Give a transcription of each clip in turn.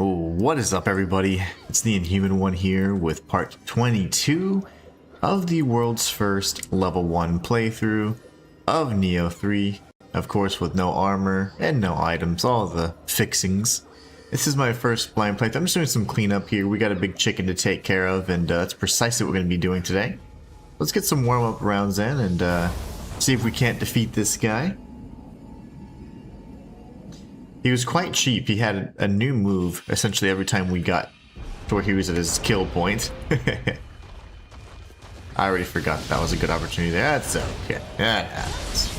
Oh, what is up, everybody? It's the Inhuman one here with part 22 of the world's first level 1 playthrough of Nioh 3. Of course, with no armor and no items, all the fixings. This is my first blind playthrough. I'm just doing some cleanup here. We got a big chicken to take care of, and that's precisely what we're going to be doing today. Let's get some warm-up rounds in and see if we can't defeat this guy. He was quite cheap. He had a new move essentially every time we got to where he was at his kill point. I already forgot that was a good opportunity there. That's okay. That happens.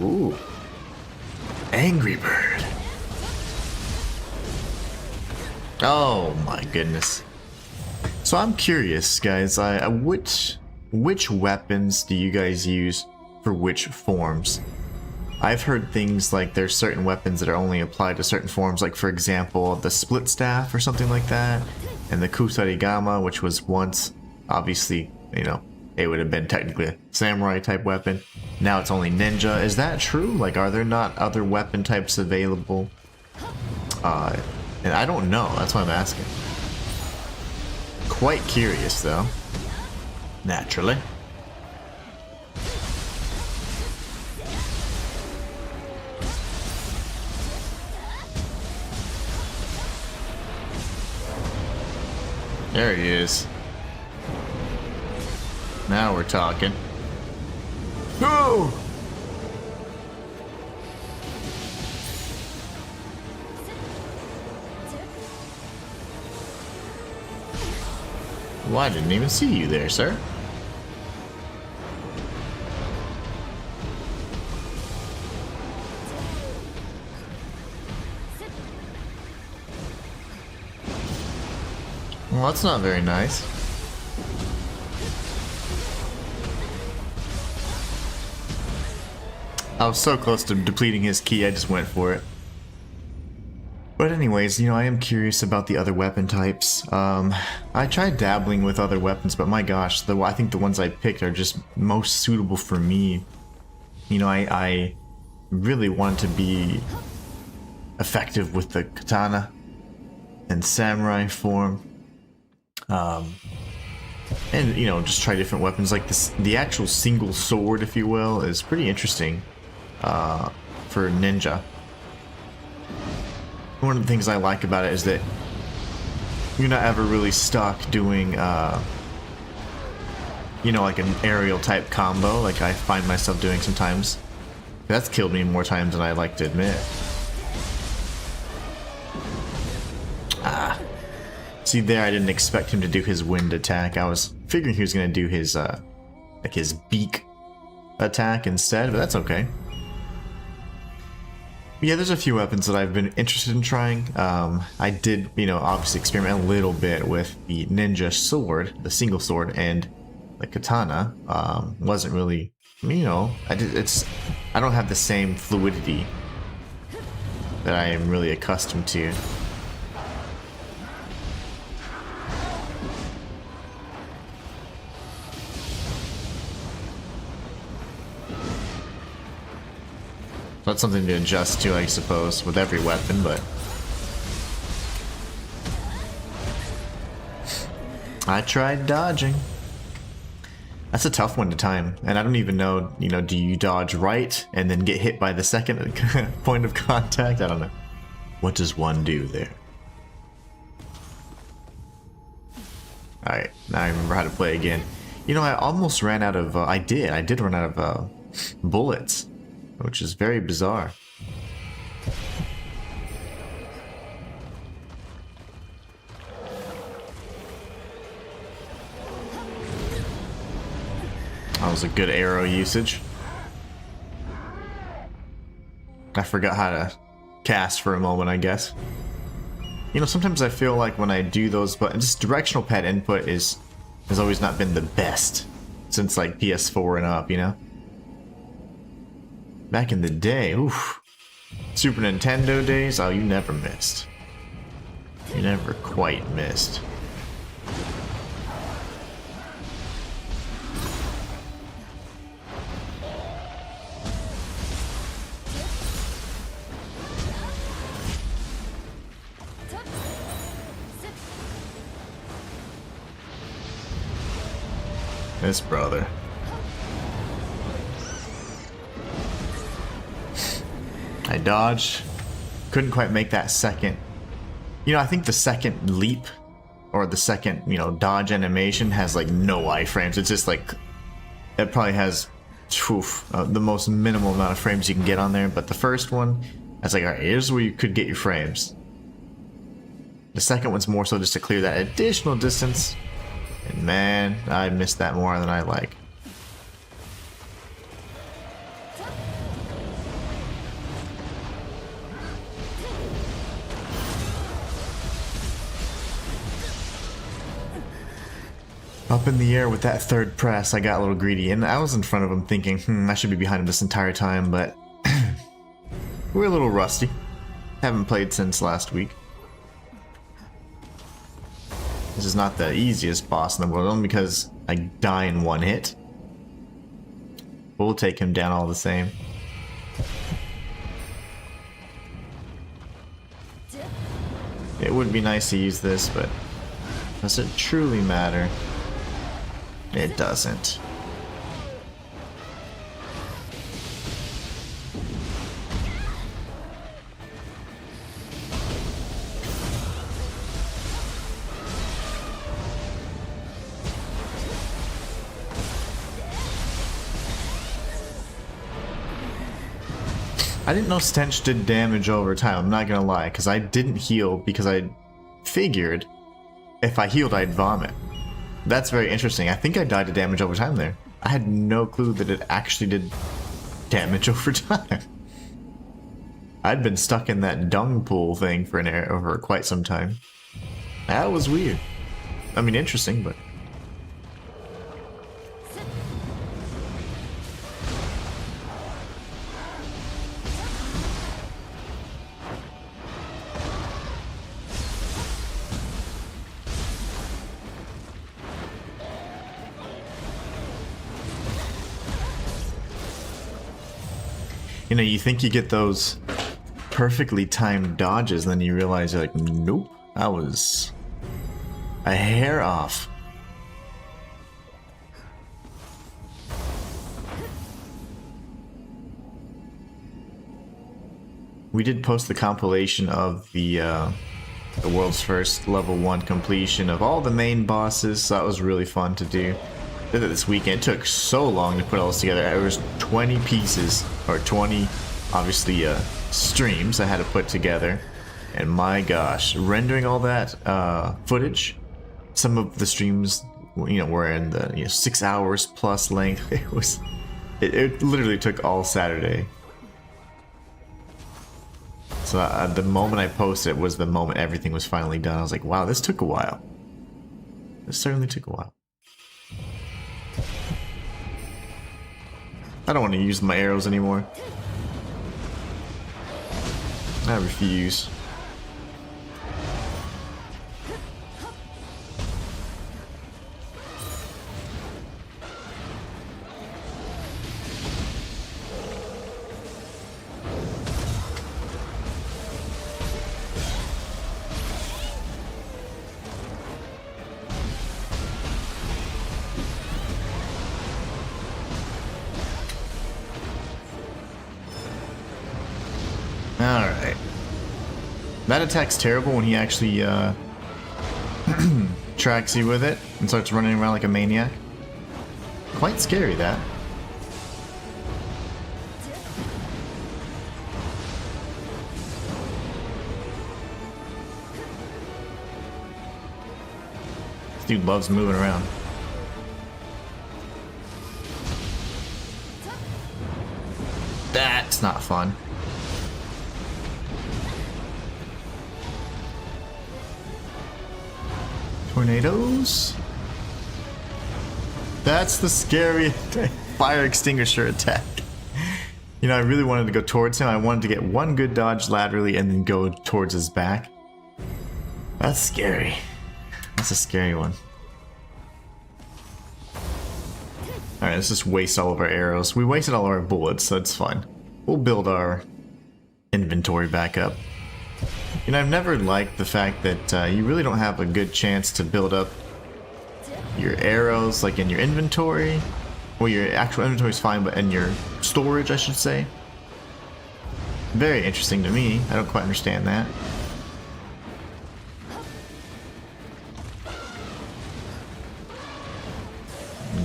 Ooh. Angry Bird. Oh my goodness. So I'm curious, guys. Which weapons do you guys use for which forms? I've heard things like there's certain weapons that are only applied to certain forms, like for example the split staff or something like that, and the kusarigama, which was once obviously, you know, it would have been technically a samurai type weapon. Now it's only ninja. Is that true? Like, are there not other weapon types available? And I don't know. That's why I'm asking. Quite curious though. Naturally. There he is. Now we're talking. No! Well, I didn't even see you there, sir. Well, that's not very nice. I was so close to depleting his ki, I just went for it. But anyways, you know, I am curious about the other weapon types. I tried dabbling with other weapons, but my gosh, I think the ones I picked are just most suitable for me. You know, I really wanted to be effective with the katana and samurai form. And you know, just try different weapons like this. The actual single sword, if you will, is pretty interesting for ninja. One of the things I like about it is that you're not ever really stuck doing you know, like an aerial type combo like I find myself doing sometimes. That's killed me more times than I like to admit. See there, I didn't expect him to do his wind attack. I was figuring he was gonna do his like his beak attack instead, but that's okay. Yeah, there's a few weapons that I've been interested in trying. I did, you know, obviously experiment a little bit with the ninja sword, the single sword, and the katana. Wasn't really, you know, I don't have the same fluidity that I am really accustomed to. That's something to adjust to, I suppose, with every weapon, but I tried dodging. That's a tough one to time, and I don't even know, you know, do you dodge right and then get hit by the second point of contact? I don't know. What does one do there? Alright, now I remember how to play again. You know, I almost ran out of, I did run out of bullets, which is very bizarre. That was a good arrow usage. I forgot how to cast for a moment, I guess. You know, sometimes I feel like when I do those buttons, just directional pad input has always not been the best since like PS4 and up, you know? Back in the day, oof. Super Nintendo days, oh, you never missed. You never quite missed. This brother. I dodged. Couldn't quite make that second. You know, I think the second leap or the second, you know, dodge animation has like no iframes. It's just like, it probably has the most minimal amount of frames you can get on there. But the first one, that's like, alright, here's where you could get your frames. The second one's more so just to clear that additional distance. And man, I missed that more than I like. Up in the air with that third press, I got a little greedy, and I was in front of him thinking, I should be behind him this entire time, but we're a little rusty. Haven't played since last week. This is not the easiest boss in the world, only because I die in one hit. But we'll take him down all the same. It would be nice to use this, but does it truly matter? It doesn't. I didn't know Stench did damage over time, I'm not gonna lie, because I didn't heal because I figured if I healed I'd vomit. That's very interesting. I think I died to damage over time there. I had no clue that it actually did damage over time. I'd been stuck in that dung pool thing for over quite some time. That was weird. I mean, interesting, but... You know, you think you get those perfectly timed dodges, and then you realize you're like, nope, I was a hair off. We did post the compilation of the world's first level 1 completion of all the main bosses, so that was really fun to do. Did it this weekend. It took so long to put all this together. There was 20 pieces, or 20, obviously, streams I had to put together. And my gosh, rendering all that footage, some of the streams, you know, were in the 6 hours plus length. It literally took all Saturday. So the moment I posted it was the moment everything was finally done. I was like, wow, this took a while. This certainly took a while. I don't want to use my arrows anymore. I refuse. Alright. That attack's terrible when he actually tracks you with it and starts running around like a maniac. Quite scary, that. This dude loves moving around. That's not fun. Tornadoes? That's the scary fire extinguisher attack. You know, I really wanted to go towards him. I wanted to get one good dodge laterally and then go towards his back. That's scary. That's a scary one. Alright, let's just waste all of our arrows. We wasted all of our bullets, so it's fine. We'll build our inventory back up. You know, I've never liked the fact that you really don't have a good chance to build up your arrows like in your inventory. Well, your actual inventory is fine, but in your storage, I should say. Very interesting to me. I don't quite understand that.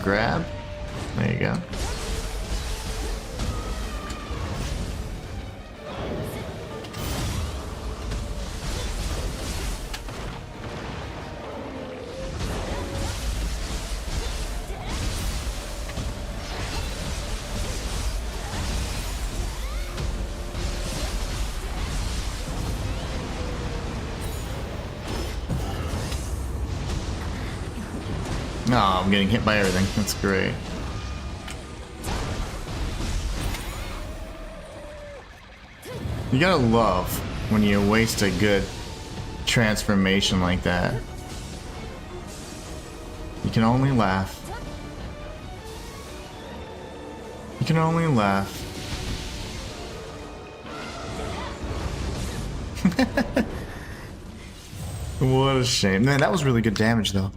Grab. There you go. Oh, I'm getting hit by everything. That's great. You gotta love when you waste a good transformation like that. You can only laugh. You can only laugh. What a shame. Man, that was really good damage though.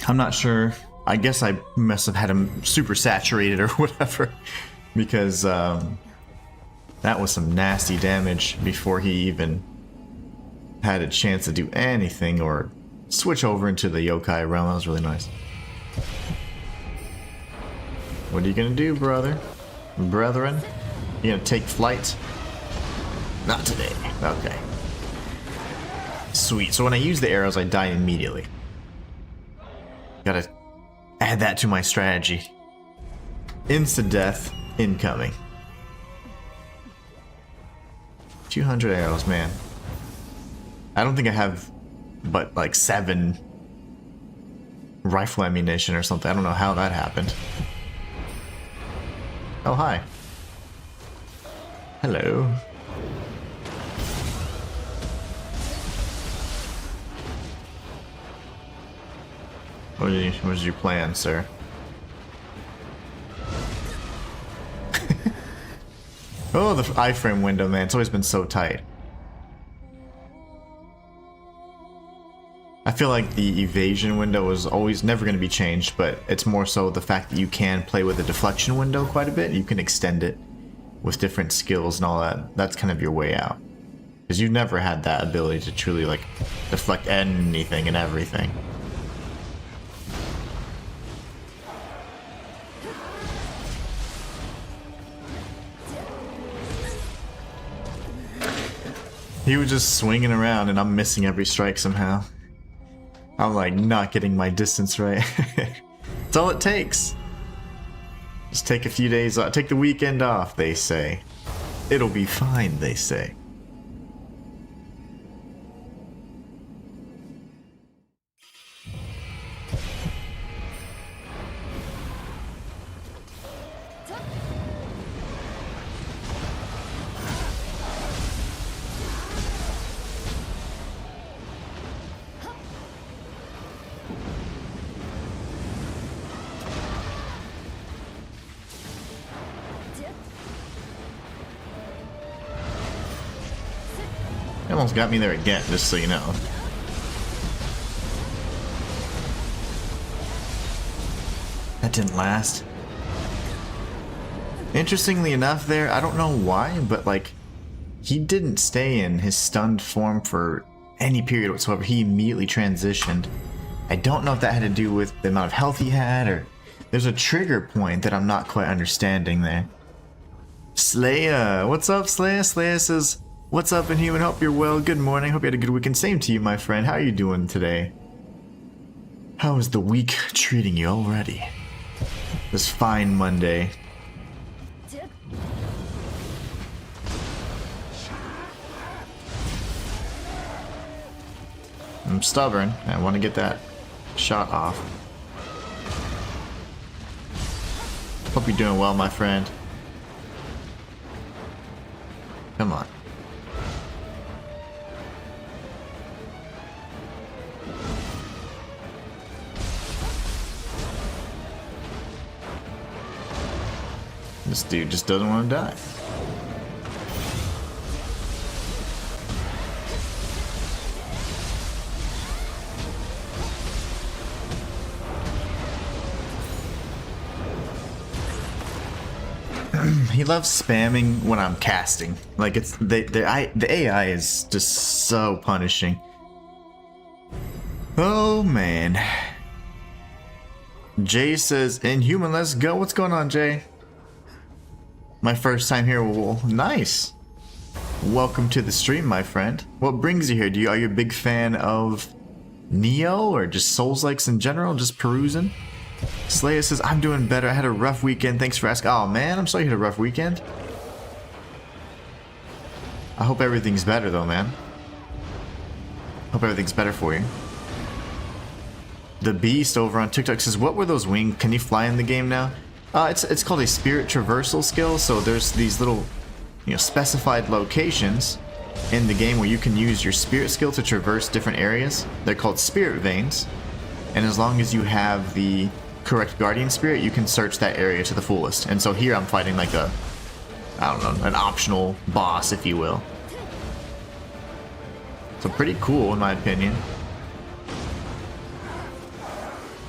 I'm not sure. I guess I must have had him super saturated or whatever, because that was some nasty damage before he even had a chance to do anything or switch over into the yokai realm. That was really nice. What are you gonna do, brother? Brethren? You gonna take flight? Not today. Okay. Sweet. So when I use the arrows, I die immediately. Gotta add that to my strategy. Insta-death incoming. 200 arrows, man. I don't think I have but like 7 rifle ammunition or something. I don't know how that happened. Oh, hi. Hello. What is your plan, sir? Oh, the iframe window, man. It's always been so tight. I feel like the evasion window is always never going to be changed, but it's more so the fact that you can play with the deflection window quite a bit. You can extend it with different skills and all that. That's kind of your way out. Because you've never had that ability to truly, like, deflect anything and everything. He was just swinging around and I'm missing every strike somehow. I'm like not getting my distance right. That's all it takes. Just take a few days off. Take the weekend off, they say. It'll be fine, they say. You almost got me there again, just so you know. That didn't last. Interestingly enough there, I don't know why, but like, he didn't stay in his stunned form for any period whatsoever. He immediately transitioned. I don't know if that had to do with the amount of health he had, or there's a trigger point that I'm not quite understanding there. Slaya! What's up, Slaya? Slaya says, what's up, Inhuman? Hope you're well. Good morning. Hope you had a good weekend. Same to you, my friend. How are you doing today? How is the week treating you already? This fine Monday. I'm stubborn. I want to get that shot off. Hope you're doing well, my friend. Come on. This dude just doesn't want to die. He loves spamming when I'm casting. Like it's the AI is just so punishing. Oh man. Jay says, Inhuman, let's go. What's going on, Jay? My first time here. Well, nice. Welcome to the stream, my friend. What brings you here? Are you a big fan of Nioh or just Souls-likes in general? Just perusing? Slaya says, I'm doing better. I had a rough weekend. Thanks for asking. Oh man, I'm sorry you had a rough weekend. I hope everything's better though, man. Hope everything's better for you. The Beast over on TikTok says, what were those wings? Can you fly in the game now? It's called a spirit traversal skill. So there's these little, specified locations in the game where you can use your spirit skill to traverse different areas. They're called spirit veins. And as long as you have the correct guardian spirit, you can search that area to the fullest. And so here I'm fighting like a, I don't know, an optional boss, if you will. So pretty cool in my opinion.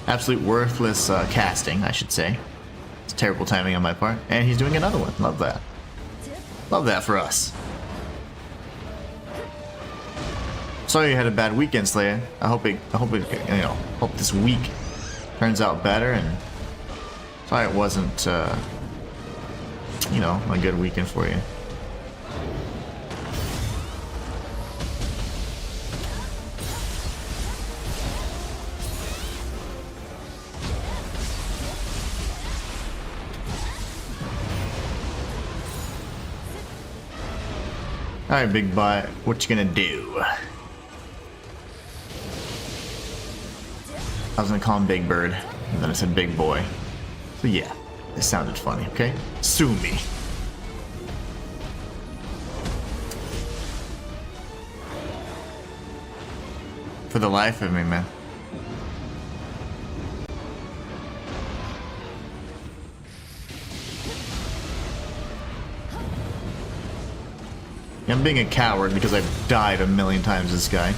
Absolute worthless casting, I should say. It's terrible timing on my part. And he's doing another one. Love that. Love that for us. Sorry you had a bad weekend, Slayer. I hope this week turns out better, and sorry it wasn't, a good weekend for you. Alright, big bot, what you gonna do? I was gonna call him Big Bird, and then I said Big Boy. So yeah, it sounded funny, okay? Sue me. For the life of me, man. I'm being a coward because I've died a million times this guy.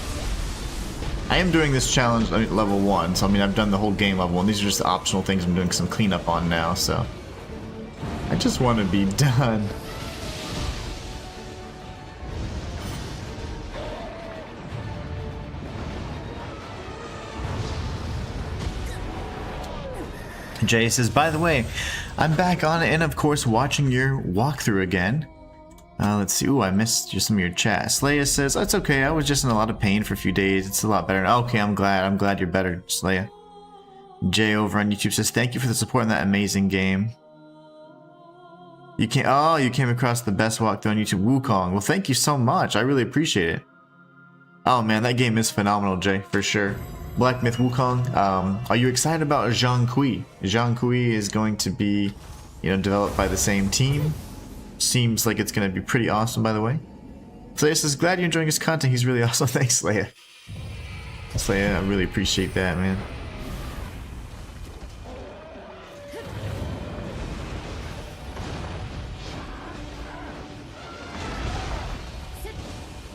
I am doing this challenge at level 1, so I've done the whole game level 1. These are just the optional things I'm doing some cleanup on now, so I just want to be done. Jay says, by the way, I'm back on it and of course watching your walkthrough again. Let's see. Ooh, I missed some of your chat. Slaya says, it's okay. I was just in a lot of pain for a few days. It's a lot better. Okay, I'm glad you're better, Slaya. Jay over on YouTube says, thank you for the support in that amazing game. You came across the best walkthrough on YouTube, Wukong. Well, thank you so much. I really appreciate it. Oh man, that game is phenomenal, Jay, for sure. Black Myth Wukong. Are you excited about Zhang Kui? Zhang Kui is going to be, developed by the same team. Seems like it's going to be pretty awesome, by the way. Slaya says, glad you're enjoying his content. He's really awesome. Thanks, Slaya. Slaya, I really appreciate that, man.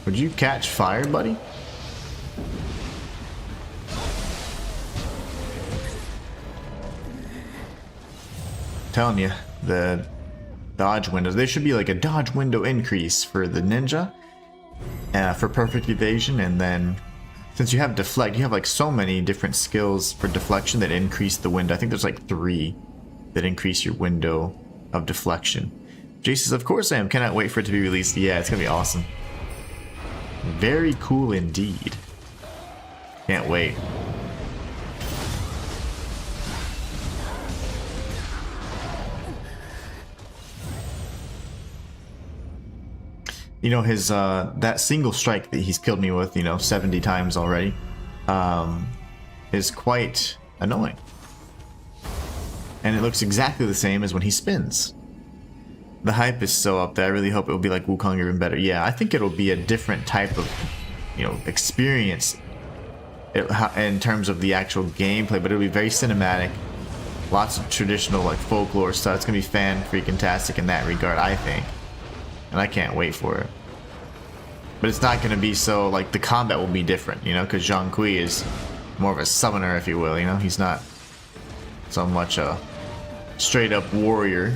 Would you catch fire, buddy? I'm telling you, the dodge windows. There should be like a dodge window increase for the ninja, for perfect evasion, and then since you have deflect, you have like so many different skills for deflection that increase the window. I think there's like 3 that increase your window of deflection. Jay says, of course I am. Cannot wait for it to be released. Yeah, it's gonna be awesome. Very cool indeed. Can't wait. His that single strike that he's killed me with, 70 times already, is quite annoying. And it looks exactly the same as when he spins. The hype is so up there. I really hope it will be like Wukong or even better. Yeah, I think it'll be a different type of, experience in terms of the actual gameplay, but it'll be very cinematic. Lots of traditional like folklore stuff. It's gonna be fan-freaking-tastic in that regard, I think. And I can't wait for it. But it's not going to be so, like, the combat will be different, because Zhang Kui is more of a summoner, if you will, He's not so much a straight-up warrior,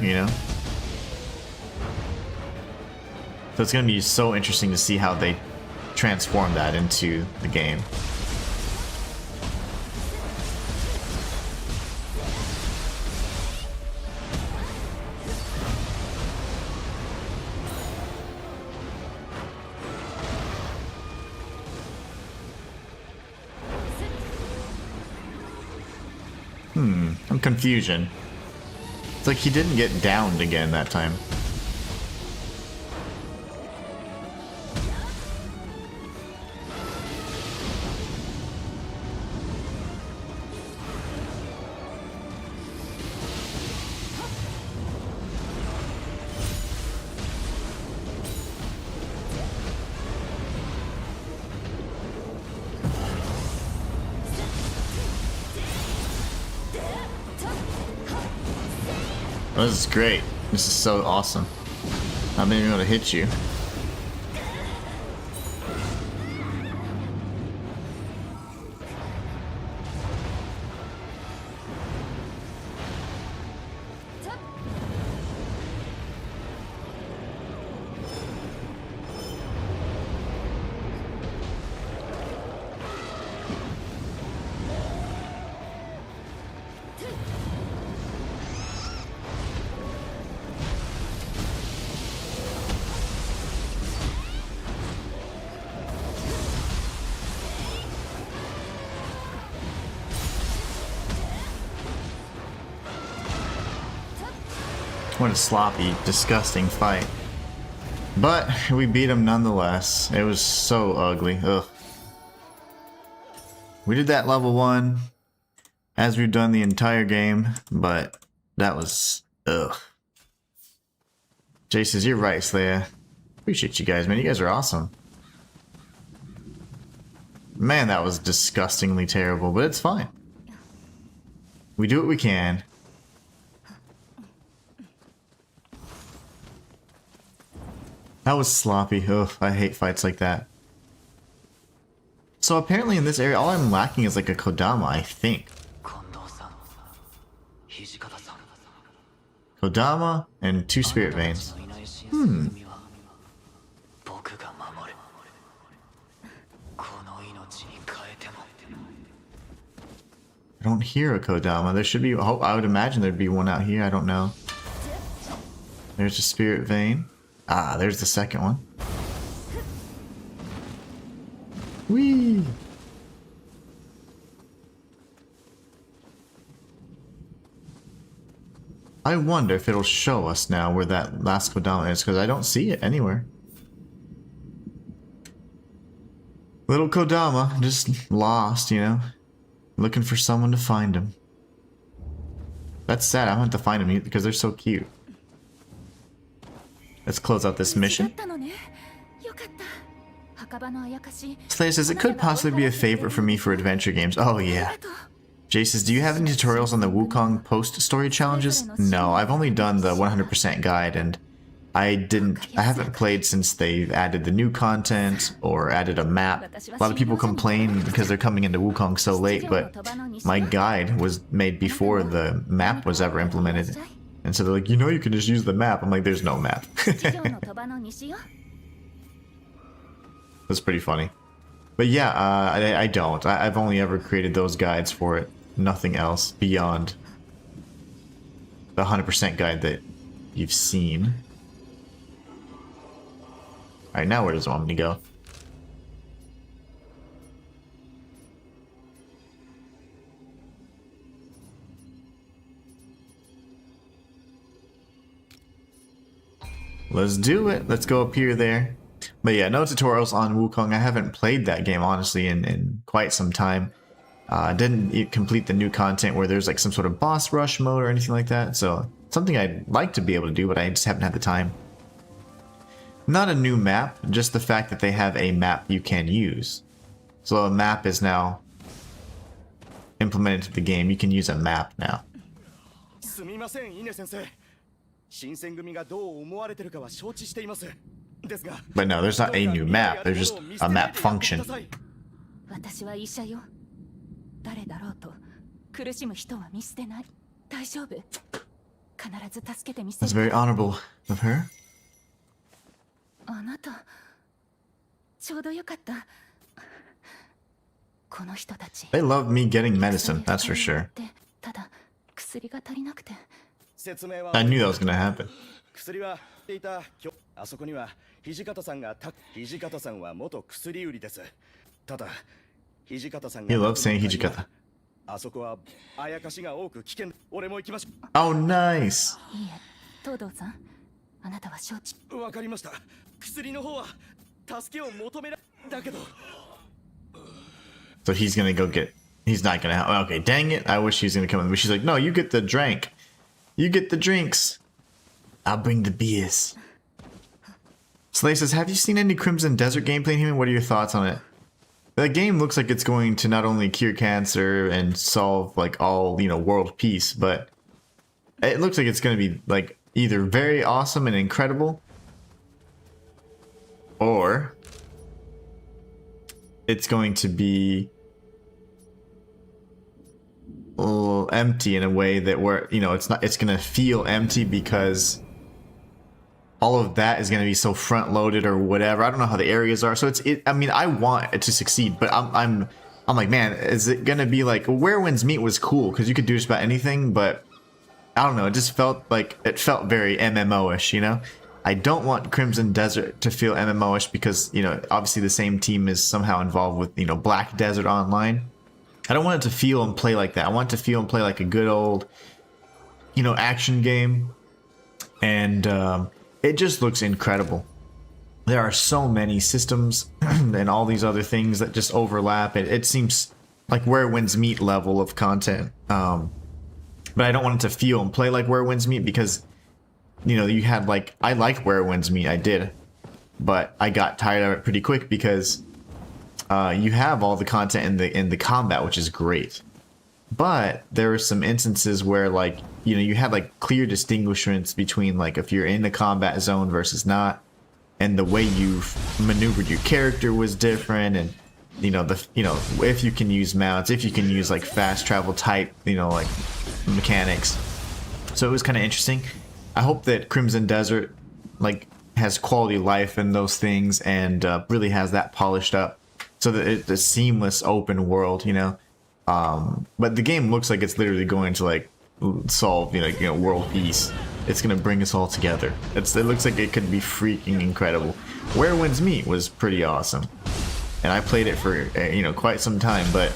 So it's going to be so interesting to see how they transform that into the game. I'm confusion. It's like he didn't get downed again that time. Oh, this is great. This is so awesome. I'm not even able to hit you. What a sloppy, disgusting fight. But we beat him nonetheless. It was so ugly. Ugh. We did that level 1 as we've done the entire game, but that was ugh. Jay says, you're right, Slayer. Appreciate you guys, man. You guys are awesome. Man, that was disgustingly terrible, but it's fine. We do what we can. That was sloppy. Ugh, I hate fights like that. So apparently in this area, all I'm lacking is like a Kodama, I think. Kodama and 2 spirit veins. I don't hear a Kodama. There should be, I would imagine there'd be one out here. I don't know. There's a spirit vein. Ah, there's the second one. Whee! I wonder if it'll show us now where that last Kodama is, because I don't see it anywhere. Little Kodama, just lost, you know? Looking for someone to find him. That's sad, I don't have to find him because they're so cute. Let's close out this mission. Slayer says, it could possibly be a favorite for me for adventure games. Oh yeah. Jay says, do you have any tutorials on the Wukong post-story challenges? No, I've only done the 100% guide, and I haven't played since they've added the new content or added a map. A lot of people complain because they're coming into Wukong so late, but my guide was made before the map was ever implemented. And so they're like, you know, you can just use the map. I'm like, there's no map. That's pretty funny. But yeah, I don't. I've only ever created those guides for it. Nothing else beyond the 100% guide that you've seen. Alright, now where does it want me to go? Let's do it. Let's go up here there. But yeah, no tutorials on Wukong. I haven't played that game, honestly, in quite some time. Didn't complete the new content where there's like some sort of boss rush mode or anything like that. So, something I'd like to be able to do, but I just haven't had the time. Not a new map, just the fact that they have a map you can use. So a map is now implemented to the game. You can use a map now. But no, there's not a new map. There's just a map function. That's very honorable of her. あなたちょうどよかった。この人たち They love me getting medicine, that's for sure. ただ薬が足りなくて。 I knew that was gonna happen. 薬はっていた。あそこには土方さんが土方さんは元薬売りです。ただ土方さんが He loves saying Hijikata. あそこはあやかしが多く危険。俺も行きましょ Oh, nice. いいえ、東堂さん、あなたは承知。う。わかりました。薬の方は助けを求めらだけど。 So he's gonna go get. He's not gonna help. Okay, dang it. I wish he was gonna come in. But she's like, no, you get the drink. You get the drinks. I'll bring the beers. Slay says, have you seen any Crimson Desert gameplay, Inhuman? What are your thoughts on it? The game looks like it's going to not only cure cancer and solve like all, you know, world peace, but it looks like it's going to be like either very awesome and incredible, or it's going to be a little empty in a way that where, you know, it's going to feel empty because all of that is going to be so front loaded or whatever. I don't know how the areas are. So I mean, I want it to succeed, but I'm like, man, is it going to be like Where Winds Meet was cool because you could do just about anything, but I don't know. It just felt like it felt very MMO-ish, you know? I don't want Crimson Desert to feel MMO-ish because, you know, obviously the same team is somehow involved with, you know, Black Desert Online. I don't want it to feel and play like that. I want it to feel and play like a good old, you know, action game. And it just looks incredible. There are so many systems and all these other things that just overlap. It seems like Where Winds Meet level of content. But I don't want it to feel and play like Where Winds Meet because, you know, you had like, I liked Where Winds Meet, I did, but I got tired of it pretty quick because you have all the content in the combat, which is great. But there were some instances where, like, you know, you had like clear distinguishments between like if you're in the combat zone versus not, and the way you maneuvered your character was different, and you know if you can use mounts, if you can use like fast travel type, you know, like mechanics. So it was kind of interesting. I hope that Crimson Desert like has quality life in those things and really has that polished up so that it's a seamless open world, you know. But the game looks like it's literally going to like solve, you know, world peace. It's gonna bring us all together. It looks like it could be freaking incredible. Where Winds Meet was pretty awesome, and I played it for you know, quite some time, but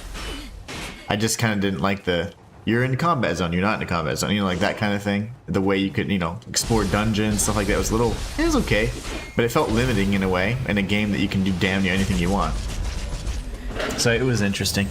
I just kind of didn't like the you're in the combat zone, you're not in the combat zone, you know, like that kind of thing. The way you could, you know, explore dungeons, stuff like that was it was okay, but it felt limiting in a way in a game that you can do damn near anything you want. So it was interesting.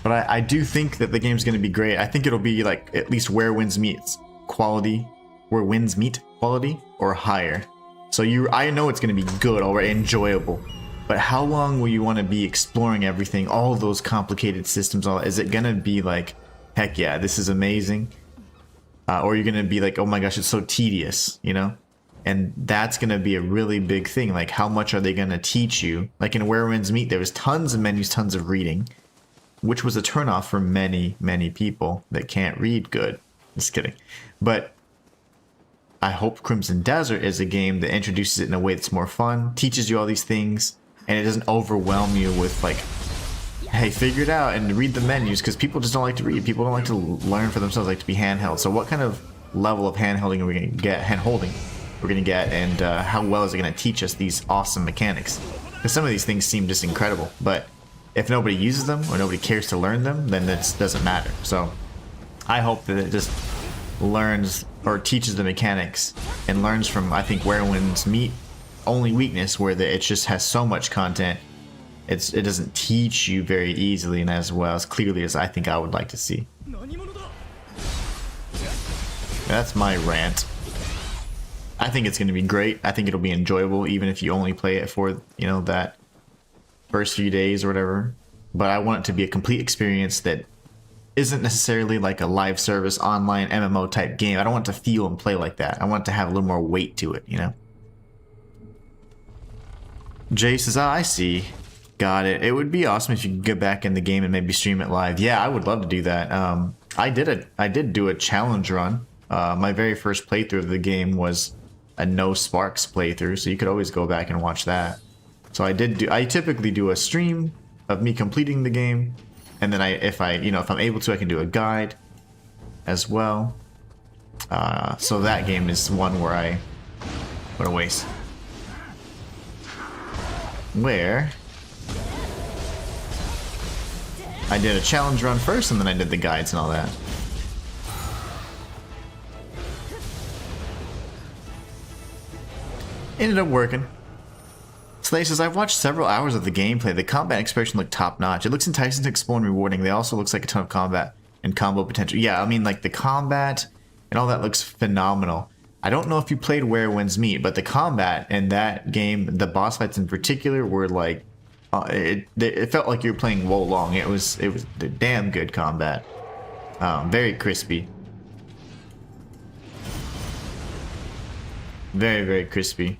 But I do think that the game's going to be great. I think it'll be like at least Where Winds Meet quality, Where Winds Meet quality, or higher. So I know it's going to be good already, enjoyable. But how long will you want to be exploring everything, all those complicated systems? Is it going to be like, heck yeah, this is amazing? Or you're going to be like, oh my gosh, it's so tedious, you know? And that's going to be a really big thing. Like, how much are they going to teach you? Like in Where Winds Meet, there was tons of menus, tons of reading, which was a turnoff for many, many people that can't read good. Just kidding. But I hope Crimson Desert is a game that introduces it in a way that's more fun, teaches you all these things, and it doesn't overwhelm you with like, hey, figure it out and read the menus, because people just don't like to read. People don't like to learn for themselves, like to be handheld. So what kind of level of handholding are we going to get, and how well is it going to teach us these awesome mechanics? Because some of these things seem just incredible, but if nobody uses them or nobody cares to learn them, then it doesn't matter. So I hope that it just learns or teaches the mechanics and learns from, I think, Where Winds Meet only weakness, where it just has so much content. It doesn't teach you very easily and as well as clearly as I think I would like to see. That's my rant. I think it's going to be great. I think it'll be enjoyable even if you only play it for, you know, that first few days or whatever. But I want it to be a complete experience that isn't necessarily like a live service online MMO type game. I don't want it to feel and play like that. I want it to have a little more weight to it, you know? Jay says, oh, I see. Got it. It would be awesome if you could get back in the game and maybe stream it live. Yeah, I would love to do that. I did do a challenge run. My very first playthrough of the game was a no sparks playthrough, so you could always go back and watch that. So I typically do a stream of me completing the game, and then if I'm able to, I can do a guide as well. So that game is one where what a waste. Where I did a challenge run first, and then I did the guides and all that. Ended up working. Slay says, I've watched several hours of the gameplay. The combat expression looked top notch. It looks enticing to explore and rewarding. They also looks like a ton of combat and combo potential. Yeah, I mean, like the combat and all that looks phenomenal. I don't know if you played Where Winds Meet, but the combat in that game, the boss fights in particular, were like, it felt like you were playing Wo Long. It was the damn good combat. Very crispy. Very, very crispy.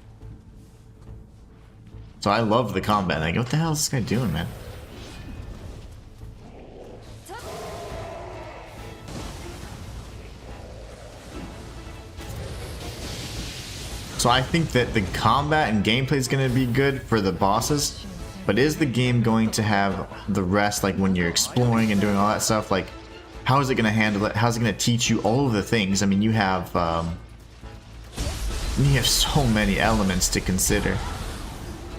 So I love the combat. Like, what the hell is this guy doing, man? So I think that the combat and gameplay is going to be good for the bosses, but is the game going to have the rest, like when you're exploring and doing all that stuff? Like, how is it going to handle it? How's it going to teach you all of the things? I mean, you have so many elements to consider.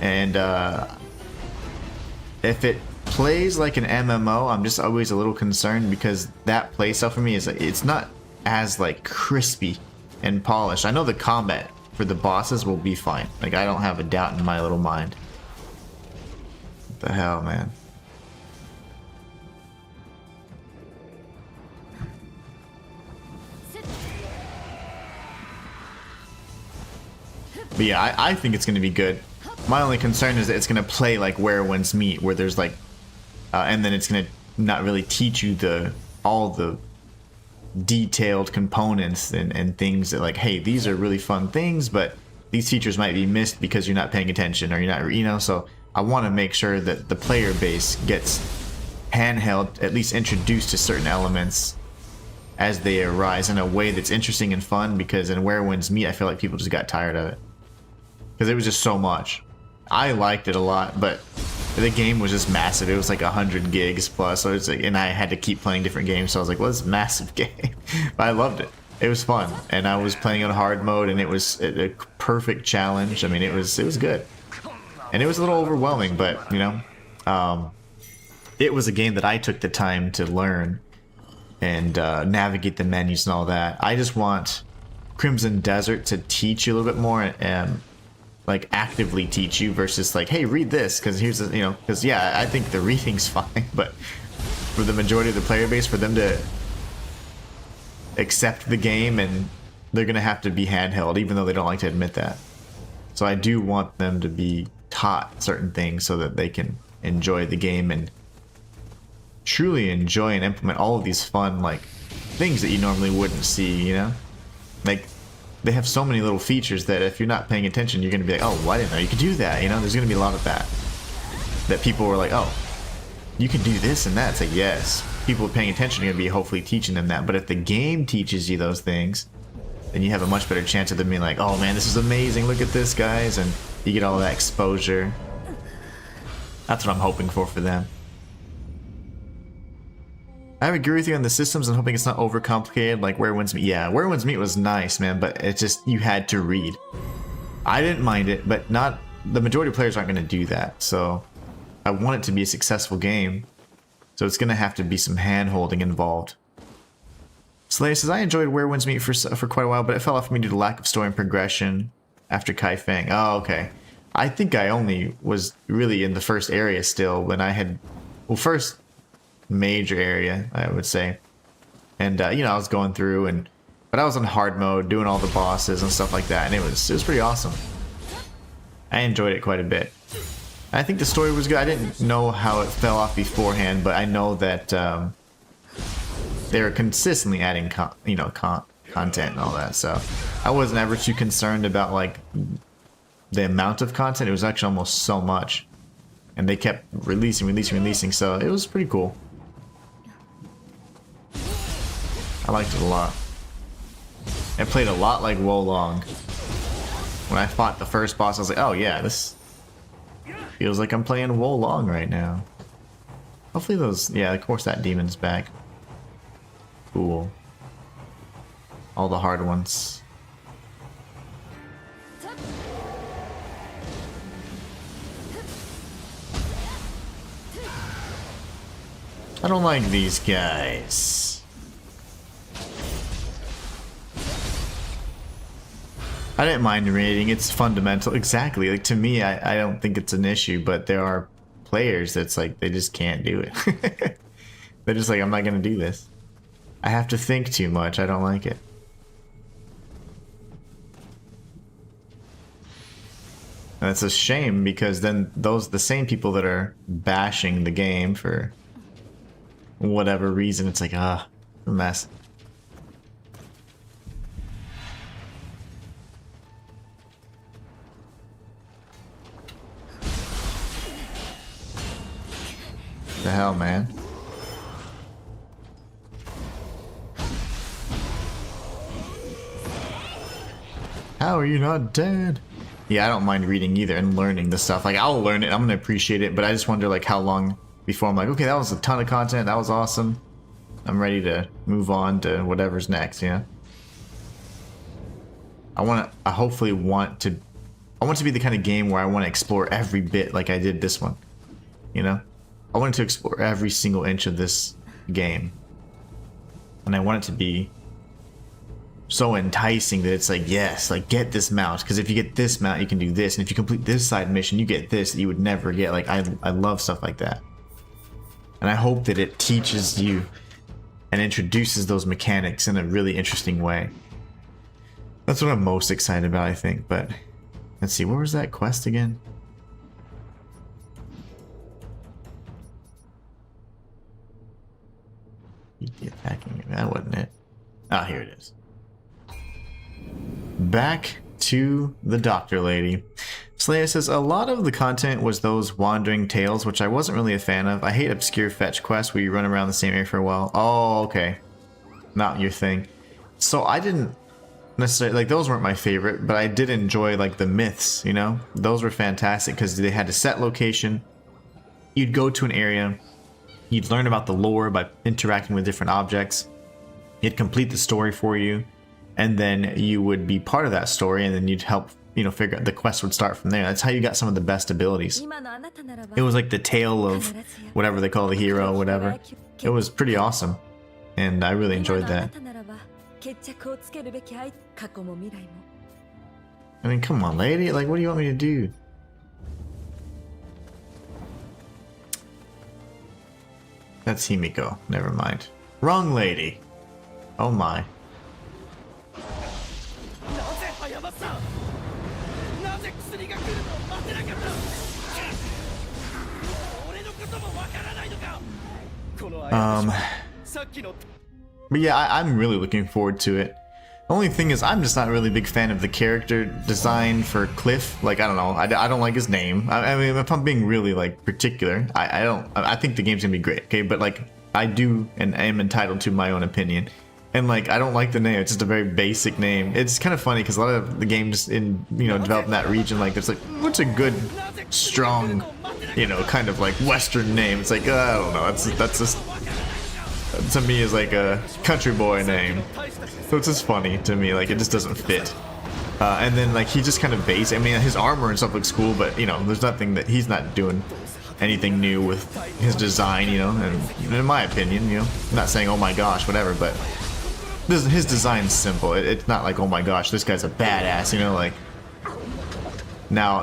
And if it plays like an MMO, I'm just always a little concerned, because that playstyle for me is, it's not as like crispy and polished. I know the combat for the bosses will be fine. Like, I don't have a doubt in my little mind. What the hell, man? But yeah, I think it's going to be good. My only concern is that it's going to play like Where Winds Meet, where there's like, and then it's going to not really teach you all the detailed components and things that, like, hey, these are really fun things, but these features might be missed because you're not paying attention, or you're not, so I want to make sure that the player base gets handheld, at least introduced to certain elements as they arise in a way that's interesting and fun, because in Where Winds Meet, I feel like people just got tired of it. Because it was just so much. I liked it a lot, but the game was just massive. It was like 100 gigs plus, so it's like, and I had to keep playing different games, so I was like, well, this is a massive game. But I loved it. It was fun, and I was playing on hard mode, and it was a perfect challenge. I mean, it was good. And it was a little overwhelming, but, it was a game that I took the time to learn and navigate the menus and all that. I just want Crimson Desert to teach you a little bit more, and like actively teach you, versus like, hey, read this, because here's the, because yeah, I think the reading's fine, but for the majority of the player base, for them to accept the game, and they're gonna have to be handheld, even though they don't like to admit that. So I do want them to be taught certain things so that they can enjoy the game and truly enjoy and implement all of these fun, like, things that you normally wouldn't see, like, they have so many little features that if you're not paying attention, you're going to be like, oh, well, I didn't know you could do that. There's going to be a lot of that people were like, oh, you can do this and that. It's like, yes, people paying attention are going to be hopefully teaching them that. But if the game teaches you those things, then you have a much better chance of them being like, oh man, this is amazing, look at this, guys, and you get all that exposure. That's what I'm hoping for them. I would agree with you on the systems and hoping it's not overcomplicated like Where Winds Meet. Yeah, Where Winds Meet was nice, man, but it just, you had to read. I didn't mind it, but not the majority of players aren't going to do that. So I want it to be a successful game. So it's going to have to be some hand-holding involved. Slayer says, I enjoyed Where Winds Meet for quite a while, but it fell off for me due to lack of story and progression after Kai Fang. Oh, okay. I think I only was really in the first area still when I had, well, first major area, I would say. And, I was going through, but I was on hard mode, doing all the bosses and stuff like that, and it was pretty awesome. I enjoyed it quite a bit. I think the story was good. I didn't know how it fell off beforehand, but I know that they were consistently adding content and all that, so I wasn't ever too concerned about like the amount of content. It was actually almost so much, and they kept releasing, so it was pretty cool. I liked it a lot. It played a lot like Wo Long. When I fought the first boss, I was like, oh yeah, this feels like I'm playing Wolong right now. Hopefully those, yeah, of course that demon's back. Cool. All the hard ones. I don't like these guys. I didn't mind raiding, it's fundamental. Exactly, like to me, I don't think it's an issue, but there are players that's like, they just can't do it. They're just like, I'm not gonna do this. I have to think too much, I don't like it. And it's a shame because then the same people that are bashing the game for whatever reason, it's like, a mess. The hell, man? How are you not dead? Yeah, I don't mind reading either and learning the stuff. Like, I'll learn it, I'm gonna appreciate it, but I just wonder like how long before I'm like, okay, that was a ton of content, that was awesome. I'm ready to move on to whatever's next, yeah. I hopefully want to be the kind of game where I want to explore every bit like I did this one. You know? I wanted to explore every single inch of this game. And I want it to be so enticing that it's like, yes, like get this mount, because if you get this mount you can do this, and if you complete this side mission you get this that you would never get. Like I love stuff like that. And I hope that it teaches you and introduces those mechanics in a really interesting way. That's what I'm most excited about, I think. But let's see, where was that quest again? The attacking, that wasn't it. Ah, here it is. Back to the doctor lady. Slayer says, a lot of the content was those wandering tales, which I wasn't really a fan of. I hate obscure fetch quests where you run around the same area for a while. Oh, okay. Not your thing. So I didn't necessarily, like, those weren't my favorite, but I did enjoy, like, the myths, you know? Those were fantastic because they had a set location. You'd go to an area. You'd learn about the lore by interacting with different objects. It'd complete the story for you. And then you would be part of that story, and then you'd help, you know, figure out the quest would start from there. That's how you got some of the best abilities. It was like the tale of whatever they call the hero, whatever. It was pretty awesome, and I really enjoyed that. I mean, come on, lady. Like, what do you want me to do? That's Himiko. Never mind. Wrong lady. Oh my. But yeah, I'm really looking forward to it. The only thing is, I'm just not really a big fan of the character design for Cliff. Like, I don't know, I don't like his name. I mean, if I'm being really like particular, I think the game's gonna be great, okay? But like, I do and I am entitled to my own opinion. And like, I don't like the name. It's just a very basic name. It's kind of funny because a lot of the games in, you know, developed in that region, like, there's like, what's a good, strong, you know, kind of like Western name? It's like, I don't know. That's just, to me, is like a country boy name. So it's just funny to me. Like, it just doesn't fit. And then like, he just kind of basic. I mean, his armor and stuff looks cool, but you know, there's nothing that he's not doing anything new with his design, you know. And in my opinion, you know, I'm not saying oh my gosh, whatever, but his design's simple. It's not like, oh my gosh, this guy's a badass, you know, like. Now,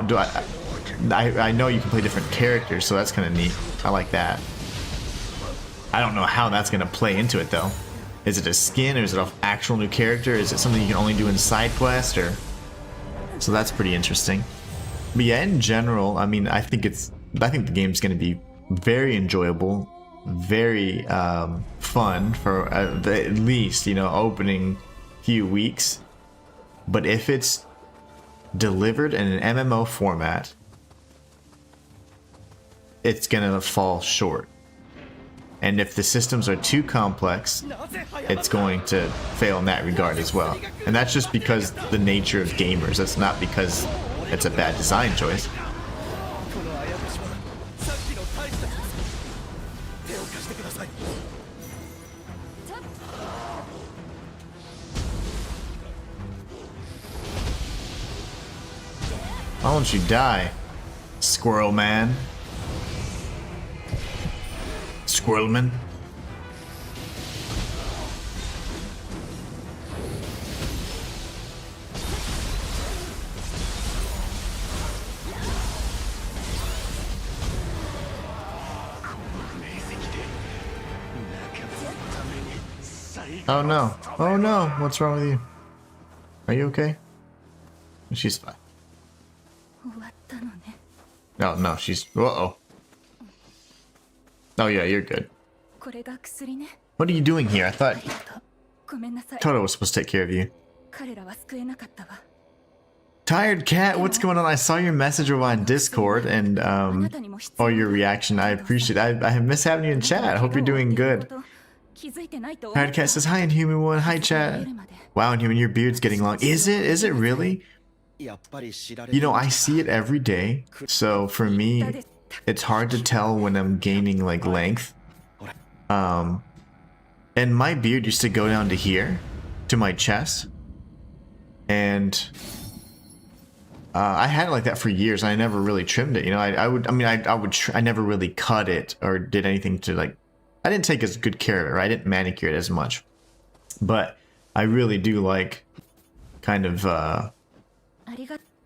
I know you can play different characters, so that's kind of neat. I like that. I don't know how that's going to play into it, though. Is it a skin, or is it an actual new character? Is it something you can only do in side quest, or? So that's pretty interesting. But yeah, in general, I mean, I think the game's going to be very enjoyable, very fun for at least, you know, opening few weeks. But if it's delivered in an MMO format, it's gonna fall short. And if the systems are too complex, it's going to fail in that regard as well. And that's just because the nature of gamers. That's not because it's a bad design choice. Why don't you die, Squirrel Man? Squirrelman? Oh no. Oh no. What's wrong with you? Are you okay? She's fine. 終わったのね。 No, no, she's... Uh-oh. Oh yeah, you're good. これが薬ね。 What are you doing here? I あ thought りがとう。ごめんなさい。 Toto was supposed to take care of you. 彼らは救えなかったわ。 Tired Cat, what's going on? I saw your message over on Discord and or your reaction. I appreciate it. I miss having you in chat. I hope you're doing good. Tired Cat says, hi Inhuman one, hi chat. Wow, Inhuman, your beard's getting long. Is it? Is it really? You know, I see it every day. So for me, it's hard to tell when I'm gaining like length. And my beard used to go down to here, to my chest. And I had it like that for years. And I never really trimmed it. You know, I never really cut it or did anything to like, I didn't take as good care of it, or I didn't manicure it as much. But I really do like kind of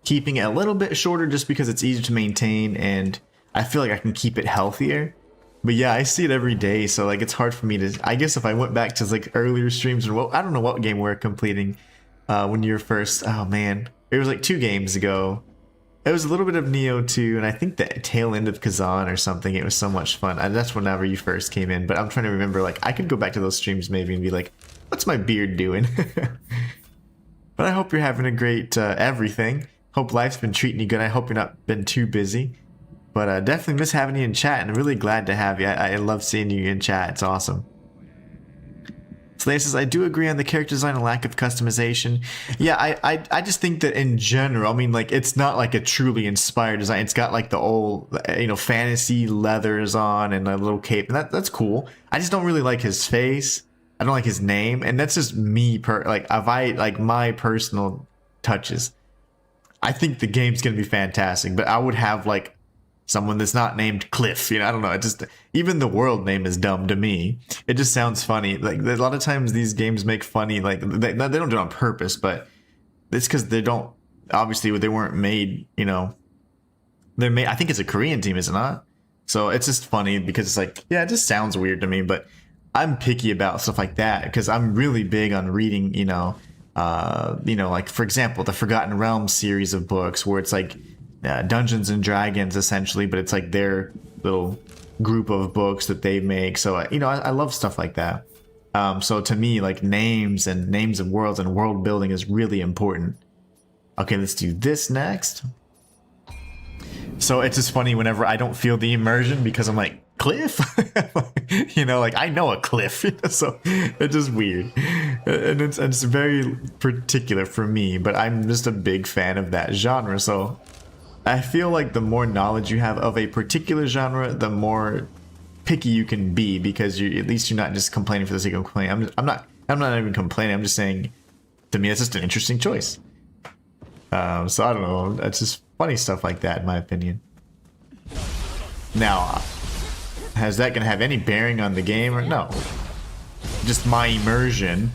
keeping it a little bit shorter just because it's easier to maintain and I feel like I can keep it healthier. But yeah, I see it every day, so like it's hard for me to, I guess if I went back to like earlier streams or what, I don't know what game we're completing when you were first, oh man, it was like 2 games ago. It was a little bit of Nioh 2 and I think the tail end of Kazan or something. It was so much fun. That's whenever you first came in, but I'm trying to remember, like I could go back to those streams maybe and be like, what's my beard doing? But I hope you're having a great everything. Hope life's been treating you good. I hope you're not been too busy. But definitely miss having you in chat and I'm really glad to have you. I love seeing you in chat. It's awesome. Slay says, I do agree on the character design and lack of customization. Yeah, I just think that in general, I mean, like, it's not like a truly inspired design. It's got like the old, you know, fantasy leathers on and a little cape. And that's cool. I just don't really like his face. I don't like his name. And that's just me, like my personal touches. I think the game's going to be fantastic, but I would have like someone that's not named Cliff, you know, I don't know. It just, even the world name is dumb to me. It just sounds funny. Like a lot of times these games make funny, like they don't do it on purpose, but it's because they don't, obviously they weren't made, you know, they're made, I think it's a Korean team, is it not? So it's just funny because it's like, yeah, it just sounds weird to me, but I'm picky about stuff like that because I'm really big on reading, you know, like for example, the Forgotten Realms series of books where it's like Dungeons and Dragons essentially, but it's like their little group of books that they make. So, you know, I love stuff like that. So to me, like names of worlds and world building is really important. Okay, let's do this next. So it's just funny whenever I don't feel the immersion because I'm like, Cliff? You know, like I know a Cliff, so it's just weird. And it's very particular for me, but I'm just a big fan of that genre. So I feel like the more knowledge you have of a particular genre, the more picky you can be because at least you're not just complaining for the sake of complaining. I'm not even complaining. I'm just saying, to me, it's just an interesting choice. So I don't know. It's just funny stuff like that, in my opinion. Now, is that going to have any bearing on the game or no? Just my immersion.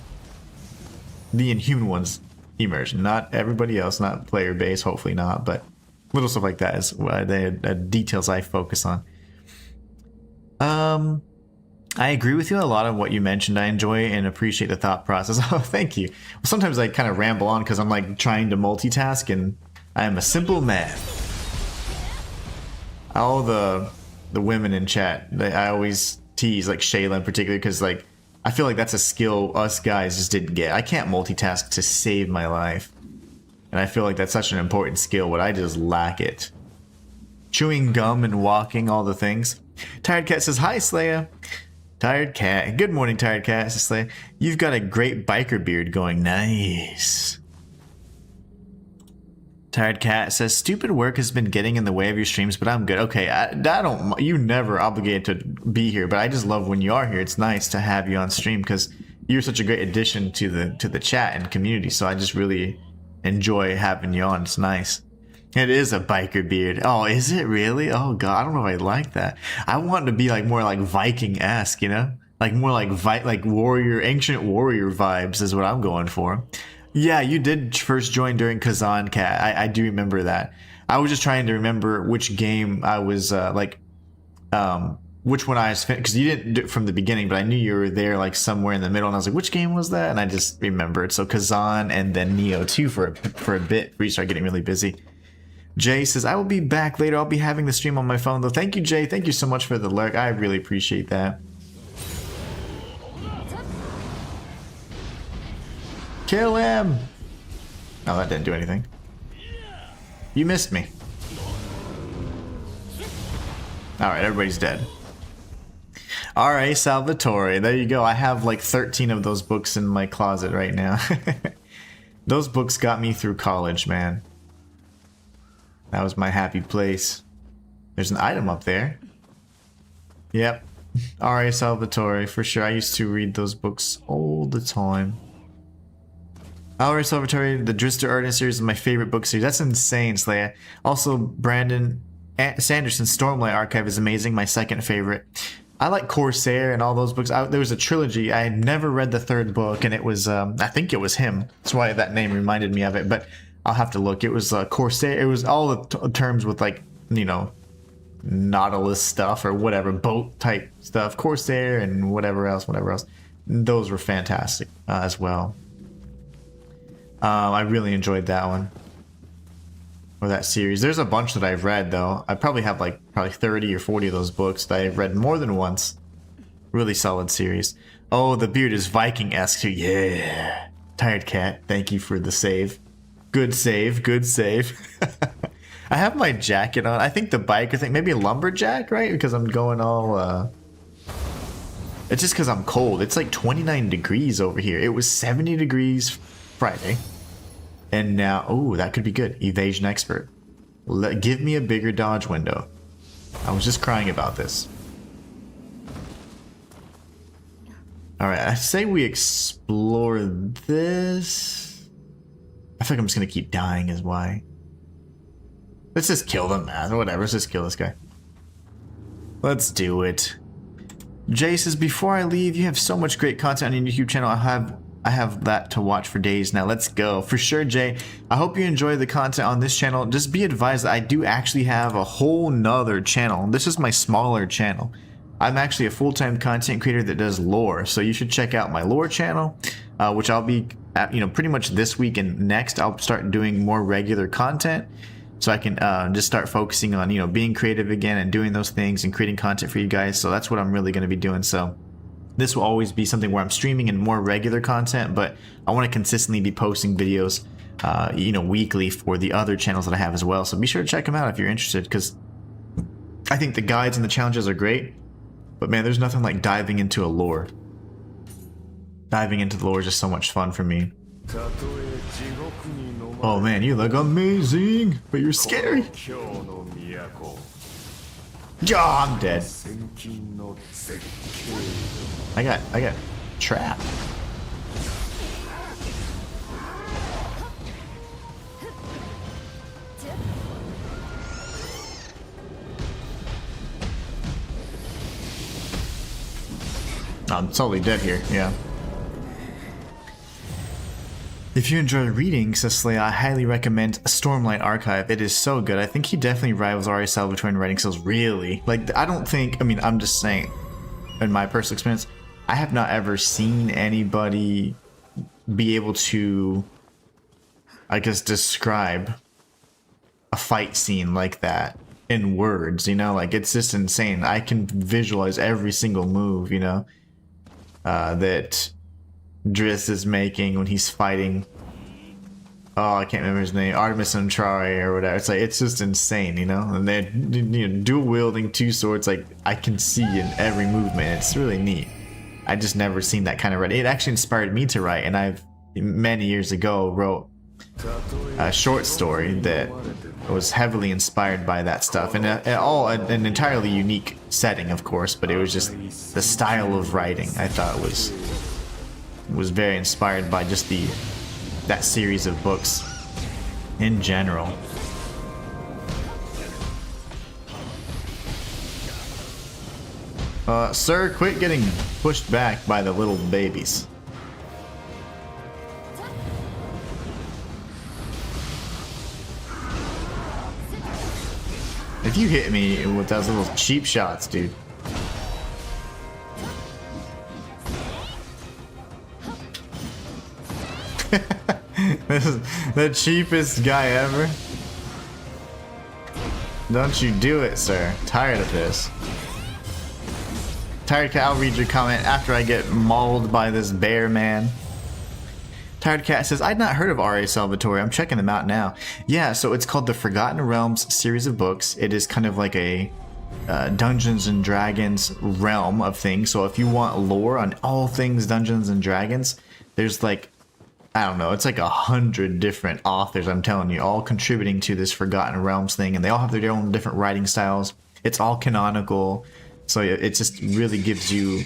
The Inhuman one's immersion, not everybody else, not player base, hopefully not, but little stuff like that is the details I focus on. I agree with you a lot of what you mentioned. I enjoy and appreciate the thought process. Oh, thank you. Well, sometimes I kind of ramble on because I'm like trying to multitask and I am a simple man. All the women in chat, I always tease, like Shayla in particular, because like I feel like that's a skill us guys just didn't get. I can't multitask to save my life. And I feel like that's such an important skill, but I just lack it. Chewing gum and walking, all the things. Tired Cat says, hi, Slaya. Tired Cat. Good morning, Tired Cat. Slay. You've got a great biker beard going. Nice. Tired Cat says, stupid work has been getting in the way of your streams, but I'm good. Okay, I don't. You never obligated to be here, but I just love when you are here. It's nice to have you on stream because you're such a great addition to the chat and community. So I just really enjoy having you on. It's nice. It is a biker beard. Oh, is it really? Oh god, I don't know if I like that. I want to be like more like Viking-esque, you know, like more like warrior, ancient warrior vibes is what I'm going for. Yeah, you did first join during Kazan, Cat. I do remember that. I was just trying to remember which game I was which one I was because you didn't do it from the beginning, but I knew you were there like somewhere in the middle, and I was like, which game was that? And I just remembered. So Kazan and then Nioh 2 for a bit before you start getting really busy. Jay says, I will be back later. I'll be having the stream on my phone though. Thank you, Jay. Thank you so much for the lurk. I really appreciate that. Kill him! Oh, that didn't do anything. You missed me. Alright, everybody's dead. Alright, Salvatore. There you go. I have like 13 of those books in my closet right now. Those books got me through college, man. That was my happy place. There's an item up there. Yep. Alright, Salvatore. For sure. I used to read those books all the time. Alright, Salvatore, the Drister Arden series is my favorite book series. That's insane, Slaya. Also, Brandon Sanderson's Stormlight Archive is amazing, my second favorite. I like Corsair and all those books. There was a trilogy. I had never read the third book, and it was, I think it was him. That's why that name reminded me of it, but I'll have to look. It was Corsair. It was all the terms with, like, you know, Nautilus stuff or whatever, boat type stuff. Corsair and whatever else. Those were fantastic as well. I really enjoyed that one. Or that series. There's a bunch that I've read though. I probably have like 30 or 40 of those books that I've read more than once. Really solid series. Oh, the beard is Viking-esque too. Yeah. Tired Cat, thank you for the save. Good save, good save. I have my jacket on. I think the biker thing, maybe a lumberjack, right? Because I'm going all it's just because I'm cold. It's like 29 degrees over here. It was 70 degrees Friday. And now, oh, that could be good. Evasion expert. Give me a bigger dodge window. I was just crying about this. Alright, I say we explore this. I feel like I'm just going to keep dying is why. Let's just kill them, man. Whatever, let's just kill this guy. Let's do it. Jay says, before I leave, you have so much great content on your YouTube channel. I have that to watch for days now. Let's go. For sure, Jay. I hope you enjoy the content on this channel. Just be advised that I do actually have a whole nother channel. This is my smaller channel. I'm actually a full-time content creator that does lore. So you should check out my lore channel, which I'll be at, pretty much this week and next. I'll start doing more regular content. So I can just start focusing on, being creative again and doing those things and creating content for you guys. So that's what I'm really going to be doing. So this will always be something where I'm streaming and more regular content, but I want to consistently be posting videos, weekly for the other channels that I have as well. So be sure to check them out if you're interested, because I think the guides and the challenges are great, but man, there's nothing like diving into a lore. Diving into the lore is just so much fun for me. Oh man, you look amazing, but you're scary. Yeah, I'm dead. I got trapped. I'm totally dead here, yeah. If you enjoy reading, Cecily, I highly recommend Stormlight Archive. It is so good. I think he definitely rivals Ari Salvatore in writing skills, really. Like, I'm just saying, in my personal experience, I have not ever seen anybody be able to, I guess, describe a fight scene like that in words, Like, it's just insane. I can visualize every single move, that Driss is making when he's fighting oh, I can't remember his name, Artemis Antrari or whatever. It's like, it's just insane, you know? And they're, you know, dual wielding two swords, like I can see in every movement. It's really neat. I just never seen that kind of writing. It actually inspired me to write, and I've many years ago wrote a short story that was heavily inspired by that stuff, and all an entirely unique setting, of course, but it was just the style of writing I thought was very inspired by just that series of books in general. Sir, quit getting pushed back by the little babies. If you hit me with those little cheap shots, dude. This is the cheapest guy ever. Don't you do it, sir. Tired of this. Tired Cat, I'll read your comment after I get mauled by this bear man. Tired Cat says, I'd not heard of R.A. Salvatore. I'm checking them out now. Yeah, so it's called the Forgotten Realms series of books. It is kind of like a Dungeons and Dragons realm of things. So if you want lore on all things Dungeons and Dragons, there's like, I don't know, it's like 100 different authors, I'm telling you, all contributing to this Forgotten Realms thing, and they all have their own different writing styles. It's all canonical, so it just really gives you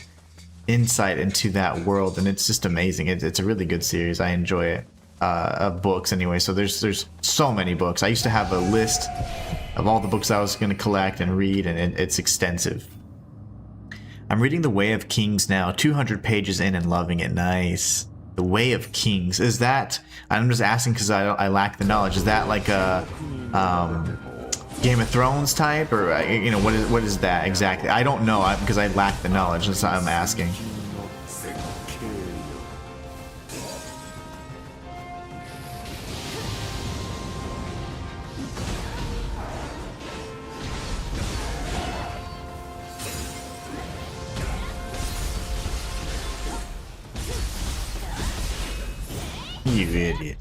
insight into that world, and it's just amazing. It's a really good series. I enjoy it. Of books anyway, so there's so many books. I used to have a list of all the books I was going to collect and read, and it's extensive. I'm reading The Way of Kings now, 200 pages in and loving it. Nice. The Way of Kings, is that, I'm just asking because I lack the knowledge, is that like a Game of Thrones type, or you know, what is that exactly? I don't know because I lack the knowledge. That's why I'm asking. You idiot.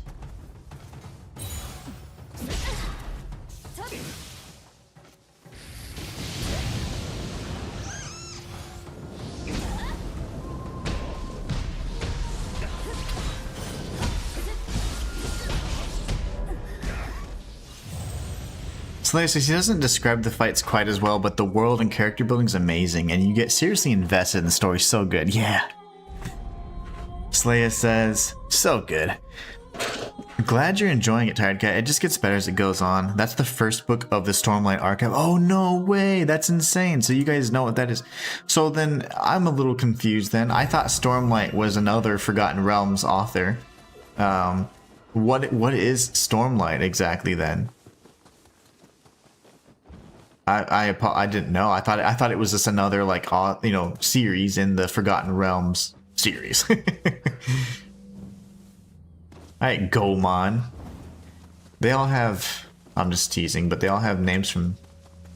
Slayer says he doesn't describe the fights quite as well, but the world and character building is amazing, and you get seriously invested in the story. So good. Yeah. Slayer says, so good. Glad you're enjoying it, Tired Cat. It just gets better as it goes on. That's the first book of the Stormlight Archive. Oh, no way. That's insane. So you guys know what that is. So then I'm a little confused then. I thought Stormlight was another Forgotten Realms author. What is Stormlight exactly then? I didn't know. I thought it was just another, like, you know, series in the Forgotten Realms series. Alright, Gomon. They all have, I'm just teasing, but they all have names from,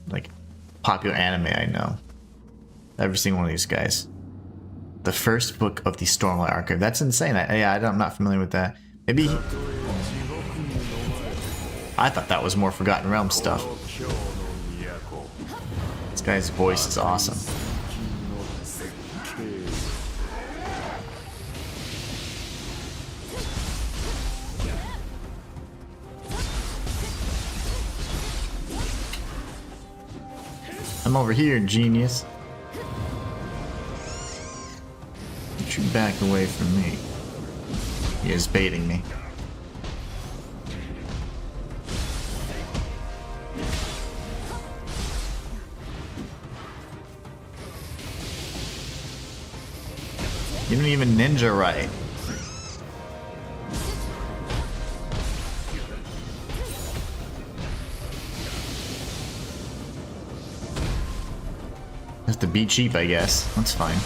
like, popular anime I know. Every single one of these guys. The first book of the Stormlight Archive. That's insane. I'm not familiar with that. Maybe... I thought that was more Forgotten Realms stuff. This guy's voice is awesome. I'm over here, genius. Get you back away from me. He is baiting me. You don't even ninja right. Have to be cheap, I guess. That's fine.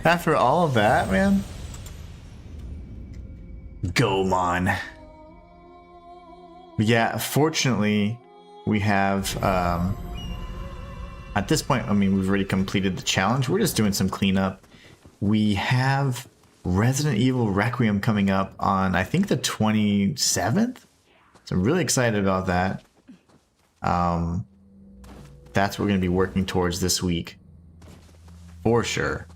After all of that, man. Gomon. Yeah, fortunately, we have, at this point, I mean, we've already completed the challenge. We're just doing some cleanup. We have Resident Evil Requiem coming up on, I think, the 27th. So I'm really excited about that. That's what we're going to be working towards this week. For sure.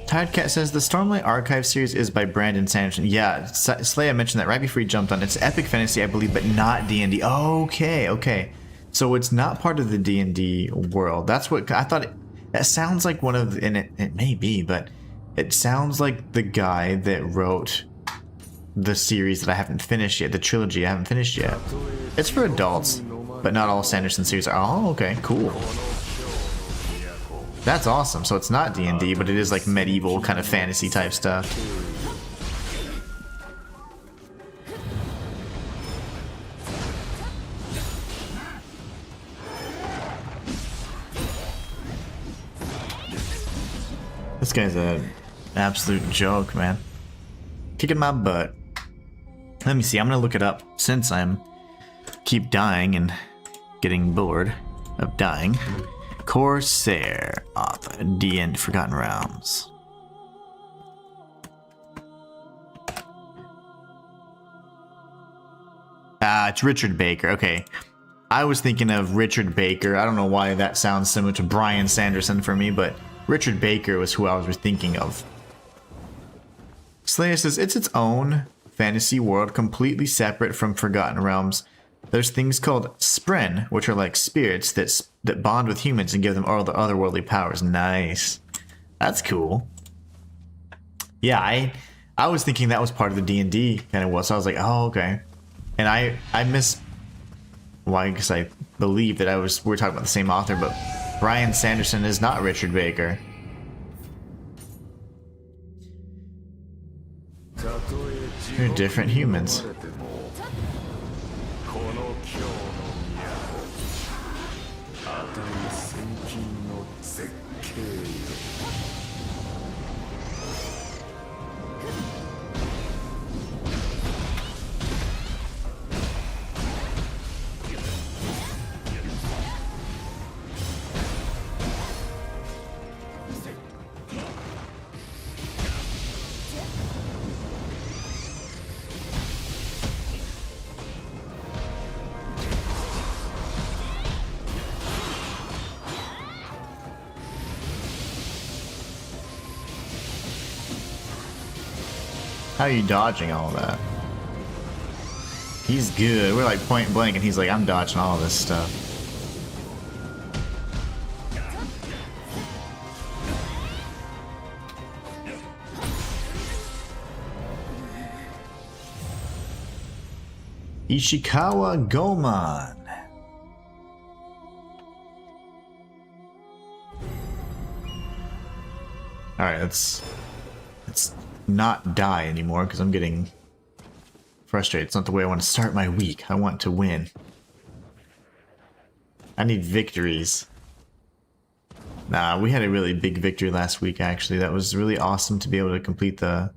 Tired Cat says the Stormlight Archive series is by Brandon Sanderson. Yeah, Slaya mentioned that right before he jumped on. It's epic fantasy, I believe, but not D&D. Okay, okay. So it's not part of the D&D world. That's what I thought. That sounds like one of, and it may be, but it sounds like the guy that wrote the series that I haven't finished yet, the trilogy I haven't finished yet. It's for adults, but not all Sanderson series are. Oh, okay, cool. That's awesome. So it's not D&D, but it is like medieval kind of fantasy type stuff. This guy's an absolute joke, man. Kicking my butt. Let me see. I'm gonna look it up since I'm keep dying and getting bored of dying. Corsair author D&D Forgotten Realms. It's Richard Baker. Okay. I was thinking of Richard Baker. I don't know why that sounds similar to Brian Sanderson for me, but Richard Baker was who I was thinking of. Slayer says it's its own fantasy world, completely separate from Forgotten Realms. There's things called Spren, which are like spirits that bond with humans and give them all the otherworldly powers. Nice. That's cool. Yeah, I was thinking that was part of the D&D kind of was. So I was like, oh, okay. And I miss. Why? Because I believe that we're talking about the same author, but Brian Sanderson is not Richard Baker. They're different humans. How are you dodging all that? He's good. We're like point blank and he's like, I'm dodging all this stuff. Ishikawa Gomon. Alright, let's not die anymore because I'm getting frustrated. It's not the way I want to start my week. I want to win. I need victories. Nah, we had a really big victory last week actually. That was really awesome to be able to complete the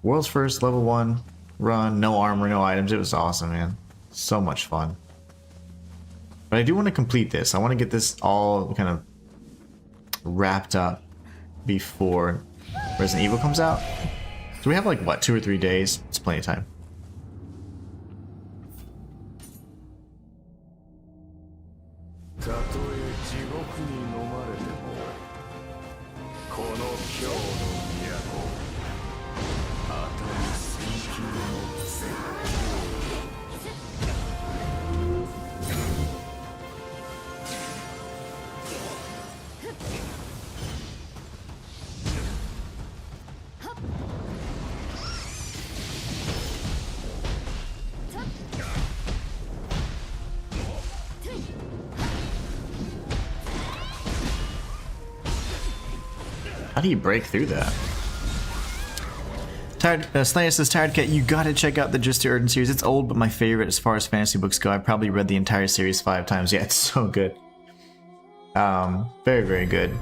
world's first level 1 run. No armor, no items. It was awesome, man. So much fun. But I do want to complete this. I want to get this all kind of wrapped up before Resident Evil comes out. So we have like, what, 2 or 3 days? It's plenty of time. How do you break through that? Slayer says, Tired Cat, you gotta check out the Just to Urgent series. It's old, but my favorite as far as fantasy books go. I probably read the entire series 5 times. Yeah, it's so good. Very, very good.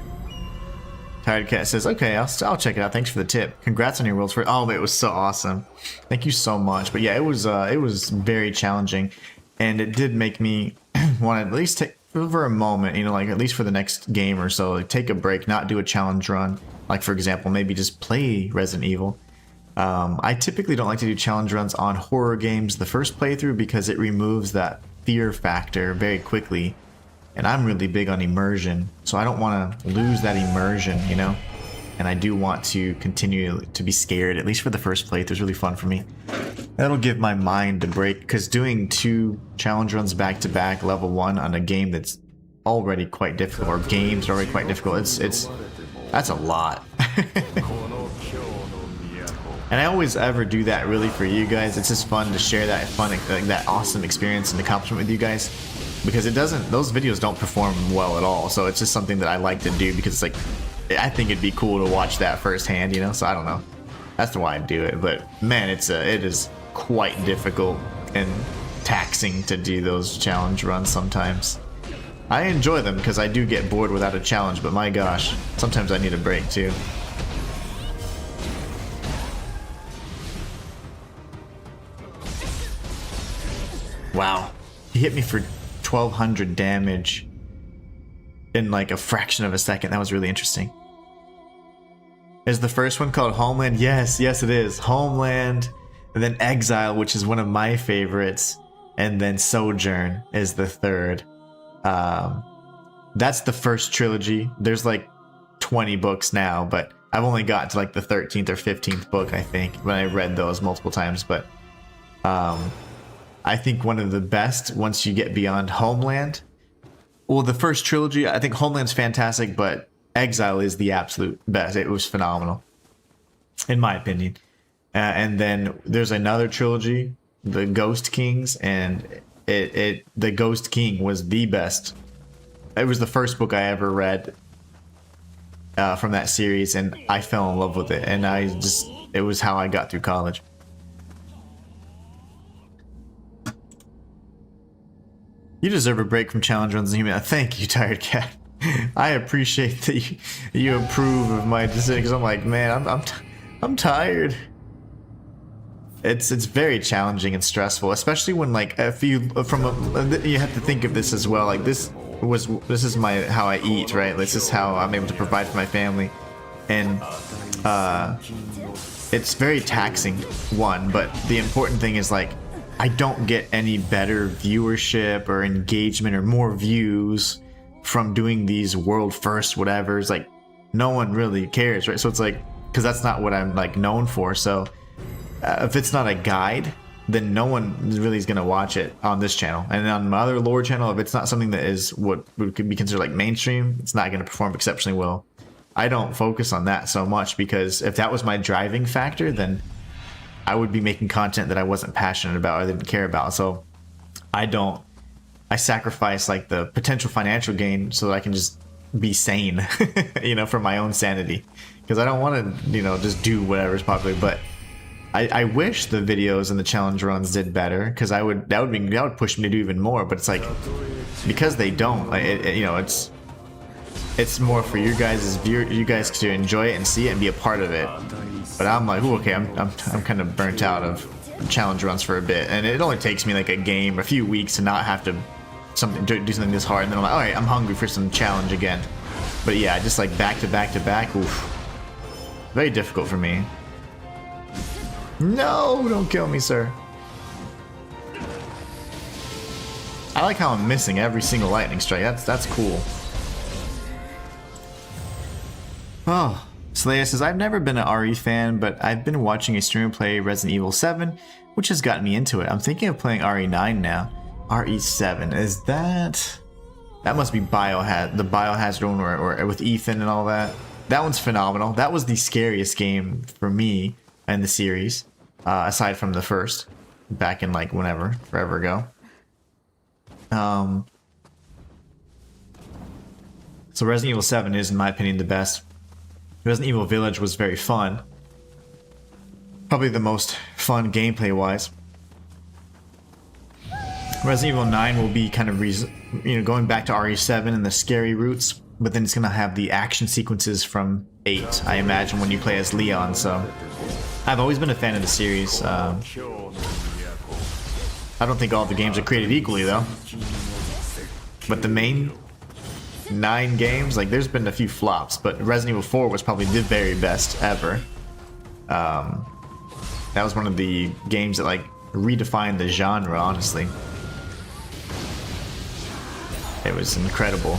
Tired Cat says, okay, I'll check it out. Thanks for the tip. Congrats on your world's first. Oh, it was so awesome. Thank you so much. But yeah, it was very challenging, and it did make me want to at least take for a moment, you know, like at least for the next game or so, like take a break, not do a challenge run. Like for example, maybe just play Resident Evil. I typically don't like to do challenge runs on horror games the first playthrough because it removes that fear factor very quickly. And I'm really big on immersion, so I don't want to lose that immersion, you know? And I do want to continue to be scared, at least for the first playthrough. It's really fun for me. That'll give my mind a break, because doing 2 challenge runs back to back, level 1 on a game that's already quite difficult, or games are already quite difficult, that's a lot. And I always ever do that really for you guys. It's just fun to share that that awesome experience and accomplishment with you guys. Because those videos don't perform well at all. So it's just something that I like to do because it's like, I think it'd be cool to watch that firsthand, you know? So I don't know. That's why I do it. But man, it is quite difficult and taxing to do those challenge runs sometimes. I enjoy them because I do get bored without a challenge, but my gosh, sometimes I need a break too. Wow, he hit me for 1200 damage in like a fraction of a second. That was really interesting. Is the first one called Homeland? Yes, yes it is. Homeland, and then Exile, which is one of my favorites, and then Sojourn is the third. That's the first trilogy. There's like 20 books now, but I've only got to like the 13th or 15th book, I think, when I read those multiple times. But I think one of the best once you get beyond Homeland. Well, the first trilogy, I think Homeland's fantastic, but Exile is the absolute best. It was phenomenal, in my opinion. And then there's another trilogy, the Ghost Kings, and the Ghost King was the best. It was the first book I ever read from that series, and I fell in love with it. And it was how I got through college. You deserve a break from challenge runs, Inhuman. Thank you, Tired Cat. I appreciate that you approve of my decision, because I'm like, man, I'm tired. It's very challenging and stressful, especially when like if you you have to think of this as well. Like this is how I eat, right? This is how I'm able to provide for my family, and it's very taxing. One, but the important thing is like, I don't get any better viewership or engagement or more views from doing these world first whatevers. Like, no one really cares, right? So it's like, because that's not what I'm like known for. So if it's not a guide, then no one really is going to watch it on this channel. And on my other lore channel, if it's not something that is what could be considered like mainstream, it's not going to perform exceptionally well. I don't focus on that so much, because if that was my driving factor, then I would be making content that I wasn't passionate about or didn't care about. So I sacrifice like the potential financial gain so that I can just be sane, you know, for my own sanity, because I don't want to, you know, just do whatever's popular. But I wish the videos and the challenge runs did better, because that would push me to do even more. But it's like, because they don't, you know, it's more for you guys to enjoy it and see it and be a part of it. But I'm like, ooh, okay, I'm kind of burnt out of challenge runs for a bit, and it only takes me like a game, a few weeks to not have to do something this hard, and then I'm like, all right, I'm hungry for some challenge again. But yeah, just like back to back to back, oof, very difficult for me. No, don't kill me, sir. I like how I'm missing every single lightning strike. That's cool. Oh, Slayer says, I've never been an RE fan, but I've been watching a streamer play Resident Evil 7, which has gotten me into it. I'm thinking of playing RE9 now. RE7, is that must be the Biohazard one or with Ethan and all that. That one's phenomenal. That was the scariest game for me in the series, aside from the first, back in like whenever, forever ago. So Resident Evil 7 is, in my opinion, the best. Resident Evil Village was very fun. Probably the most fun gameplay-wise. Resident Evil 9 will be kind of, going back to RE7 and the scary roots, but then it's going to have the action sequences from 8, I imagine, when you play as Leon. So I've always been a fan of the series. I don't think all the games are created equally though, but the main 9 games, like, there's been a few flops, but Resident Evil 4 was probably the very best ever. That was one of the games that like redefined the genre, honestly. It was incredible.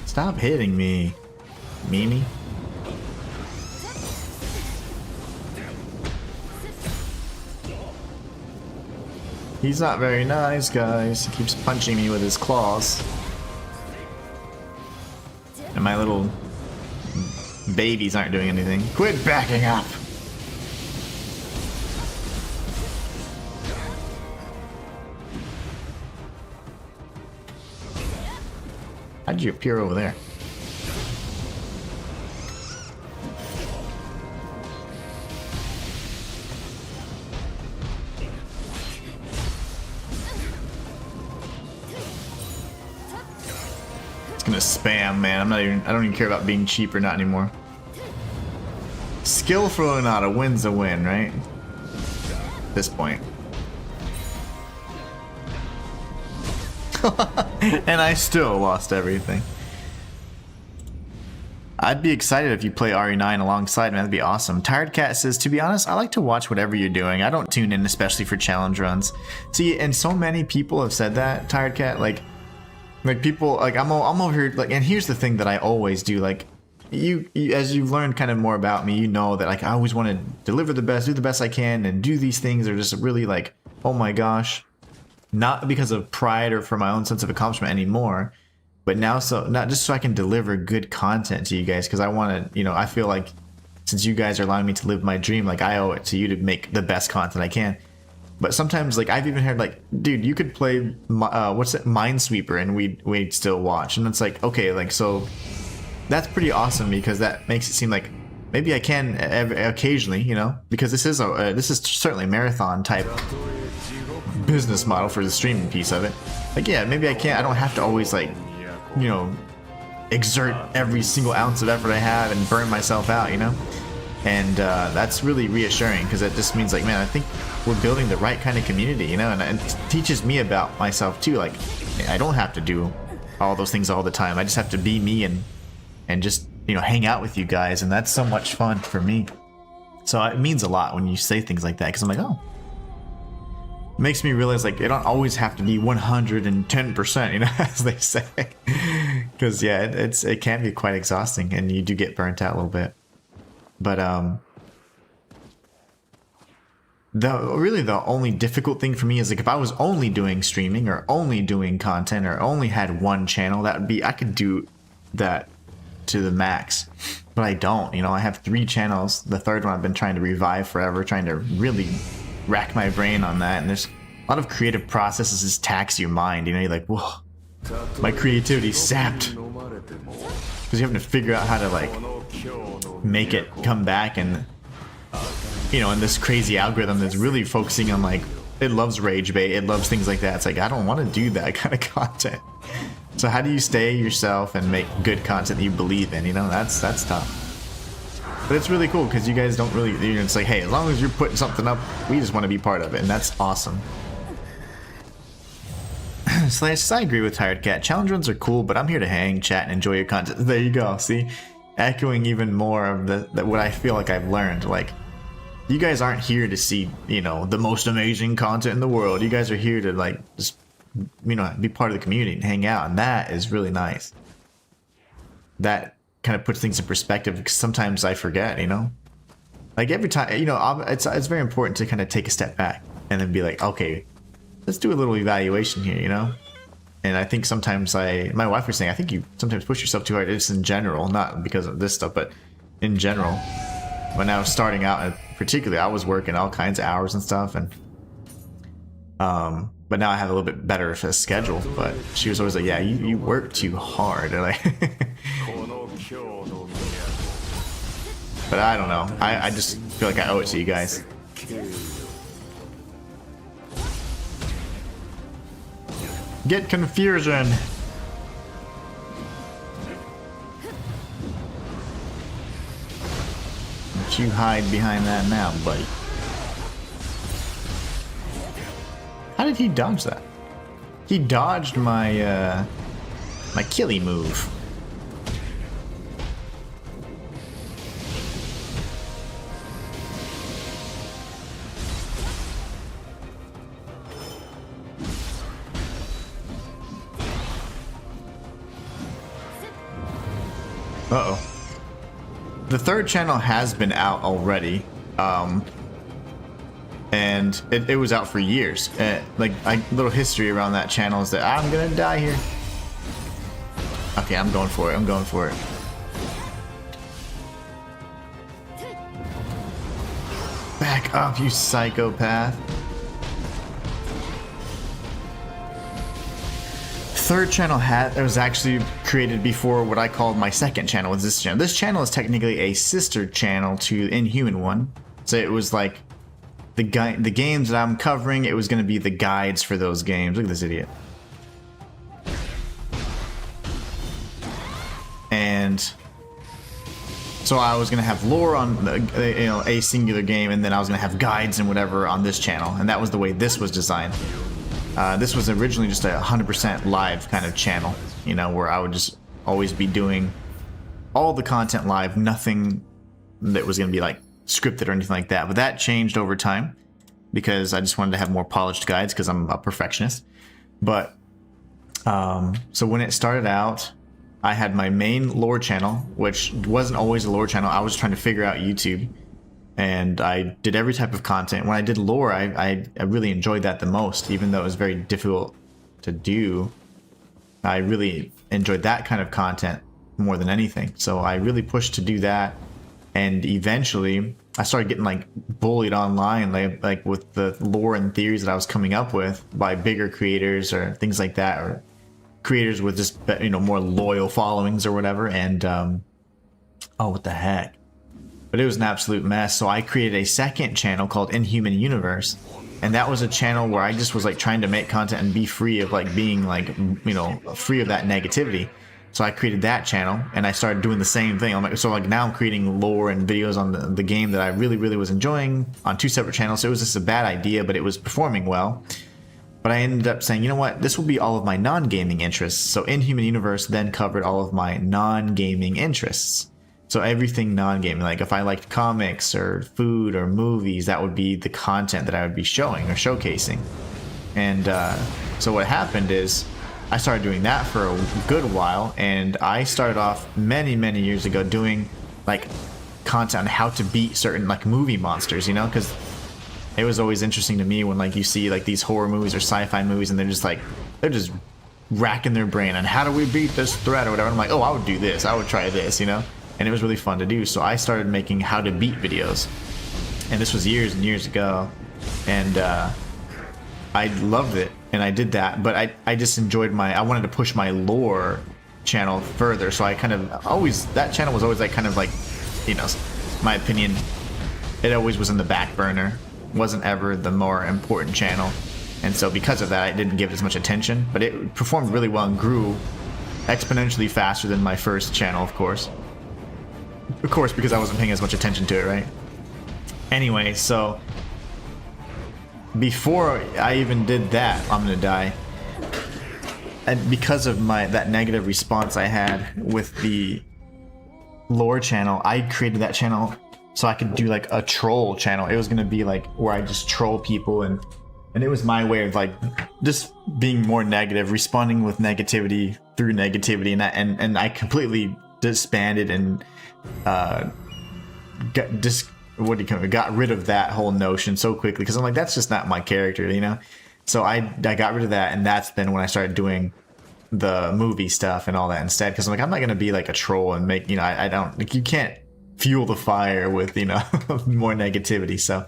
Stop hitting me, Mimi. He's not very nice, guys. He keeps punching me with his claws. And my little babies aren't doing anything. Quit backing up! How'd you appear over there? It's gonna spam, man. I don't even care about being cheap or not anymore. Skillful or not, a win's a win, right? At this point. And I still lost everything. I'd be excited if you play RE9 alongside, man. That'd be awesome. Tired Cat says, to be honest, I like to watch whatever you're doing. I don't tune in, especially for challenge runs. See, and so many people have said that, Tired Cat. Like people, like I'm over here, like, and here's the thing that I always do. Like, you as you've learned kind of more about me, you know that like I always want to deliver the best, do the best I can, and do these things that are just really like, oh my gosh. Not because of pride or for my own sense of accomplishment anymore, but now not just so I can deliver good content to you guys, because I want to, you know, I feel like since you guys are allowing me to live my dream, like I owe it to you to make the best content I can. But sometimes, like, I've even heard like, dude, you could play what's it, Minesweeper, and we'd still watch, and it's like, okay, like, so that's pretty awesome, because that makes it seem like maybe I can occasionally, you know, because this is certainly a marathon type business model for the streaming piece of it. Like, yeah, maybe I don't have to always, like, you know, exert every single ounce of effort I have and burn myself out, you know. And that's really reassuring, because it just means like, man, I think we're building the right kind of community, you know. And it teaches me about myself too. Like, I don't have to do all those things all the time. I just have to be me and just, you know, hang out with you guys, and that's so much fun for me. So it means a lot when you say things like that, because I'm like, oh, it makes me realize like it don't always have to be 110%, you know, as they say. Because yeah, it can be quite exhausting, and you do get burnt out a little bit. But the only difficult thing for me is like if I was only doing streaming or only doing content or only had one channel, that would be, I could do that to the max. But I don't, you know, I have 3 channels. The third one I've been trying to revive forever, trying to really rack my brain on that, and there's a lot of creative processes just tax your mind, you know. You're like, whoa, my creativity's sapped, because you have to figure out how to like make it come back, and you know, in this crazy algorithm that's really focusing on like, it loves rage bait, it loves things like that. It's like, I don't want to do that kind of content. So how do you stay yourself and make good content that you believe in, you know? That's tough. But it's really cool, because you guys don't really, you know, it's like, hey, as long as you're putting something up, we just want to be part of it, and that's awesome. Slash, I agree with Tired Cat. Challenge runs are cool, but I'm here to hang, chat, and enjoy your content. There you go. See, echoing even more of what I feel like I've learned. Like, you guys aren't here to see, you know, the most amazing content in the world. You guys are here to like just, you know, be part of the community and hang out, and that is really nice. That kind of puts things in perspective, because sometimes I forget, you know, like every time, you know, it's very important to kind of take a step back and then be like, okay, let's do a little evaluation here, you know. And I think sometimes my wife was saying, I think you sometimes push yourself too hard. It's in general, not because of this stuff, but in general. When I was starting out, and particularly, I was working all kinds of hours and stuff, and but now I have a little bit better of a schedule. But she was always like, yeah, you work too hard, and but I don't know. I just feel like I owe it to you guys. Get confusion. Don't you hide behind that now, buddy. How did he dodge that? He dodged my my killy move. Uh-oh. The third channel has been out already, and it was out for years. Like, little history around that channel is that I'm gonna die here. Okay, I'm going for it. I'm going for it. Back up, you psychopath. Third channel it was actually created before what I called my second channel, was this channel. This channel is technically a sister channel to Inhuman one. So it was like the games that I'm covering, it was going to be the guides for those games. Look at this idiot. And so I was going to have lore on the, a singular game, and then I was going to have guides and whatever on this channel, and that was the way this was designed. This was originally just a 100% live kind of channel, you know, where I would just always be doing all the content live, nothing that was going to be like scripted or anything like that. But that changed over time because I just wanted to have more polished guides because I'm a perfectionist. But so when it started out, I had my main lore channel, which wasn't always a lore channel. I was trying to figure out YouTube. And I did every type of content. When I did lore, I really enjoyed that the most, even though it was very difficult to do. I really enjoyed that kind of content more than anything. So I really pushed to do that. And eventually, I started getting like bullied online, like with the lore and theories that I was coming up with by bigger creators or things like that, or creators with just, you know, more loyal followings or whatever. And oh, what the heck? But it was an absolute mess. So I created a second channel called Inhuman Universe, and that was a channel where I just was like trying to make content and be free of like being like, you know, free of that negativity. So I created that channel and I started doing the same thing. I'm like, so like now I'm creating lore and videos on the game that I really was enjoying on two separate channels. So it was just a bad idea, but it was performing well. But I ended up saying, you know what, this will be all of my non-gaming interests. So Inhuman Universe then covered all of my non-gaming interests. So everything non-gaming, like if I liked comics or food or movies, that would be the content that I would be showing or showcasing. And so what happened is I started doing that for a good while, and I started off many years ago doing like content on how to beat certain like movie monsters, you know, because it was always interesting to me when like you see like these horror movies or sci-fi movies and they're just racking their brain on how do we beat this threat or whatever. I'm like, oh, I would do this, I would try this, you know. And it was really fun to do. So I started making how to beat videos, and this was years and years ago, and I loved it, and I did that. But I just enjoyed I wanted to push my lore channel further, so I kind of that channel was always like kind of like, you know, my opinion, it always was in the back burner, wasn't ever the more important channel. And so because of that, I didn't give it as much attention, but it performed really well and grew exponentially faster than my first channel, of course. Of course, because I wasn't paying as much attention to it, right? Anyway, so before I even did that, I'm gonna die. And because of that negative response I had with the lore channel, I created that channel so I could do like a troll channel. It was gonna be like where I just troll people, and it was my way of like just being more negative, responding with negativity through negativity, and I completely disbanded and got rid of that whole notion so quickly, because I'm like, that's just not my character, you know. So I got rid of that, and that's then when I started doing the movie stuff and all that instead, because I'm like, I'm not gonna be like a troll and make, you know, I don't like, you can't fuel the fire with, you know, more negativity. So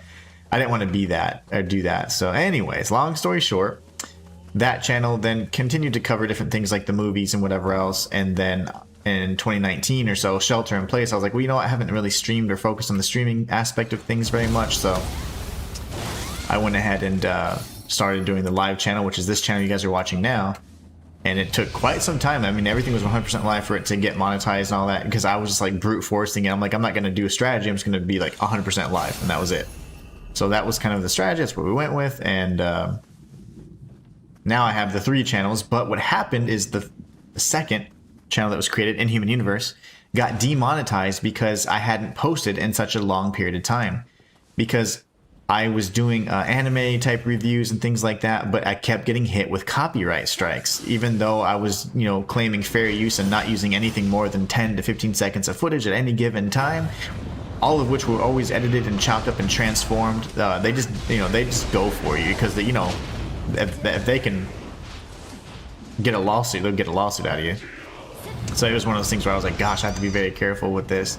I didn't want to be that or do that. So anyways, long story short, that channel then continued to cover different things like the movies and whatever else, and then in 2019 or so, Shelter in Place, I was like, well, you know what, I haven't really streamed or focused on the streaming aspect of things very much, so I went ahead and started doing the live channel, which is this channel you guys are watching now. And it took quite some time. I mean, everything was 100% live for it to get monetized and all that, because I was just like brute forcing it. I'm like, I'm not going to do a strategy. I'm just going to be like 100% live, and that was it. So that was kind of the strategy. That's what we went with. And now I have the 3 channels. But what happened is the second channel that was created, Inhuman Universe, got demonetized because I hadn't posted in such a long period of time. Because I was doing anime type reviews and things like that, but I kept getting hit with copyright strikes, even though I was, you know, claiming fair use and not using anything more than 10 to 15 seconds of footage at any given time, all of which were always edited and chopped up and transformed. They just, you know, they just go for you because, you know, if they can get a lawsuit, they'll get a lawsuit out of you. So it was one of those things where I was like, gosh, I have to be very careful with this.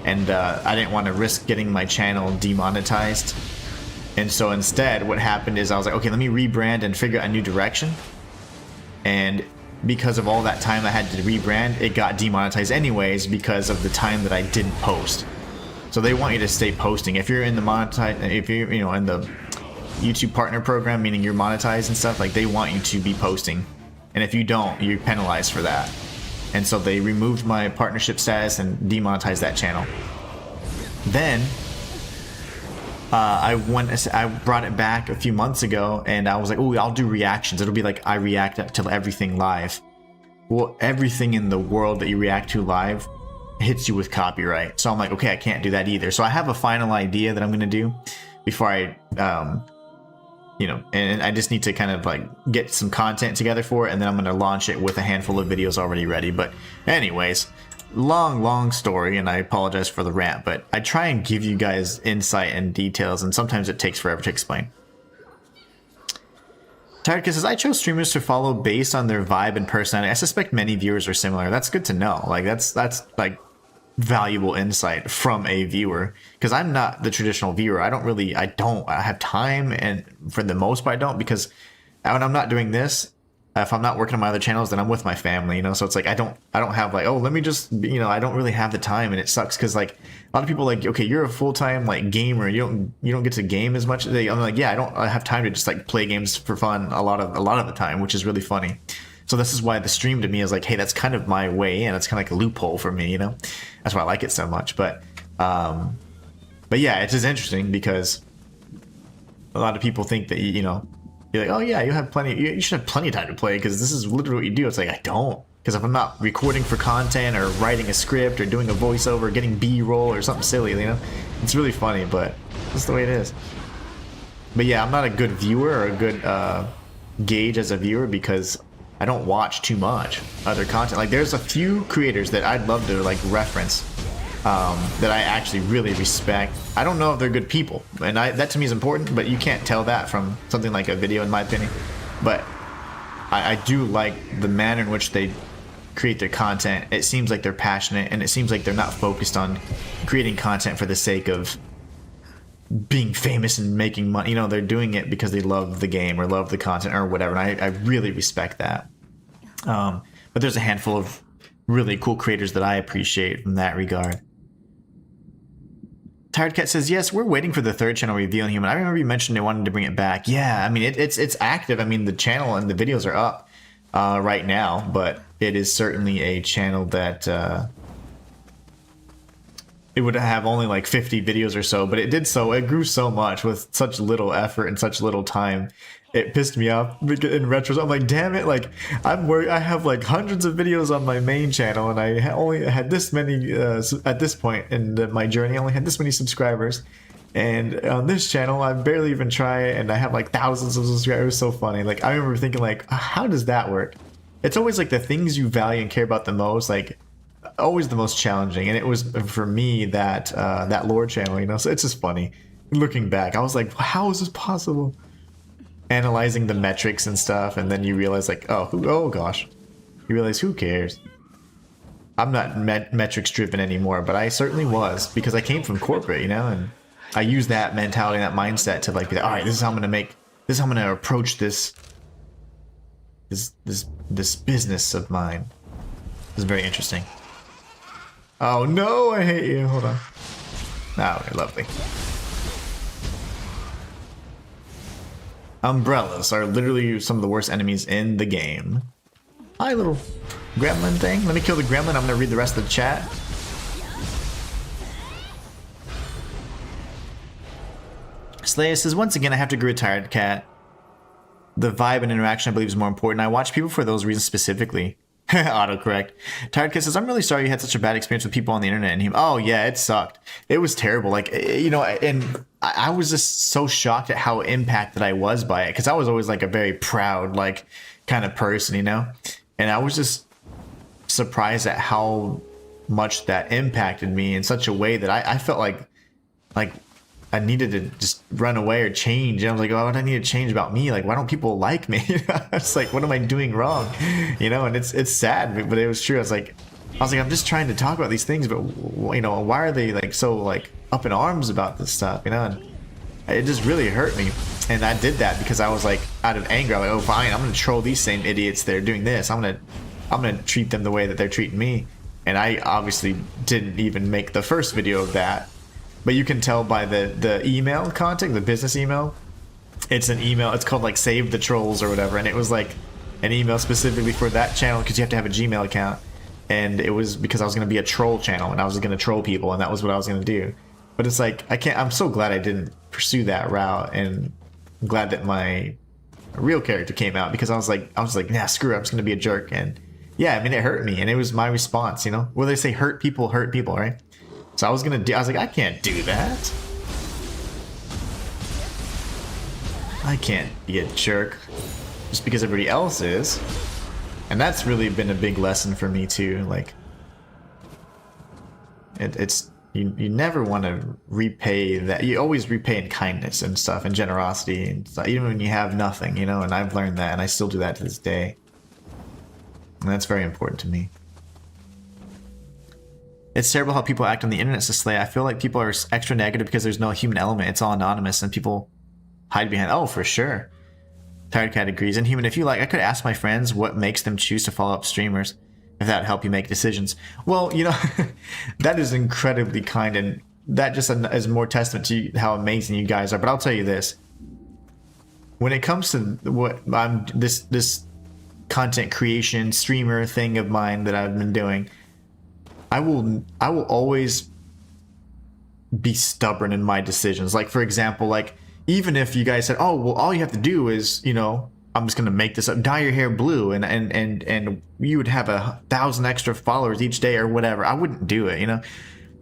And I didn't want to risk getting my channel demonetized. And so instead, what happened is I was like, okay, let me rebrand and figure out a new direction. And because of all that time I had to rebrand, it got demonetized anyways because of the time that I didn't post. So they want you to stay posting. If you're in the if you're, you know, in the YouTube partner program, meaning you're monetized and stuff, like they want you to be posting. And if you don't, you're penalized for that. And so they removed my partnership status and demonetized that channel. Then I brought it back a few months ago, and I was like, oh, I'll do reactions. It'll be like I react to everything live. Well, everything in the world that you react to live hits you with copyright. So I'm like, okay, I can't do that either. So I have a final idea that I'm going to do before I, you know, and I just need to kind of like get some content together for it, and then I'm going to launch it with a handful of videos already ready. But anyways, long story, and I apologize for the rant, but I try and give you guys insight and details, and sometimes it takes forever to explain. Tiredkid says, I chose streamers to follow based on their vibe and personality. I suspect many viewers are similar. That's good to know. Like that's like valuable insight from a viewer, because I'm not the traditional viewer. I have time, and for the most part I don't, because when I'm not doing this, if I'm not working on my other channels, then I'm with my family, you know. So it's like I don't have like, oh, let me just, you know, I don't really have the time, and it sucks because like a lot of people are like, okay, you're a full-time like gamer, you don't get to game as much. I'm like, yeah, I have time to just like play games for fun a lot of the time, which is really funny. So this is why the stream to me is like, hey, that's kind of my way in. It's kind of like a loophole for me, you know. That's why I like it so much. But yeah, it is interesting because a lot of people think that, you know, you're like, oh yeah, you should have plenty of time to play because this is literally what you do. It's like, I don't, because if I'm not recording for content or writing a script or doing a voiceover or getting B-roll or something silly, you know, it's really funny, but that's the way it is. But yeah, I'm not a good viewer or a good gauge as a viewer because I don't watch too much other content. Like there's a few creators that I'd love to like reference that I actually really respect. I don't know if they're good people, and that to me is important, but you can't tell that from something like a video in my opinion. But I do like the manner in which they create their content. It seems like they're passionate, and it seems like they're not focused on creating content for the sake of being famous and making money. You know, they're doing it because they love the game or love the content or whatever, and I really respect that. But there's a handful of really cool creators that I appreciate from that regard. Tiredcat says, yes, we're waiting for the 3rd channel reveal Inhuman. I remember you mentioned they wanted to bring it back. Yeah, I mean, it's active. I mean, the channel and the videos are up right now, but it is certainly a channel that it would have only like 50 videos or so, but it grew so much with such little effort and such little time. It pissed me off in retro. I'm like, damn it, like I have like hundreds of videos on my main channel, and I only had this many at this point in my journey. I only had this many subscribers, and on this channel I barely even try, and I have like thousands of subscribers. It was so funny. Like I remember thinking like, how does that work? It's always like the things you value and care about the most, like always the most challenging. And it was for me that that lore channel, you know. So it's just funny looking back. I was like, how is this possible? Analyzing the metrics and stuff, and then you realize like, oh gosh, you realize who cares. I'm not metrics driven anymore, but I certainly was, because I came from corporate, you know, and I use that mentality, that mindset to like be like, all right, this is how I'm gonna make this, is how I'm gonna approach this business of mine. It's very interesting. Oh no, I hate you. Hold on. Oh, okay, lovely. Umbrellas are literally some of the worst enemies in the game. Hi, little gremlin thing. Let me kill the gremlin. I'm gonna read the rest of the chat. Slaya says, once again, I have to agree with Tired Cat. The vibe and interaction, I believe, is more important. I watch people for those reasons specifically. Autocorrect. Tired Cat says, I'm really sorry you had such a bad experience with people on the internet. And oh, yeah, it sucked. It was terrible. Like, you know, and I was just so shocked at how impacted I was by it. Because I was always like a very proud, like, kind of person, you know? And I was just surprised at how much that impacted me in such a way that I felt like I needed to just run away or change. And I was like, oh, what do I need to change about me? Like, why don't people like me? It's like, what am I doing wrong? You know, and it's sad, but it was true. I was like, I'm just trying to talk about these things, but you know, why are they like so like up in arms about this stuff? You know, and it just really hurt me. And I did that because I was like, out of anger, I'm like, oh, fine, I'm gonna troll these same idiots that are doing this. I'm gonna treat them the way that they're treating me. And I obviously didn't even make the first video of that. But you can tell by the email content, the business email. It's an email. It's called like Save the Trolls or whatever. And it was like an email specifically for that channel because you have to have a Gmail account. And it was because I was going to be a troll channel and I was going to troll people and that was what I was going to do. But it's like, I'm so glad I didn't pursue that route, and I'm glad that my real character came out because I was like, nah, screw it. I'm just going to be a jerk. And yeah, I mean, it hurt me and it was my response, you know? Well, they say hurt people, right? So I was like, I can't do that. I can't be a jerk just because everybody else is. And that's really been a big lesson for me too. Like, it's you never want to repay that. You always repay in kindness and stuff and generosity and stuff, even when you have nothing, you know. And I've learned that, and I still do that to this day. And that's very important to me. It's terrible how people act on the internet, says Slay. I feel like people are extra negative because there's no human element. It's all anonymous and people hide behind. Oh, for sure. Tired Cat agrees. Inhuman, if you like, I could ask my friends what makes them choose to follow up streamers, if that would help you make decisions. Well, you know, that is incredibly kind, and that just is more testament to how amazing you guys are. But I'll tell you this. When it comes to what I'm this content creation streamer thing of mine that I've been doing, I will always be stubborn in my decisions. Like, for example, like, even if you guys said, oh, well, all you have to do is, you know, I'm just going to make this up, dye your hair blue, and you would have 1,000 extra followers each day or whatever, I wouldn't do it, you know?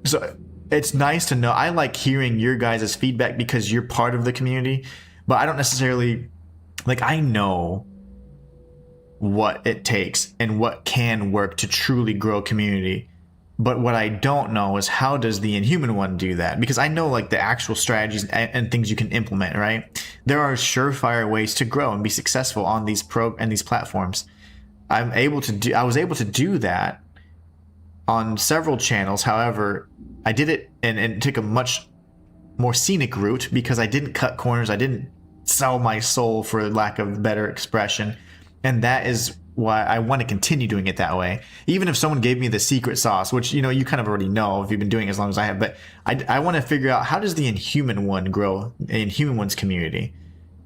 So it's nice to know. I like hearing your guys' feedback because you're part of the community, but I don't necessarily, like, I know what it takes and what can work to truly grow a community. But what I don't know is how does the Inhuman one do that? Because I know like the actual strategies and things you can implement, right? There are surefire ways to grow and be successful on these platforms. I was able to do that on several channels. However, I did it and took a much more scenic route because I didn't cut corners. I didn't sell my soul, for lack of better expression. And that is why I want to continue doing it that way. Even if someone gave me the secret sauce, which, you know, you kind of already know if you've been doing it as long as I have, but I want to figure out how does the Inhuman one grow, Inhuman one's community.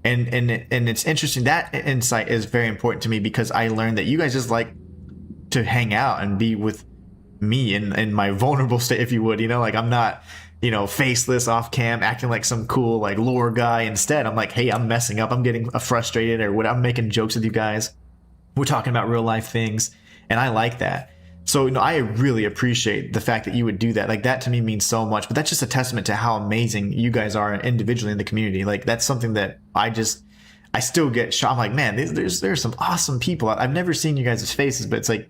And it's interesting. That insight is very important to me because I learned that you guys just like to hang out and be with me in my vulnerable state, if you would, you know, like I'm not, you know, faceless off cam acting like some cool like lore guy. Instead, I'm like, hey, I'm messing up. I'm getting frustrated or what. I'm making jokes with you guys. We're talking about real life things, and I like that. So, you know, I really appreciate the fact that you would do that. Like, that to me means so much, but that's just a testament to how amazing you guys are individually in the community. Like, that's something that I still get shocked. I'm like, man, there's some awesome people. I've never seen you guys' faces, but it's like,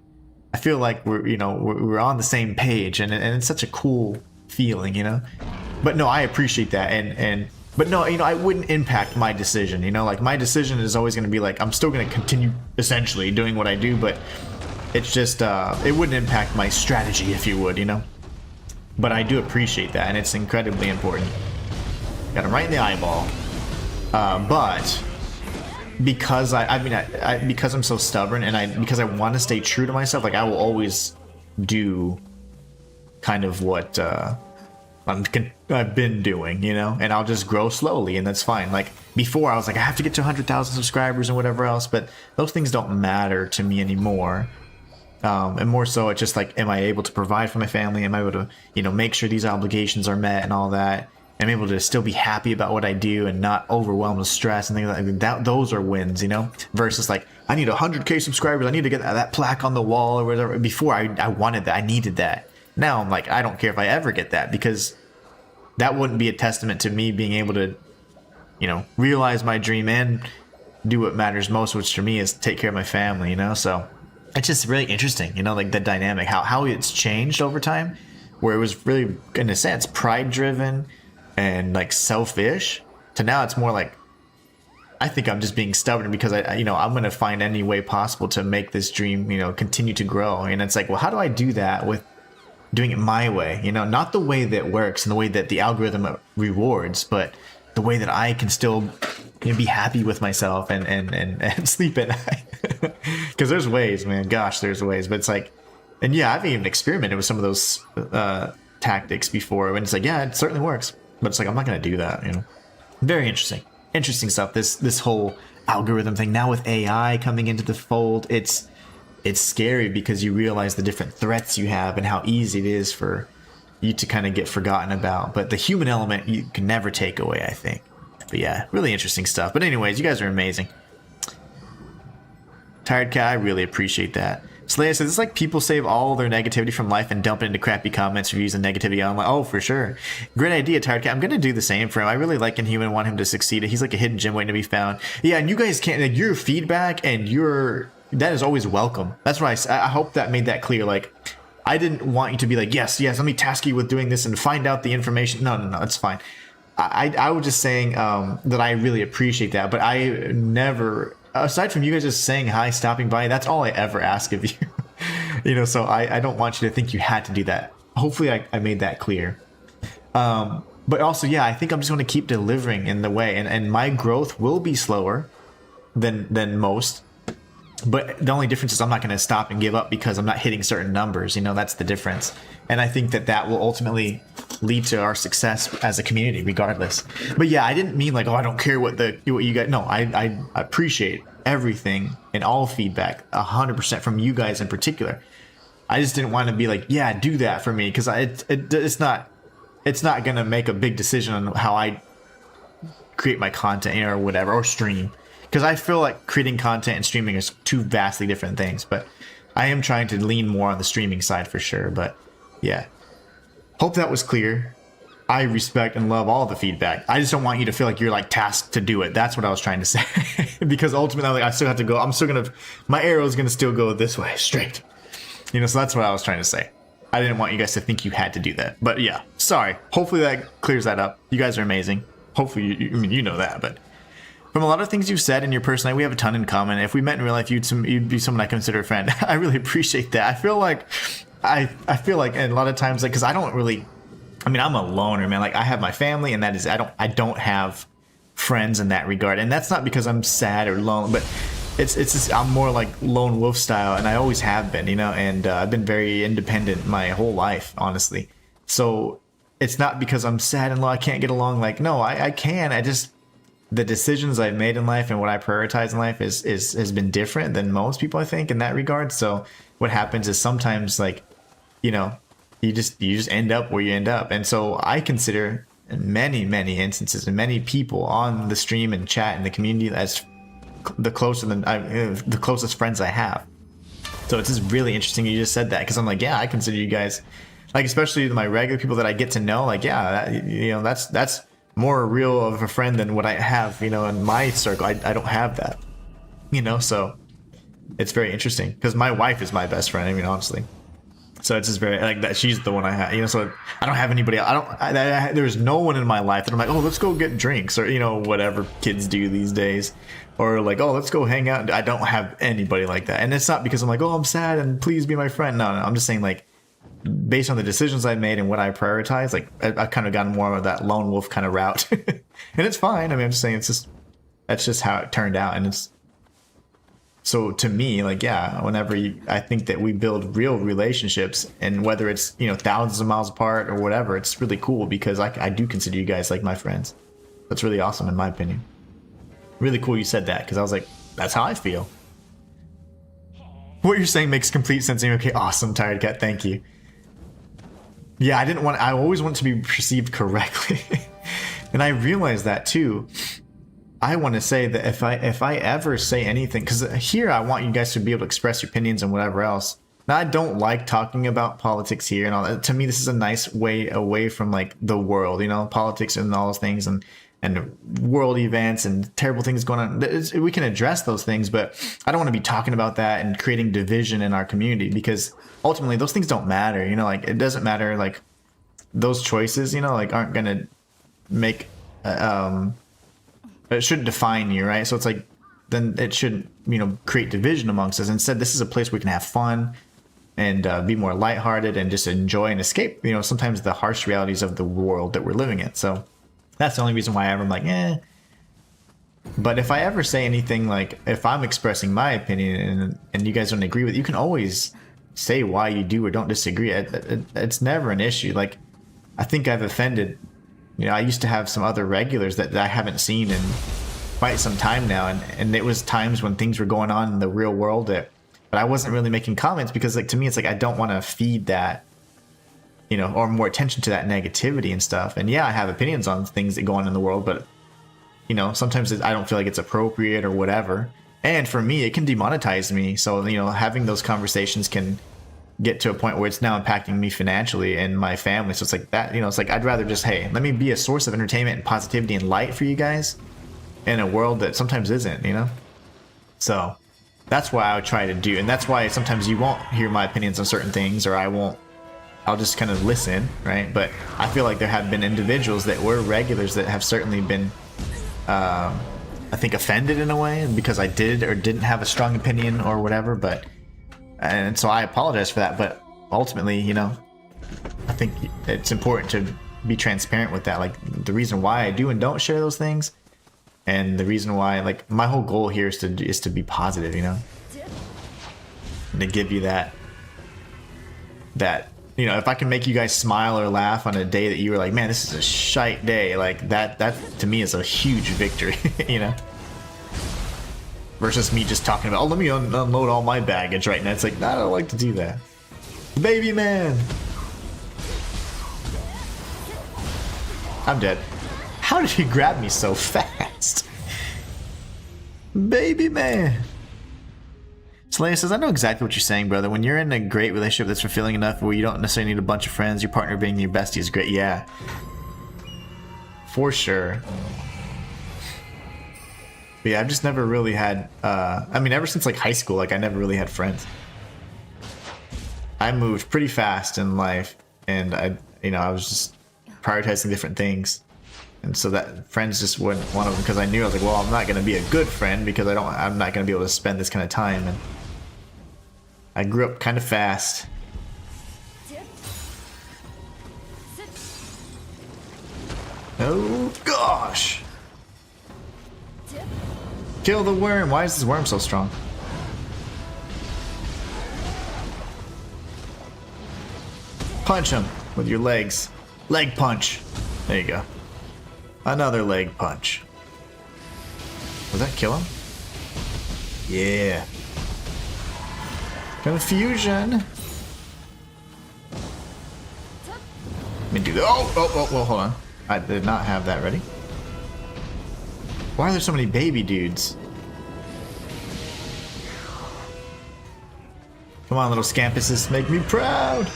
I feel like we're on the same page, and it's such a cool feeling, you know? But no, I appreciate that. But no, you know, I wouldn't impact my decision, you know, like my decision is always going to be like, I'm still going to continue essentially doing what I do, but it's just, it wouldn't impact my strategy, if you would, you know, but I do appreciate that. And it's incredibly important. Got him right in the eyeball. But because because I'm so stubborn and because I want to stay true to myself, like I will always do kind of what, I've been doing, you know, and I'll just grow slowly, and that's fine. Like before, I was like, I have to get to 100,000 subscribers and whatever else, but those things don't matter to me anymore. And more so, it's just like, am I able to provide for my family? Am I able to, you know, make sure these obligations are met and all that? I'm able to still be happy about what I do and not overwhelmed with stress and things like that. Those are wins, you know, versus like, I need 100K subscribers. I need to get that plaque on the wall or whatever. Before I wanted that. I needed that. Now I'm like, I don't care if I ever get that, because that wouldn't be a testament to me being able to, you know, realize my dream and do what matters most, which for me is take care of my family, you know? So it's just really interesting, you know, like the dynamic, how it's changed over time, where it was really, in a sense, pride driven and like selfish, to now it's more like, I think I'm just being stubborn because you know, I'm going to find any way possible to make this dream, you know, continue to grow. And it's like, well, how do I do that with doing it my way, you know, not the way that works and the way that the algorithm rewards, but the way that I can still, you know, be happy with myself and sleep at night. Because there's ways, man. Gosh, there's ways. But it's like, and yeah, I've even experimented with some of those tactics before, and it's like, yeah, it certainly works. But it's like, I'm not going to do that, you know. Very interesting. Interesting stuff. This whole algorithm thing. Now with AI coming into the fold, it's scary because you realize the different threats you have and how easy it is for you to kind of get forgotten about. But the human element you can never take away, I think. But yeah, really interesting stuff. But anyways, you guys are amazing. Tired Cat, I really appreciate that. Slaya says, it's like people save all their negativity from life and dump it into crappy comments, reviews, and negativity online. Oh, for sure. Great idea, Tired Cat. I'm going to do the same for him. I really like Inhuman, want him to succeed. He's like a hidden gem waiting to be found. Yeah, and you guys can't, like, your feedback and that is always welcome. That's what I hope that made that clear. Like, I didn't want you to be like, yes, let me task you with doing this and find out the information. No, it's fine. I was just saying that I really appreciate that, but I never, aside from you guys just saying hi, stopping by, that's all I ever ask of you. You know, so I don't want you to think you had to do that. Hopefully I made that clear. But also, yeah, I think I'm just going to keep delivering in the way, and my growth will be slower than most. But the only difference is I'm not going to stop and give up because I'm not hitting certain numbers. You know, that's the difference. And I think that will ultimately lead to our success as a community, regardless. But yeah, I didn't mean like, oh, I don't care what you guys. No, I appreciate everything and all feedback 100% from you guys in particular. I just didn't want to be like, yeah, do that for me, because it's not going to make a big decision on how I create my content or whatever, or stream. Because I feel like creating content and streaming is two vastly different things. But I am trying to lean more on the streaming side for sure. But yeah, hope that was clear. I respect and love all the feedback. I just don't want you to feel like you're like tasked to do it. That's what I was trying to say. Because ultimately, like, I still have to go. My arrow is going to still go this way, straight. You know, so that's what I was trying to say. I didn't want you guys to think you had to do that. But yeah, sorry. Hopefully that clears that up. You guys are amazing. Hopefully, you know that, but from a lot of things you've said in your personality, we have a ton in common. If we met in real life, you'd be someone I consider a friend. I really appreciate that. I feel like and a lot of times, like, because I don't really, I mean, I'm a loner, man. Like, I have my family, and that is, I don't have friends in that regard. And that's not because I'm sad or lonely, but it's just, I'm more like lone wolf style, and I always have been, you know, and I've been very independent my whole life, honestly. So it's not because I'm sad and I can't get along. Like, no, I can. The decisions I've made in life and what I prioritize in life has been different than most people, I think, in that regard. So what happens is sometimes, like, you know, you just end up where you end up. And so I consider in many instances and many people on the stream and chat and the community as the closest friends I have. So it's just really interesting you just said that, because I'm like, yeah, I consider you guys, like, especially my regular people that I get to know, like, yeah, you know, that's more real of a friend than what I have, you know, in my circle. I don't have that, you know, so it's very interesting because my wife is my best friend. I mean, honestly, so it's just very like that. She's the one I have, you know, so I don't have anybody else. There's no one in my life that I'm like, oh, let's go get drinks, or, you know, whatever kids do these days, or like, oh, let's go hang out. I don't have anybody like that. And it's not because I'm like, oh, I'm sad and please be my friend. No, I'm just saying, like, based on the decisions I made and what I prioritize, like, I've kind of gotten more of that lone wolf kind of route. And it's fine. I mean, I'm just saying that's just how it turned out, and So to me, like, yeah, I think that we build real relationships, and whether it's, you know, thousands of miles apart or whatever, it's really cool because I do consider you guys like my friends. That's really awesome in my opinion. Really cool you said that, because I was like, that's how I feel. What you're saying makes complete sense. Okay, awesome, Tired Cat, thank you. Yeah, I always want to be perceived correctly. And I realized that too. I want to say that if I ever say anything, because here I want you guys to be able to express your opinions and whatever else. Now, I don't like talking about politics here and all that. To me, this is a nice way away from like the world, you know, politics and all those things and world events and terrible things going on. We can address those things, but I don't want to be talking about that and creating division in our community, because ultimately those things don't matter. You know, like it doesn't matter. Like those choices, you know, like aren't gonna make it shouldn't define you, right? So it's like, then it shouldn't, you know, create division amongst us. Instead, this is a place where we can have fun and be more lighthearted and just enjoy and escape, you know, sometimes the harsh realities of the world that we're living in. So that's the only reason why I'm like, eh. But if I ever say anything, like if I'm expressing my opinion and you guys don't agree with it, you can always say why you do or don't disagree. It's never an issue. Like, I think I've offended, you know, I used to have some other regulars that I haven't seen in quite some time now, and it was times when things were going on in the real world but I wasn't really making comments because, like, to me it's like I don't want to feed that, you know, or more attention to that negativity and stuff. And yeah, I have opinions on things that go on in the world, but you know, sometimes I don't feel like it's appropriate or whatever. And for me, it can demonetize me. So, you know, having those conversations can get to a point where it's now impacting me financially and my family. So it's like that, you know, it's like I'd rather just, hey, let me be a source of entertainment and positivity and light for you guys in a world that sometimes isn't, you know? So that's why I would try to do. And that's why sometimes you won't hear my opinions on certain things, or I'll just kind of listen, right? But I feel like there have been individuals that were regulars that have certainly been, I think, offended in a way because I did or didn't have a strong opinion or whatever. And so I apologize for that. But ultimately, you know, I think it's important to be transparent with that. Like, the reason why I do and don't share those things, and the reason why, like, my whole goal here is to be positive, you know, and to give you that, you know, if I can make you guys smile or laugh on a day that you were like, man, this is a shite day, like that to me is a huge victory, you know, versus me just talking about, oh, let me unload all my baggage right now. It's like, nah, I don't like to do that. Baby man, I'm dead. How did he grab me so fast? Baby man. Selena says, I know exactly what you're saying, brother. When you're in a great relationship that's fulfilling enough where you don't necessarily need a bunch of friends, your partner being your bestie is great. Yeah. For sure. But yeah, I've just never really had, I mean, ever since like high school, like I never really had friends. I moved pretty fast in life, and I was just prioritizing different things. And so that friends just weren't one of them, because I knew, I was like, well, I'm not going to be a good friend because I'm not going to be able to spend this kind of time. And I grew up kind of fast. Oh gosh. Kill the worm. Why is this worm so strong? Punch him with your legs. Leg punch. There you go. Another leg punch. Does that kill him? Yeah. Confusion. Let me do that. Oh, hold on. I did not have that ready. Why are there so many baby dudes? Come on, little scampuses, make me proud.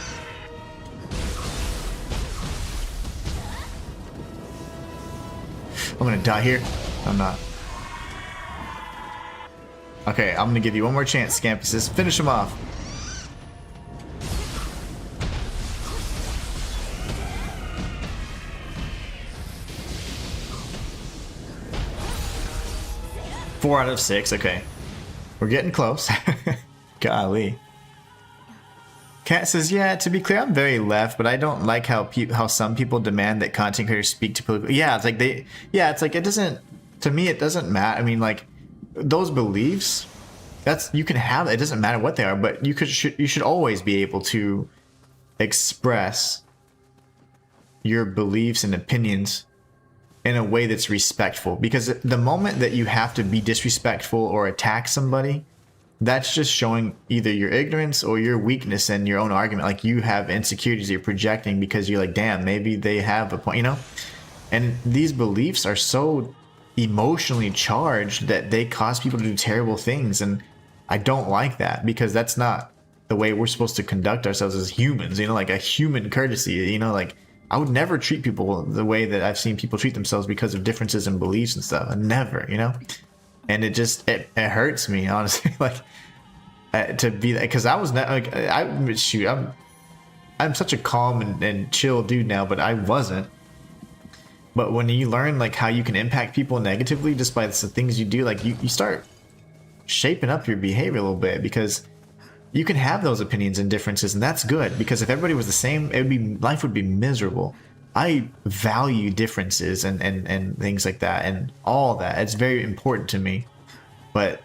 I'm gonna die here. I'm not. Okay, I'm gonna give you one more chance, scampuses. Finish him off. Four out of 6. Okay, we're getting close. Golly. Cat says, yeah, to be clear, I'm very left, but I don't like how some people demand that content creators speak to political. Yeah, it's like it's like, it doesn't, to me, it doesn't matter. I mean, like, those beliefs, That's, you can have, it doesn't matter what they are, but you should always be able to express your beliefs and opinions in a way that's respectful, because the moment that you have to be disrespectful or attack somebody, that's just showing either your ignorance or your weakness in your own argument. Like, you have insecurities you're projecting because you're like, damn, maybe they have a point, you know? And these beliefs are so emotionally charged that they cause people to do terrible things, and I don't like that, because that's not the way we're supposed to conduct ourselves as humans, you know, like a human courtesy, you know, like I would never treat people the way that I've seen people treat themselves because of differences in beliefs and stuff. Never, you know? And it just, it hurts me, honestly, like to be that, because I was not like, I'm such a calm and chill dude now, but I wasn't. But when you learn like how you can impact people negatively just by the things you do, like you start shaping up your behavior a little bit, because you can have those opinions and differences, and that's good, because if everybody was the same, life would be miserable. I value differences and things like that and all that. It's very important to me. But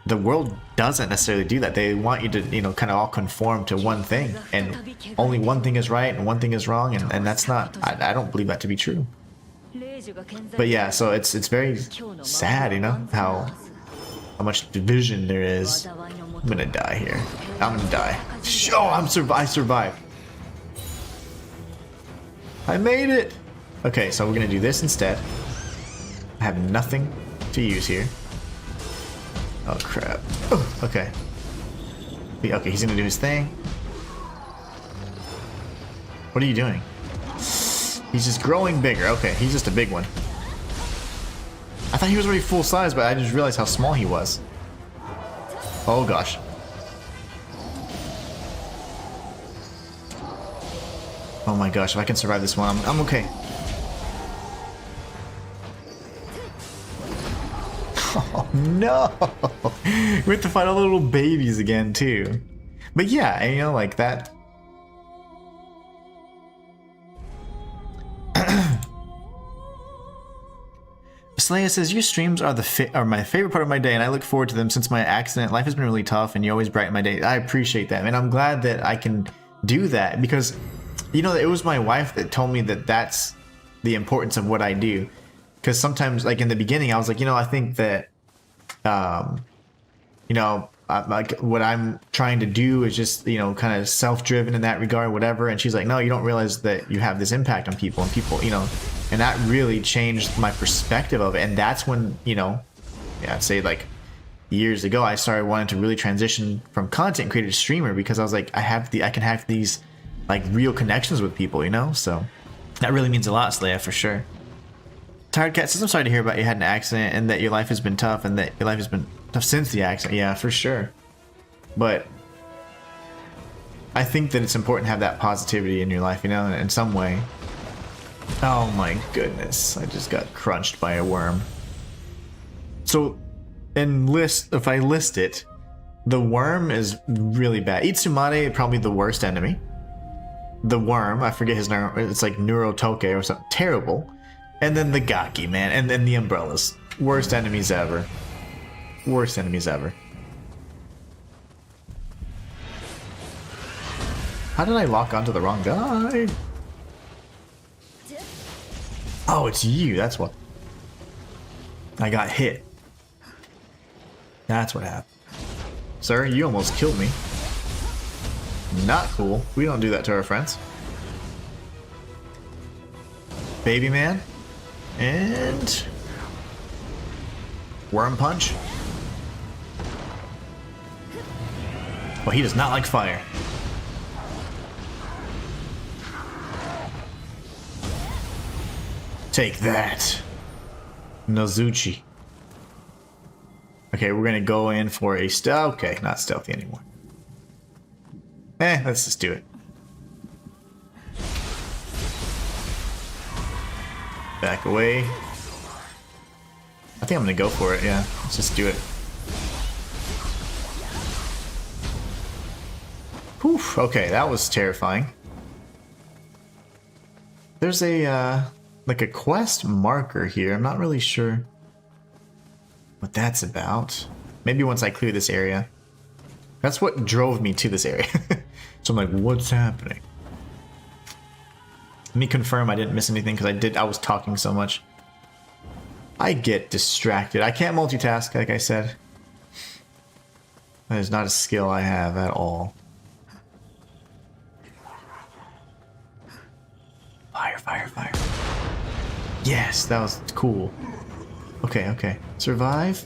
the world doesn't necessarily do that. They want you to, you know, kind of all conform to one thing, and only one thing is right and one thing is wrong, and that's not, I don't believe that to be true. But yeah, so it's very sad, you know, how much division there is. I'm gonna die here. I'm gonna die. Oh, I survived. I made it. Okay, so we're gonna do this instead. I have nothing to use here. Oh crap. Oh, okay. Okay, he's gonna do his thing. What are you doing? He's just growing bigger. Okay, he's just a big one. I thought he was already full size, but I just realized how small he was. Oh gosh. Oh my gosh, if I can survive this one, I'm okay. Oh no! We have to fight all the little babies again too. But yeah, you know, like that. Slaya says, your streams are my favorite part of my day, and I look forward to them since my accident. Life has been really tough, and you always brighten my day. I appreciate that, and I'm glad that I can do that, because, you know, it was my wife that told me that that's the importance of what I do. Because sometimes, like in the beginning, I was like, you know, I think that, you know, like what I'm trying to do is just, you know, kind of self-driven in that regard, whatever. And she's like, no, you don't realize that you have this impact on people, and people, you know. And that really changed my perspective of it. And that's when, you know, yeah, I'd say like years ago, I started wanting to really transition from content creator to streamer, because I was like, I can have these like real connections with people, you know? So that really means a lot, Slaya, for sure. Tired Cat says, I'm sorry to hear about you had an accident and that your life has been tough, and that your life has been tough since the accident. Yeah, for sure. But I think that it's important to have that positivity in your life, you know, in some way. Oh my goodness, I just got crunched by a worm. So, if I list it, the worm is really bad. Itsumare, probably the worst enemy. The worm, I forget his name, it's like Neurotoke or something, terrible. And then the Gaki, man, and then the umbrellas. Worst enemies ever. Worst enemies ever. How did I lock onto the wrong guy? Oh, it's you, that's what. I got hit. That's what happened. Sir, you almost killed me. Not cool. We don't do that to our friends. Baby man. And... worm punch. Well, he does not like fire. Take that, Nozuchi. Okay, we're gonna go in for a stealth. Okay, not stealthy anymore. Let's just do it. Back away. I think I'm gonna go for it, yeah. Let's just do it. Poof, okay, that was terrifying. There's a, like a quest marker here. I'm not really sure what that's about. Maybe once I clear this area. That's what drove me to this area. So I'm like, what's happening? Let me confirm I didn't miss anything because I was talking so much. I get distracted. I can't multitask, like I said. That is not a skill I have at all. Fire, fire, fire. Yes, that was cool. Okay, okay. Survive.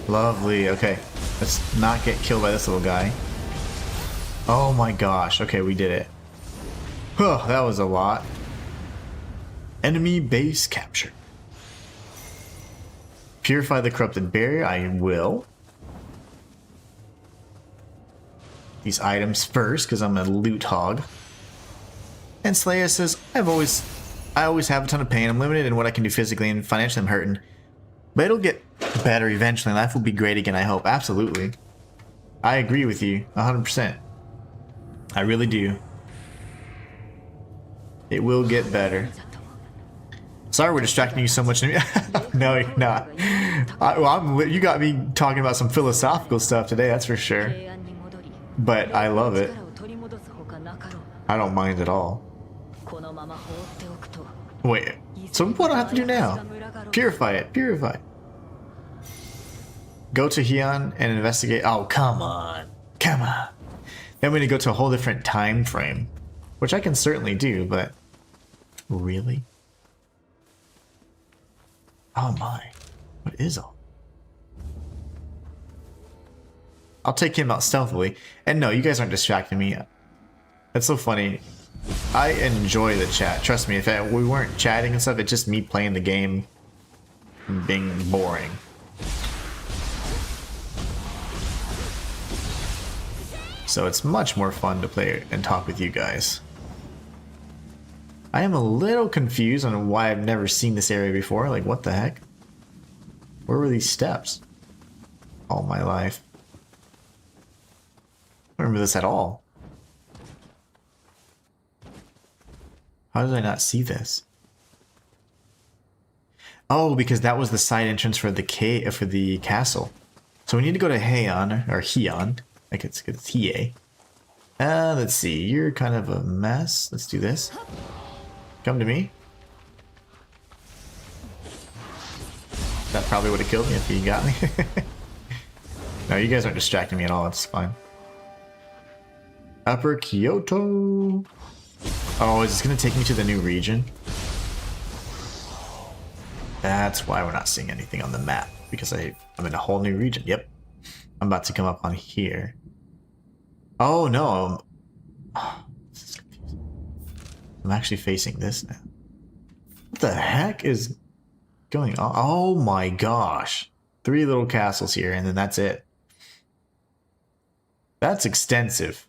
Lovely. Okay. Let's not get killed by this little guy. Oh my gosh. Okay, we did it. Oh, that was a lot. Enemy base captured. Purify the corrupted barrier. I will. These items first, because I'm a loot hog. And Slayer says, I always have a ton of pain. I'm limited in what I can do physically and financially I'm hurting. But it'll get better eventually. Life will be great again, I hope. Absolutely. I agree with you 100%. I really do. It will get better. Sorry we're distracting you so much. No, you're not. You got me talking about some philosophical stuff today, that's for sure. But I love it. I don't mind at all. Wait, so what do I have to do now? Purify it, purify. Go to Heian and investigate. Oh, come on. Come on. Then we're going to go to a whole different time frame. Which I can certainly do, but... Really? Oh my. What is all? I'll take him out stealthily. And no, you guys aren't distracting me. That's so funny. I enjoy the chat. Trust me, if we weren't chatting and stuff, it's just me playing the game being boring. So it's much more fun to play and talk with you guys. I am a little confused on why I've never seen this area before. Like, what the heck? Where were these steps? All my life. I don't remember this at all. How did I not see this? Oh, because that was the side entrance for the castle. So we need to go to Heian, or Heian. Like it's Hiei. Let's see. You're kind of a mess. Let's do this. Come to me. That probably would have killed me if you got me. No, you guys aren't distracting me at all. It's fine. Upper Kyoto. Oh, is this going to take me to the new region? That's why we're not seeing anything on the map. Because I'm in a whole new region. Yep. I'm about to come up on here. Oh, no. This is confusing. I'm actually facing this now. What the heck is going on? Oh my gosh. 3 little castles here, and then that's it. That's extensive.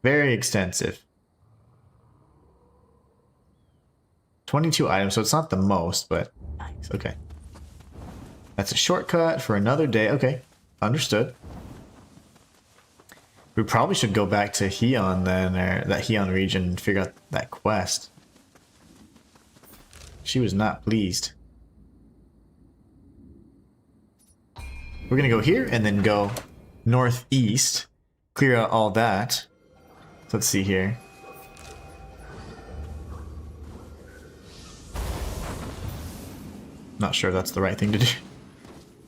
Very extensive. 22 items, so it's not the most, but nice. Okay. That's a shortcut for another day. Okay, understood. We probably should go back to Heian then, or that Heian region, and figure out that quest. She was not pleased. We're gonna go here and then go northeast, clear out all that. So let's see here. Not sure if that's the right thing to do.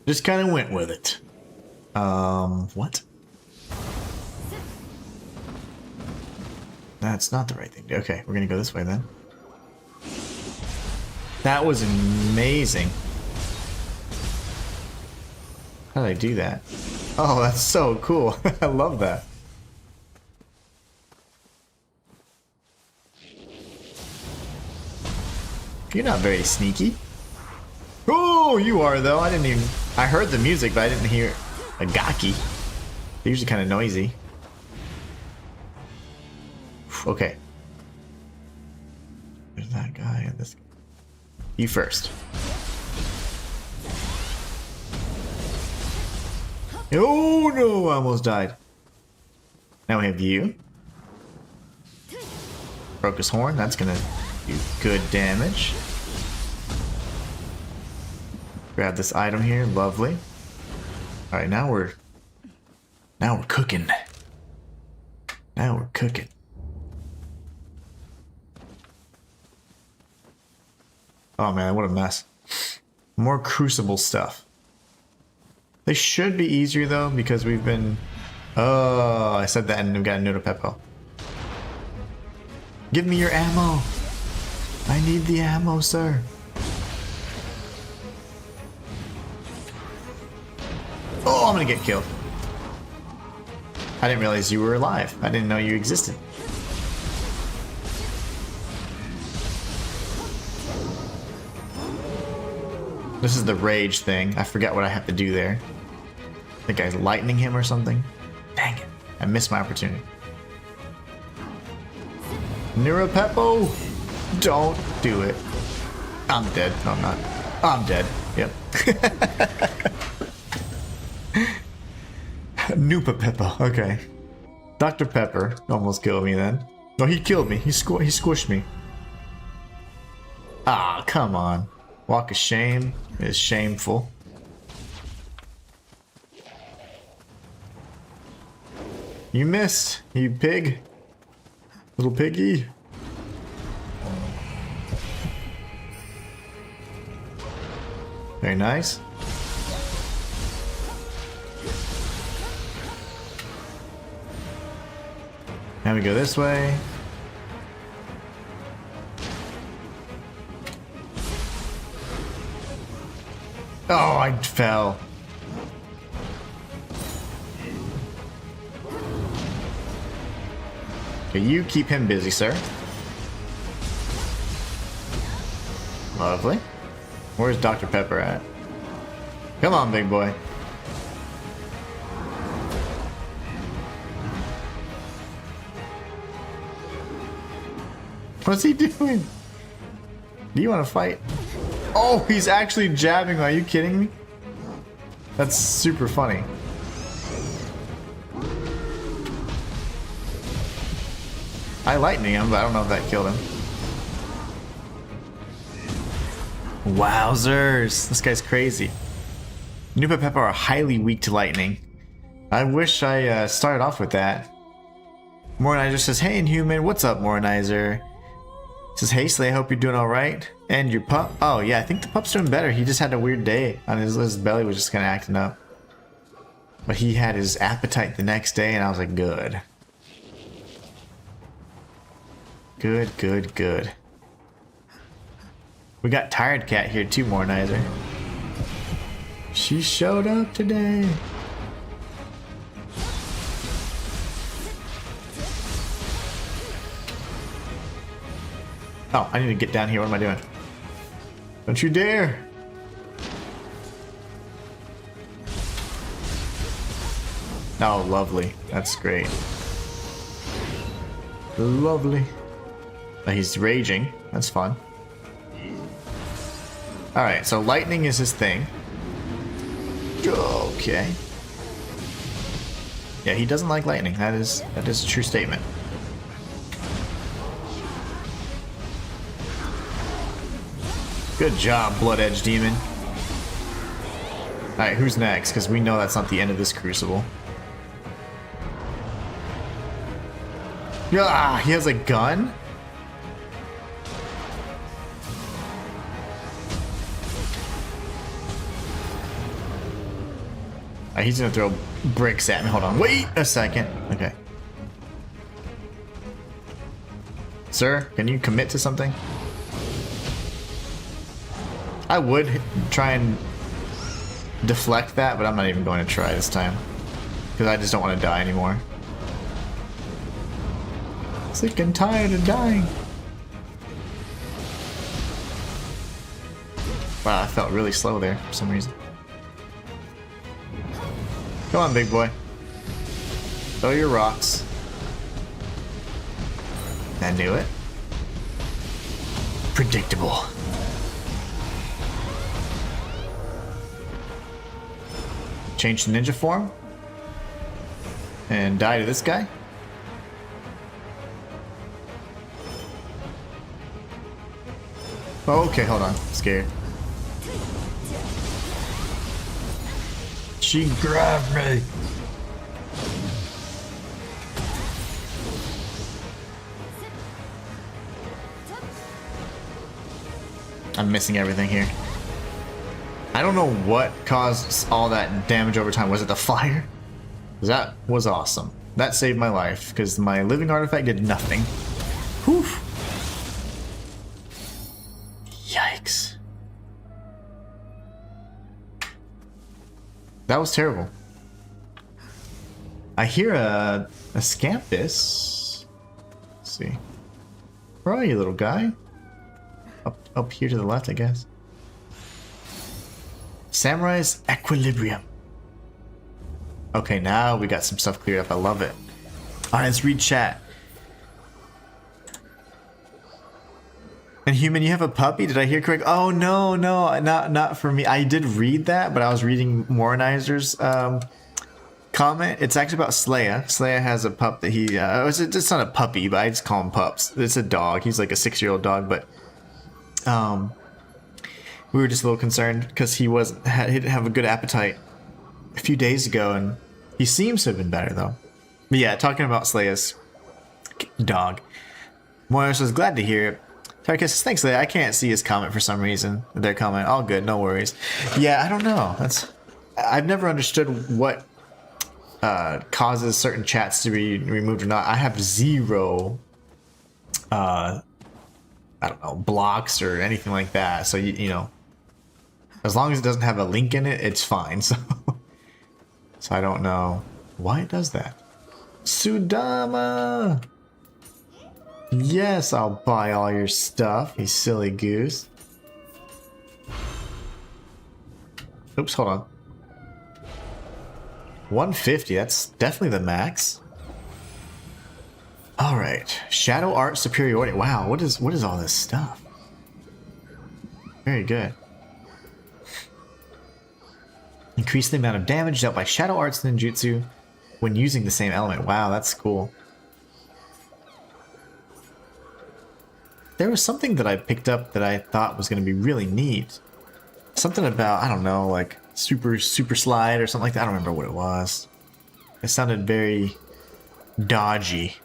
Just kind of went with it. What? That's not the right thing. Okay, we're gonna go this way then. That was amazing. How did I do that? Oh, that's so cool. I love that. You're not very sneaky. Oh, you are though. I didn't even... I heard the music, but I didn't hear a gaki. They're usually kind of noisy. Okay. There's that guy and this guy. You first. Oh no, I almost died. Now we have you. Broke his horn. That's gonna do good damage. Grab this item here. Lovely. All right, now we're cooking. Now we're cooking. Oh man, what a mess. More crucible stuff. They should be easier though, because we've been... Oh, I said that and we got a Nioh Peppo. Give me your ammo. I need the ammo, sir. Oh, I'm gonna get killed. I didn't realize you were alive. I didn't know you existed. This is the rage thing. I forgot what I have to do there. I think I was lightning him or something. Dang it. I missed my opportunity. Nioh Peppo! Don't do it. I'm dead. No, I'm not. I'm dead. Yep. Nioh Peppo. Okay. Dr. Pepper almost killed me then. No, he killed me. He squished me. Ah, come on. Walk of shame is shameful. You missed, you pig. Little piggy. Very nice. Now we go this way. Oh, I fell. Okay, you keep him busy, sir. Lovely. Where's Dr. Pepper at? Come on, big boy. What's he doing? Do you want to fight? Oh, he's actually jabbing. Are you kidding me? That's super funny. I lightning him, but I don't know if that killed him. Wowzers. This guy's crazy. Nioh Peppo are highly weak to lightning. I wish I started off with that. Moronizer says, hey Inhuman, what's up Moronizer? Says, hey Slay, hope you're doing alright. And your pup? Oh yeah, I think the pup's doing better. He just had a weird day. On his belly was just kind of acting up. But he had his appetite the next day and I was like, good. Good, good, good. We got Tired Cat here too, Moronizer. She showed up today. Oh, I need to get down here. What am I doing? Don't you dare! Oh, lovely. That's great. Lovely. Oh, he's raging. That's fun. Alright, so lightning is his thing. Okay. Yeah, he doesn't like lightning. That is a true statement. Good job, Blood Edge Demon. Alright, who's next? Because we know that's not the end of this crucible. Ah, he has a gun? Alright, he's gonna throw bricks at me. Hold on. Wait a second. Okay. Sir, can you commit to something? I would try and deflect that, but I'm not even going to try this time. Because I just don't want to die anymore. Sick and tired of dying. Wow, I felt really slow there for some reason. Come on, big boy. Throw your rocks. I knew it. Predictable. Change the ninja form. And die to this guy. Oh, okay, hold on. Scared. She grabbed me. I'm missing everything here. I don't know what caused all that damage over time. Was it the fire? That was awesome. That saved my life because my living artifact did nothing. Whew. Yikes. That was terrible. I hear a scampus. Let's see. Where are you, little guy? Up here to the left, I guess. Samurai's Equilibrium. Okay, now we got some stuff cleared up. I love it. Alright, let's read chat. Inhuman, you have a puppy? Did I hear correct? Oh no, not for me. I did read that, but I was reading Morinizer's comment. It's actually about Slaya. Slaya has a pup that he it's not a puppy, but I just call him pups. It's a dog. He's like a 6-year-old dog, but we were just a little concerned because he didn't have a good appetite a few days ago, and he seems to have been better though. But yeah, talking about Slaya's dog. Moira says, glad to hear it. Tarkus says, thanks, Leia. I can't see his comment for some reason. Their comment, all good, no worries. Yeah, I don't know. I've never understood what causes certain chats to be removed or not. I have zero, I don't know, blocks or anything like that. So you know, as long as it doesn't have a link in it, it's fine. So, so I don't know why it does that. Sudama. Yes, I'll buy all your stuff, you silly goose. Oops, hold on. 150, that's definitely the max. Alright, Shadow Art Superiority. Wow, what is all this stuff? Very good. Increase the amount of damage dealt by Shadow Arts ninjutsu when using the same element. Wow, that's cool. There was something that I picked up that I thought was going to be really neat. Something about, I don't know, like super slide or something like that. I don't remember what it was. It sounded very dodgy.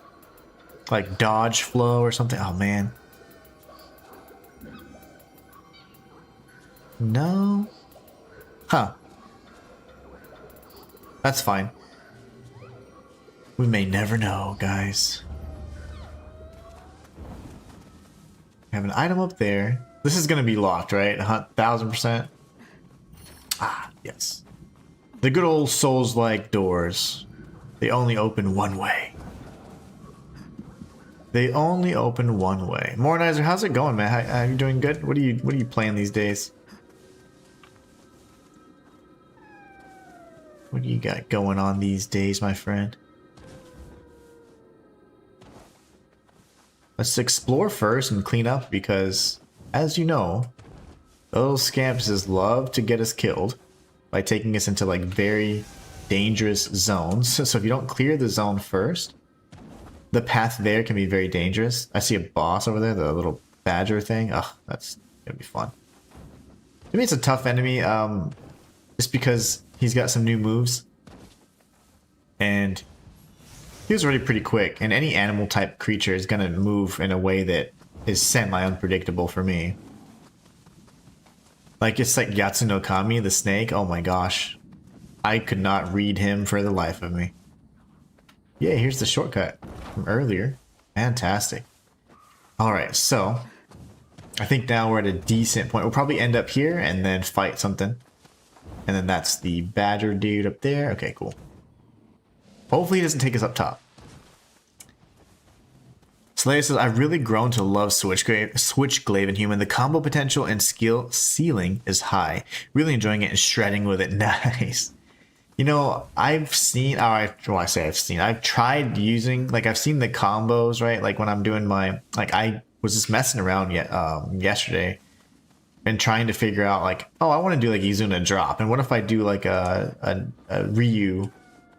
Like dodge flow or something. Oh man. No. Huh. That's fine. We may never know, guys. We have an item up there. This is going to be locked, right? 1000%. Ah, yes. The good old Souls-like doors. They only open one way. They only open one way. Mornizer, how's it going, man? How you doing good? What are you playing these days? What do you got going on these days, my friend? Let's explore first and clean up because, as you know, those scampuses love to get us killed by taking us into like very dangerous zones. So if you don't clear the zone first, the path there can be very dangerous. I see a boss over there, the little badger thing. Ugh, that's gonna be fun. To me, it's a tough enemy, just because he's got some new moves. And he was already pretty quick, and any animal type creature is going to move in a way that is semi-unpredictable for me. Like, it's like Yatsu no Kami, the snake. Oh my gosh. I could not read him for the life of me. Yeah, here's the shortcut from earlier. Fantastic. Alright, so I think now we're at a decent point. We'll probably end up here and then fight something. And then that's the badger dude up there. Okay, cool. Hopefully he doesn't take us up top. Slayer says, I've really grown to love Switchglaive Inhuman. The combo potential and skill ceiling is high. Really enjoying it and shredding with it. Nice. You know, I've seen, I've tried using, like I've seen the combos, right? Like when I'm doing my, like I was just messing around yesterday and trying to figure out like, oh, I want to do like Izuna drop. And what if I do like a Ryu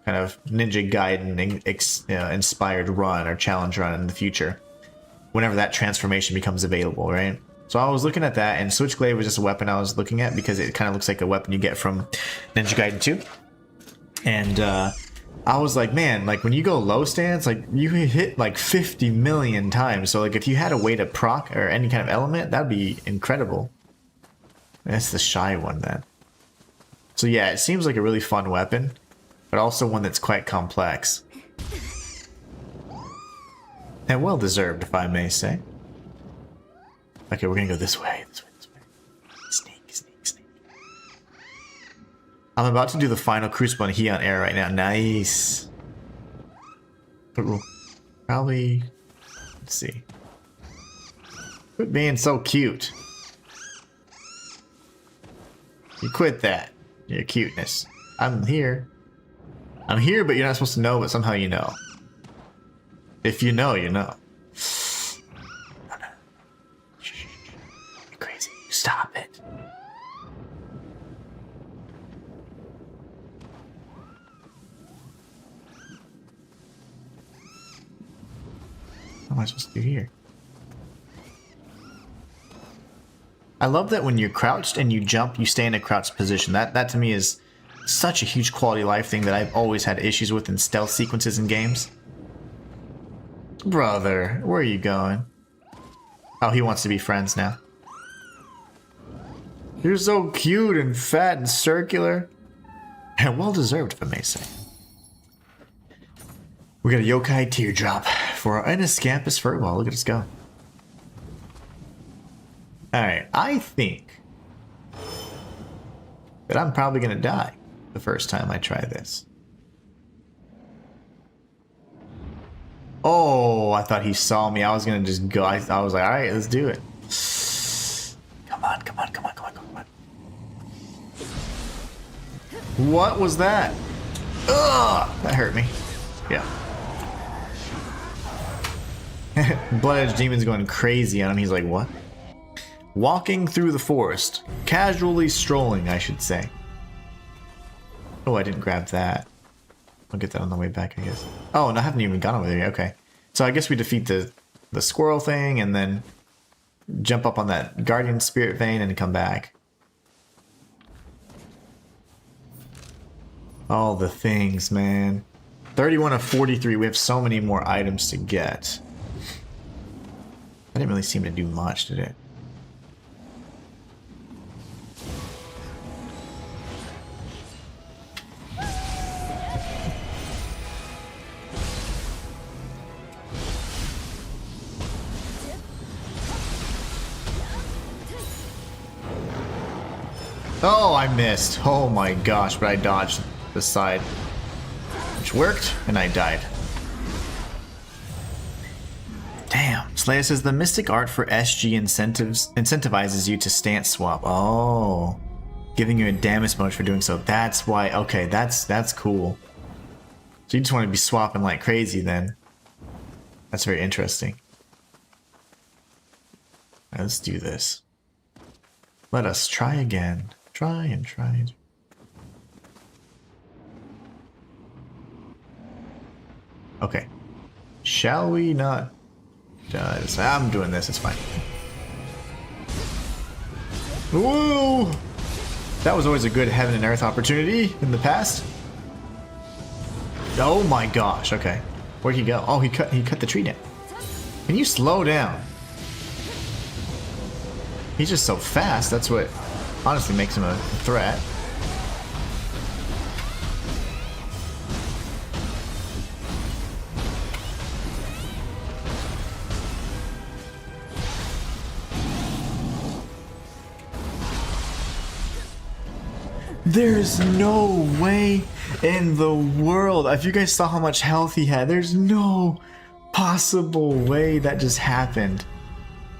kind of Ninja Gaiden inspired run or challenge run in the future, whenever that transformation becomes available, right? So I was looking at that, and Switchblade was just a weapon I was looking at because it kind of looks like a weapon you get from Ninja Gaiden 2. And I was like, man, like when you go low stance, like you hit like 50 million times. So like if you had a way to proc or any kind of element, that'd be incredible. That's the shy one then. So yeah, it seems like a really fun weapon, but also one that's quite complex. And well deserved, if I may say. Okay, we're gonna go this way, this way, this way. Sneak, sneak, sneak. I'm about to do the final Crucible and Nioh era right now. Nice. Ooh. Probably. Let's see. Quit being so cute. You quit that. Your cuteness. I'm here. I'm here, but you're not supposed to know, but somehow you know. If you know, you know. No, no. Shh. You're crazy. Stop it. What am I supposed to do here? I love that when you're crouched and you jump, you stay in a crouched position. That to me is such a huge quality of life thing that I've always had issues with in stealth sequences in games. Brother, where are you going? Oh, he wants to be friends now. You're so cute and fat and circular. And well deserved, if I may say. We got a yokai teardrop for our Inescampus Furwall. Look at us go. Alright, I think that I'm probably gonna die the first time I try this. Oh, I thought he saw me. I was gonna just go. I was like, alright, let's do it. Come on, come on, come on, come on, come on. What was that? Ugh! That hurt me. Yeah. Blood Edge Demon's going crazy on him. He's like, what? Walking through the forest. Casually strolling, I should say. Oh, I didn't grab that. I'll get that on the way back, I guess. Oh, no, I haven't even gone over there. Okay. So I guess we defeat the squirrel thing and then jump up on that guardian spirit vein and come back. All the things, man. 31 of 43. We have so many more items to get. I didn't really seem to do much, did it? Oh, I missed. Oh my gosh, but I dodged the side. Which worked, and I died. Damn. Slayer says the mystic art for SG incentivizes you to stance swap. Oh. Giving you a damage bonus for doing so. That's why. Okay, that's cool. So you just want to be swapping like crazy then. That's very interesting. Right, let's do this. Let us try again. Try and try. Okay. Shall we not? I'm doing this, it's fine. Woo! That was always a good heaven and earth opportunity in the past. Oh my gosh, okay. Where'd he go? Oh, he cut the tree down. Can you slow down? He's just so fast, that's what honestly makes him a threat. There's no way in the world. If you guys saw how much health he had, there's no possible way that just happened.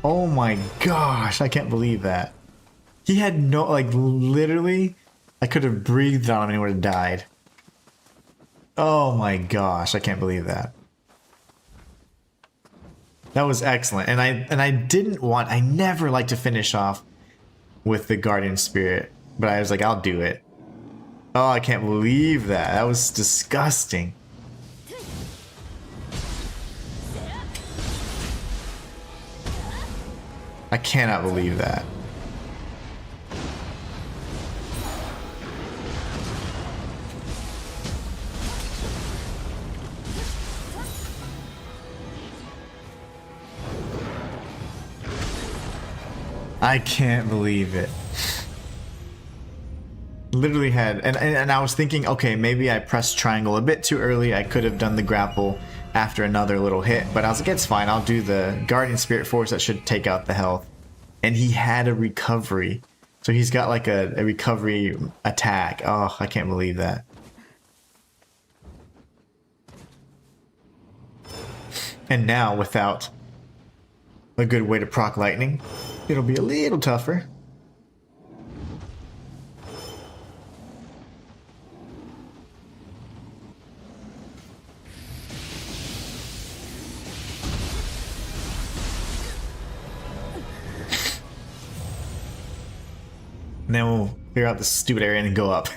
Oh my gosh, I can't believe that. He had no, like, literally, I could have breathed on him and he would have died. Oh my gosh, I can't believe that. That was excellent. And I never like to finish off with the Guardian Spirit, but I was like, I'll do it. Oh, I can't believe that. That was disgusting. I cannot believe that. I can't believe it. Literally had, and I was thinking, okay, maybe I pressed triangle a bit too early. I could have done the grapple after another little hit, but I was like, it's fine. I'll do the Guardian Spirit Force that should take out the health. And he had a recovery. So he's got like a recovery attack. Oh, I can't believe that. And now without a good way to proc lightning, it'll be a little tougher. And then we'll figure out this stupid area and go up.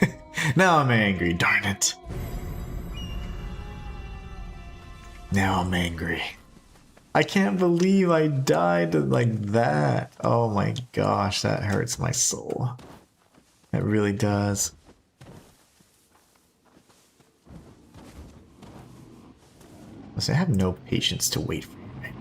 Now I'm angry, darn it. Now I'm angry. I can't believe I died like that. Oh my gosh, that hurts my soul. That really does. Listen, I have no patience to wait for you right now.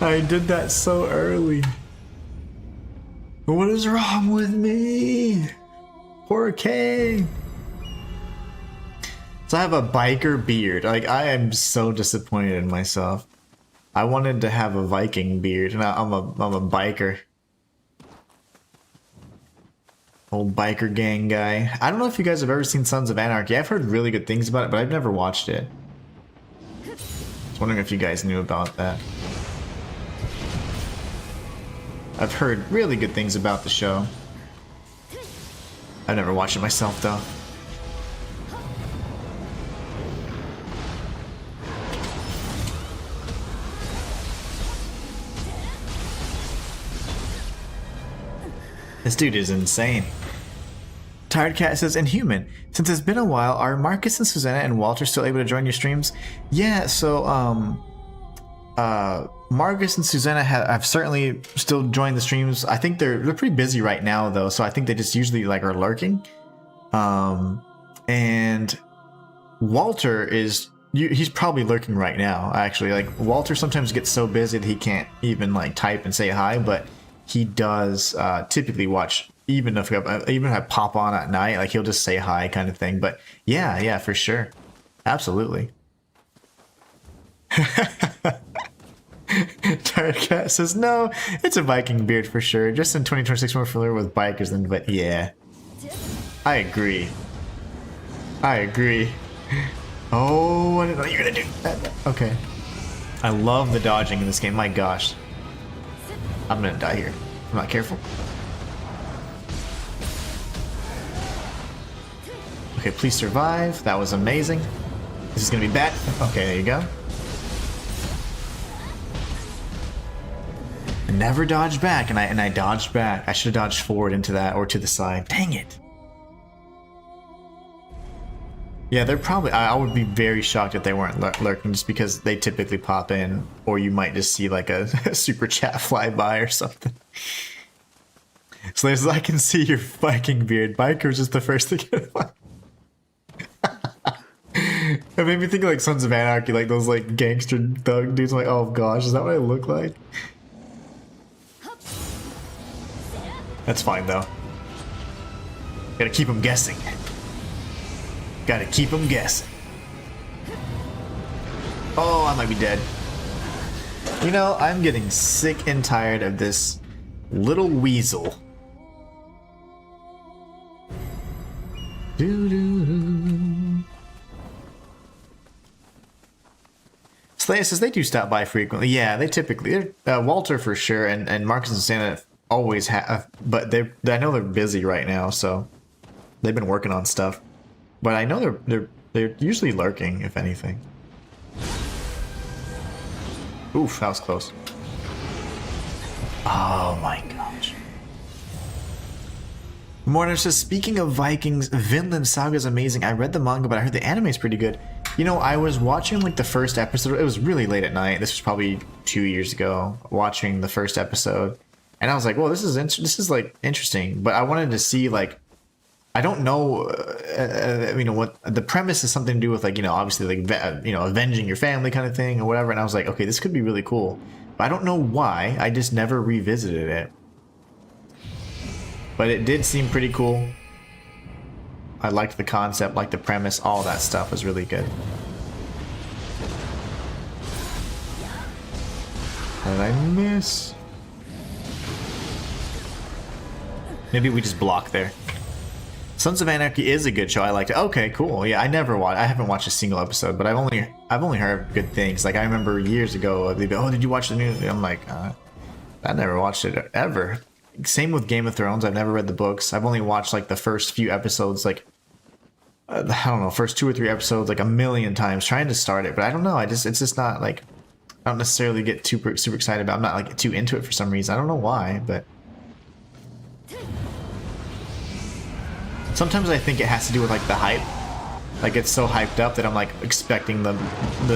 I did that so early. What is wrong with me? Poor K. So I have a biker beard. Like, I am so disappointed in myself. I wanted to have a Viking beard, and I'm a biker. Old biker gang guy. I don't know if you guys have ever seen Sons of Anarchy. I've heard really good things about it, but I've never watched it. I was wondering if you guys knew about that. I've heard really good things about the show. I've never watched it myself, though. This dude is insane. Tired Cat says, Inhuman, since it's been a while, are Marcus and Susanna and Walter still able to join your streams? Yeah, so, Marcus and Susanna have certainly still joined the streams. I think they're pretty busy right now, though, so I think they just usually, like, are lurking. And Walter he's probably lurking right now, actually. Like, Walter sometimes gets so busy that he can't even, like, type and say hi, but he does typically watch, even if I pop on at night, like he'll just say hi kind of thing. But yeah, for sure. Absolutely. Tired Cat says, no, it's a Viking beard for sure. Just in 2026 more familiar with bikers than, but yeah. I agree. Oh, I didn't know you were gonna do that. Okay. I love the dodging in this game, my gosh. I'm gonna die here. I'm not careful. Okay, please survive. That was amazing. This is gonna be bad. Okay, there you go. I never dodged back, and I dodged back. I should have dodged forward into that or to the side. Dang it. Yeah, they're probably... I would be very shocked if they weren't lurking, just because they typically pop in, or you might just see like a super chat fly by or something. So there's, I can see your Viking beard. Biker's is the first to get one. It made me think of like Sons of Anarchy, like those like gangster thug dudes. I'm like, oh gosh, is that what I look like? That's fine though. Gotta keep them guessing. Gotta keep them guessing. Oh, I might be dead. You know, I'm getting sick and tired of this little weasel. Doo-doo-doo. says they do stop by frequently. Yeah, they typically. Walter for sure, and Marcus and Santa always have, but I know they're busy right now, so they've been working on stuff. But I know they're usually lurking, if anything. Oof, that was close. Oh my gosh. Morner says, speaking of Vikings, Vinland Saga is amazing. I read the manga, but I heard the anime is pretty good. You know, I was watching like the first episode. It was really late at night. This was probably 2 years ago, watching the first episode. And I was like, well, this is like interesting. But I wanted to see like, I don't know, you know, what the premise is something to do with like, you know, obviously like, you know, avenging your family kind of thing or whatever. And I was like, okay, this could be really cool. But I don't know why. I just never revisited it. But it did seem pretty cool. I liked the concept, liked the premise, all that stuff was really good. What did I miss? Maybe we just block there. Sons of Anarchy is a good show. I liked it. Okay, cool. Yeah, I haven't watched a single episode, but I've only heard good things. Like I remember years ago, they'd be, oh, did you watch the new? I'm like, I never watched it ever. Same with Game of Thrones. I've never read the books. I've only watched like the first few episodes, like I don't know, first 2 or 3 episodes, like a million times, trying to start it. But I don't know. It's just not like I don't necessarily get super excited about. I'm not like too into it for some reason. I don't know why, but sometimes I think it has to do with like the hype. Like it's so hyped up that I'm like expecting the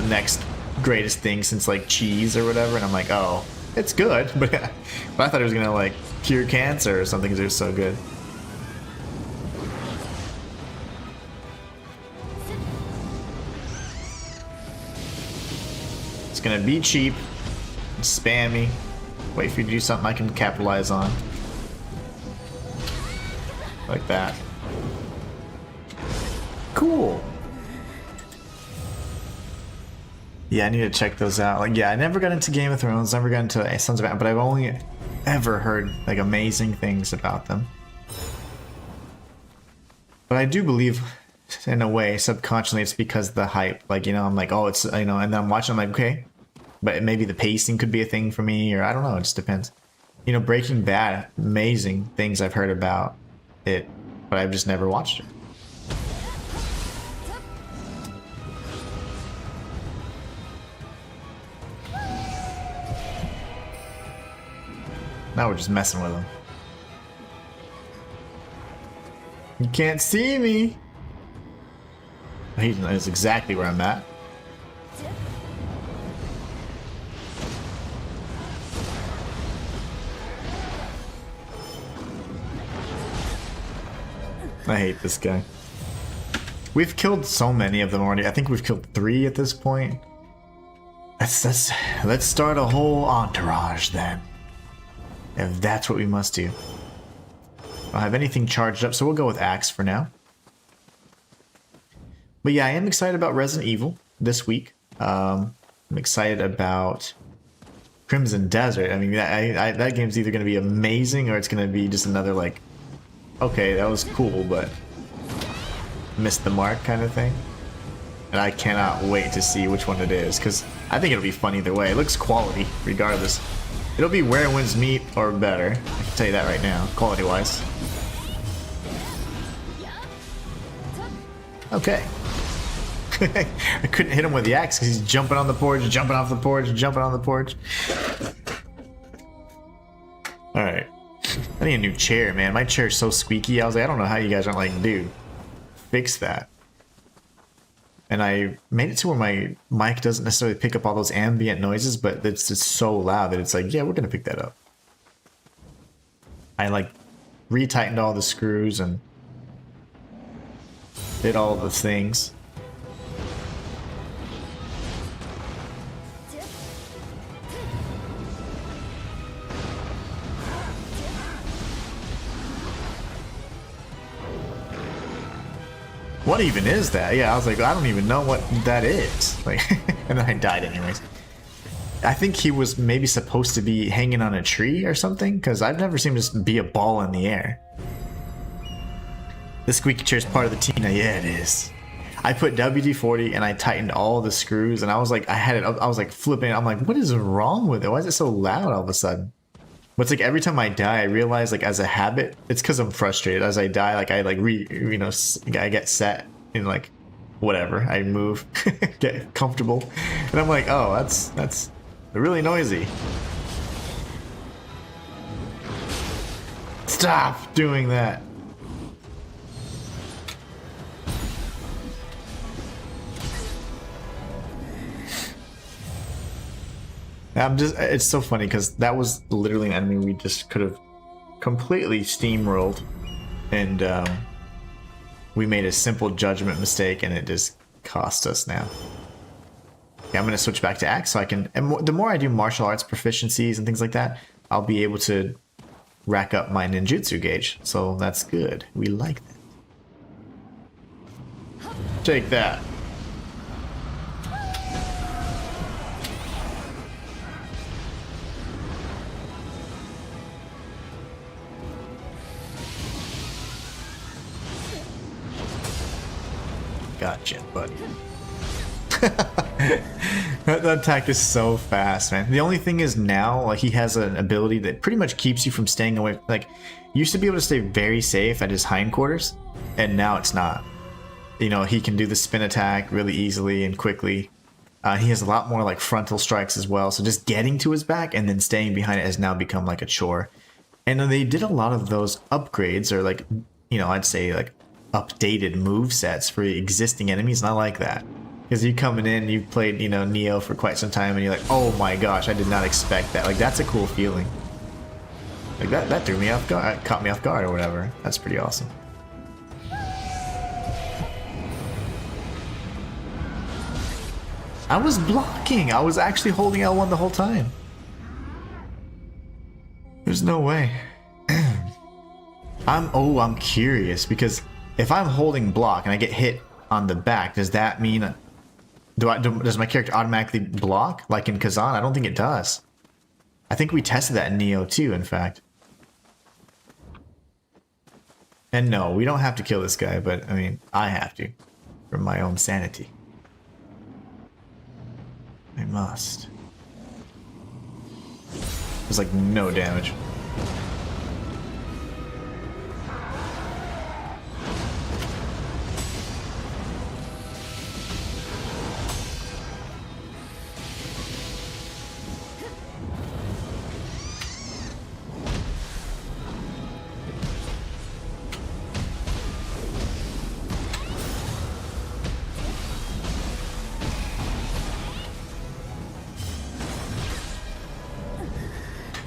next greatest thing since like cheese or whatever, and I'm like, oh, it's good, but I thought it was gonna like cure cancer or something because it was so good. It's gonna be cheap, spammy. Wait for you to do something I can capitalize on, like that. Cool. Yeah, I need to check those out. Like, yeah, I never got into Game of Thrones, never got into Sons of Anarchy, but I've only ever heard like amazing things about them. But I do believe, in a way, subconsciously, it's because of the hype. Like, you know, I'm like, oh, it's, you know, and then I'm watching, I'm like, okay, but maybe the pacing could be a thing for me, or I don't know. It just depends. You know, Breaking Bad, amazing things I've heard about it, but I've just never watched it. Now we're just messing with him. You can't see me. He knows exactly where I'm at. I hate this guy. We've killed so many of them already. I think we've killed 3 at this point. Let's start a whole entourage then. If that's what we must do. I don't have anything charged up, so we'll go with Axe for now. But yeah, I am excited about Resident Evil this week. I'm excited about Crimson Desert. I mean, that game's either going to be amazing or it's going to be just another, like, okay, that was cool, but missed the mark kind of thing. And I cannot wait to see which one it is, because I think it'll be fun either way. It looks quality, regardless. It'll be Where Winds Meet or better. I can tell you that right now, quality-wise. Okay. I couldn't hit him with the axe because he's jumping on the porch, jumping off the porch, jumping on the porch. Alright. I need a new chair, man. My chair's so squeaky. I was like, I don't know how you guys aren't like, dude, fix that. And I made it to where my mic doesn't necessarily pick up all those ambient noises, but it's just so loud that it's like, yeah, we're gonna pick that up. I like retightened all the screws and did all the things. What even is that? Yeah, I was like, I don't even know what that is. Like, and then I died anyways. I think he was maybe supposed to be hanging on a tree or something, because I've never seen him just be a ball in the air. The squeaky chair is part of the team now. Yeah, it is. I put WD-40 and I tightened all the screws, and I was like, I was like flipping. I'm like, what is wrong with it? Why is it so loud all of a sudden? But it's like every time I die, I realize like as a habit, it's because I'm frustrated. As I die, like I like I get set in like whatever. I move, get comfortable, and I'm like, oh, that's really noisy. Stop doing that. It's so funny because that was literally an enemy we just could have completely steamrolled, and we made a simple judgment mistake and it just cost us now. Okay, I'm going to switch back to axe so I can, and the more I do martial arts proficiencies and things like that, I'll be able to rack up my ninjutsu gauge, so that's good. We like that. Take that. Gotcha, buddy. That attack is so fast, man. The only thing is now, like, he has an ability that pretty much keeps you from staying away. Like, used to be able to stay very safe at his hindquarters, and now it's not. You know, he can do the spin attack really easily and quickly. He has a lot more like frontal strikes as well, so just getting to his back and then staying behind it has now become like a chore. And they did a lot of those upgrades, or like, you know, I'd say like updated move sets for existing enemies, and I like that. Because you coming in, you've played, you know, Nioh for quite some time, and you're like, oh my gosh, I did not expect that. Like, that's a cool feeling. Like, that threw me off guard, caught me off guard or whatever. That's pretty awesome. I was blocking. I was actually holding L1 the whole time. There's no way. I'm curious, because if I'm holding block and I get hit on the back, does that mean does my character automatically block like in Kazan? I don't think it does. I think we tested that in Nioh too, in fact. And no, we don't have to kill this guy, but I mean, I have to for my own sanity. I must. There's like no damage.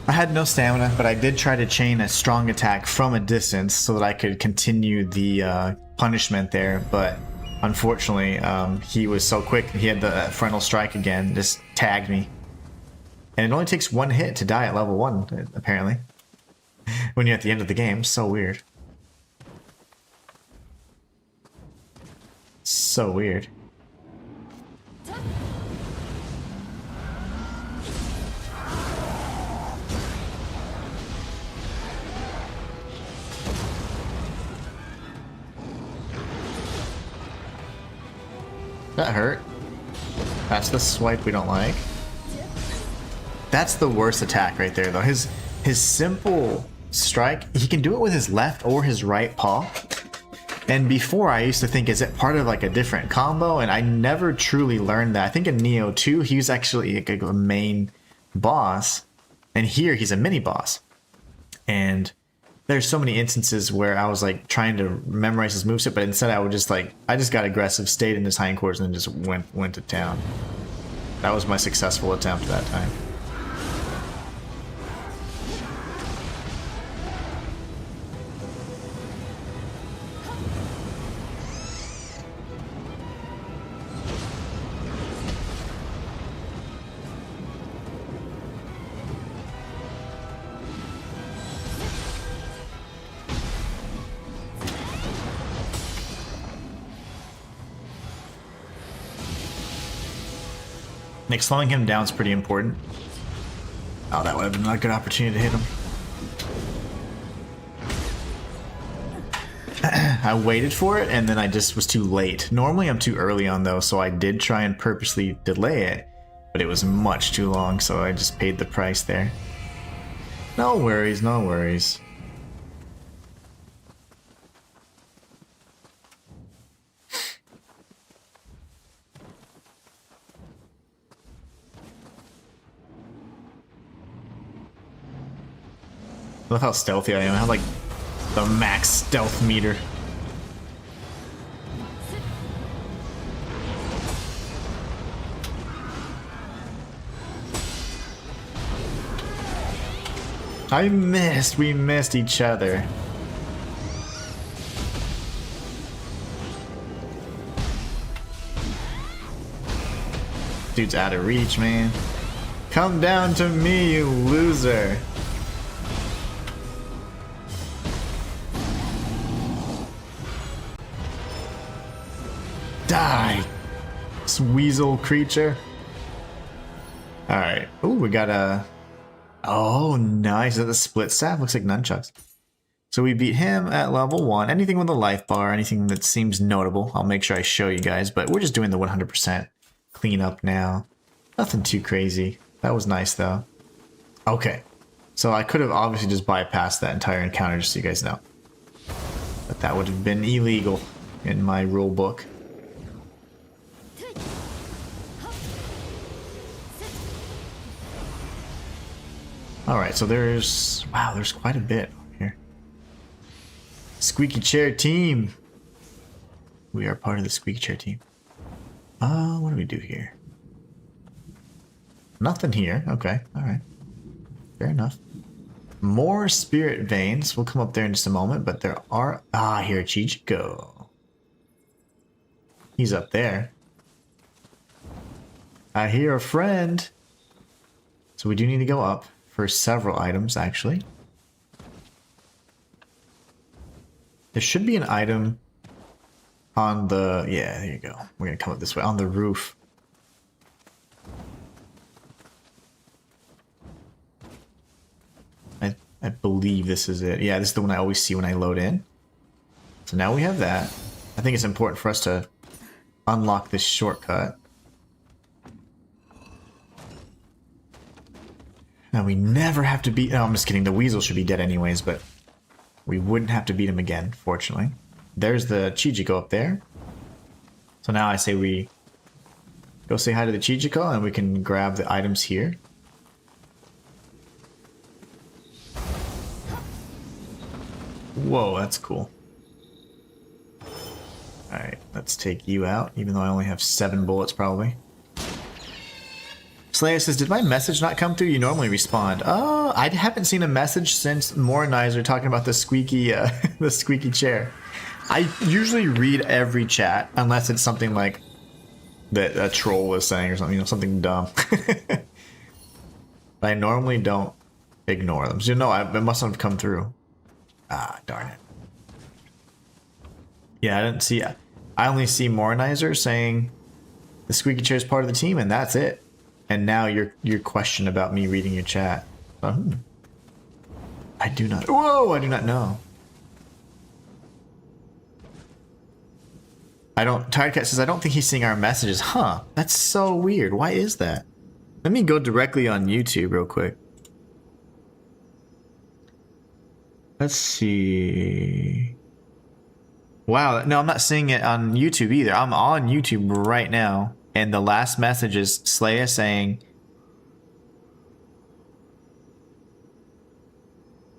I had no stamina, but I did try to chain a strong attack from a distance so that I could continue the punishment there, but unfortunately he was so quick. He had the frontal strike again, just tagged me. And it only takes one hit to die at level 1, apparently, when you're at the end of the game. So weird. So weird. That hurt. That's the swipe we don't like. That's the worst attack right there, though. His simple strike, he can do it with his left or his right paw. And before, I used to think, is it part of like a different combo? And I never truly learned that. I think in Nioh 2, he was actually like a main boss. And here, he's a mini boss. And there's so many instances where I was like trying to memorize his moveset, but instead I would just like, I just got aggressive, stayed in his hindquarters, and then just went to town. That was my successful attempt that time. Like, slowing him down is pretty important. Oh, that would have been a good opportunity to hit him. I waited for it and then I just was too late. Normally I'm too early on though, so I did try and purposely delay it, but it was much too long, so I just paid the price there. No worries, no worries. I love how stealthy I am. I have like the max stealth meter. I missed. We missed each other. Dude's out of reach, man. Come down to me, you loser. Die, this weasel creature. Alright. Oh, we got a... Oh, nice. Is that the split staff? Looks like nunchucks. So we beat him at level 1. Anything with a life bar, anything that seems notable, I'll make sure I show you guys. But we're just doing the 100% clean up now. Nothing too crazy. That was nice, though. Okay. So I could have obviously just bypassed that entire encounter, just so you guys know. But that would have been illegal in my rule book. Alright, so there's... Wow, there's quite a bit here. Squeaky chair team! We are part of the squeaky chair team. What do we do here? Nothing here. Okay, alright. Fair enough. More spirit veins. We'll come up there in just a moment, but there are... Ah, here, Chichiko. He's up there. I hear a friend. So we do need to go up. For several items, actually. There should be an item on the... Yeah, there you go. We're going to come up this way. On the roof. I believe this is it. Yeah, this is the one I always see when I load in. So now we have that. I think it's important for us to unlock this shortcut. Now we never have to beat... Oh, I'm just kidding. The weasel should be dead anyways, but we wouldn't have to beat him again, fortunately. There's the Chichiko up there. So now I say we go say hi to the Chichiko and we can grab the items here. Whoa, that's cool. Alright, let's take you out, even though I only have 7 bullets probably. Slayer says, did my message not come through? You normally respond. Oh, I haven't seen a message since Mornizer talking about the squeaky the squeaky chair. I usually read every chat, unless it's something like that a troll was saying or something, you know, something dumb. But I normally don't ignore them. So, you know, it must have come through. Ah, darn it. Yeah, I didn't see... I only see Mornizer saying the squeaky chair is part of the team, and that's it. And now your question about me reading your chat. I do not... Whoa! I do not know. I don't... Tiredcat says, I don't think he's seeing our messages. Huh. That's so weird. Why is that? Let me go directly on YouTube real quick. Let's see... Wow. No, I'm not seeing it on YouTube either. I'm on YouTube right now. And the last message is Slaya saying,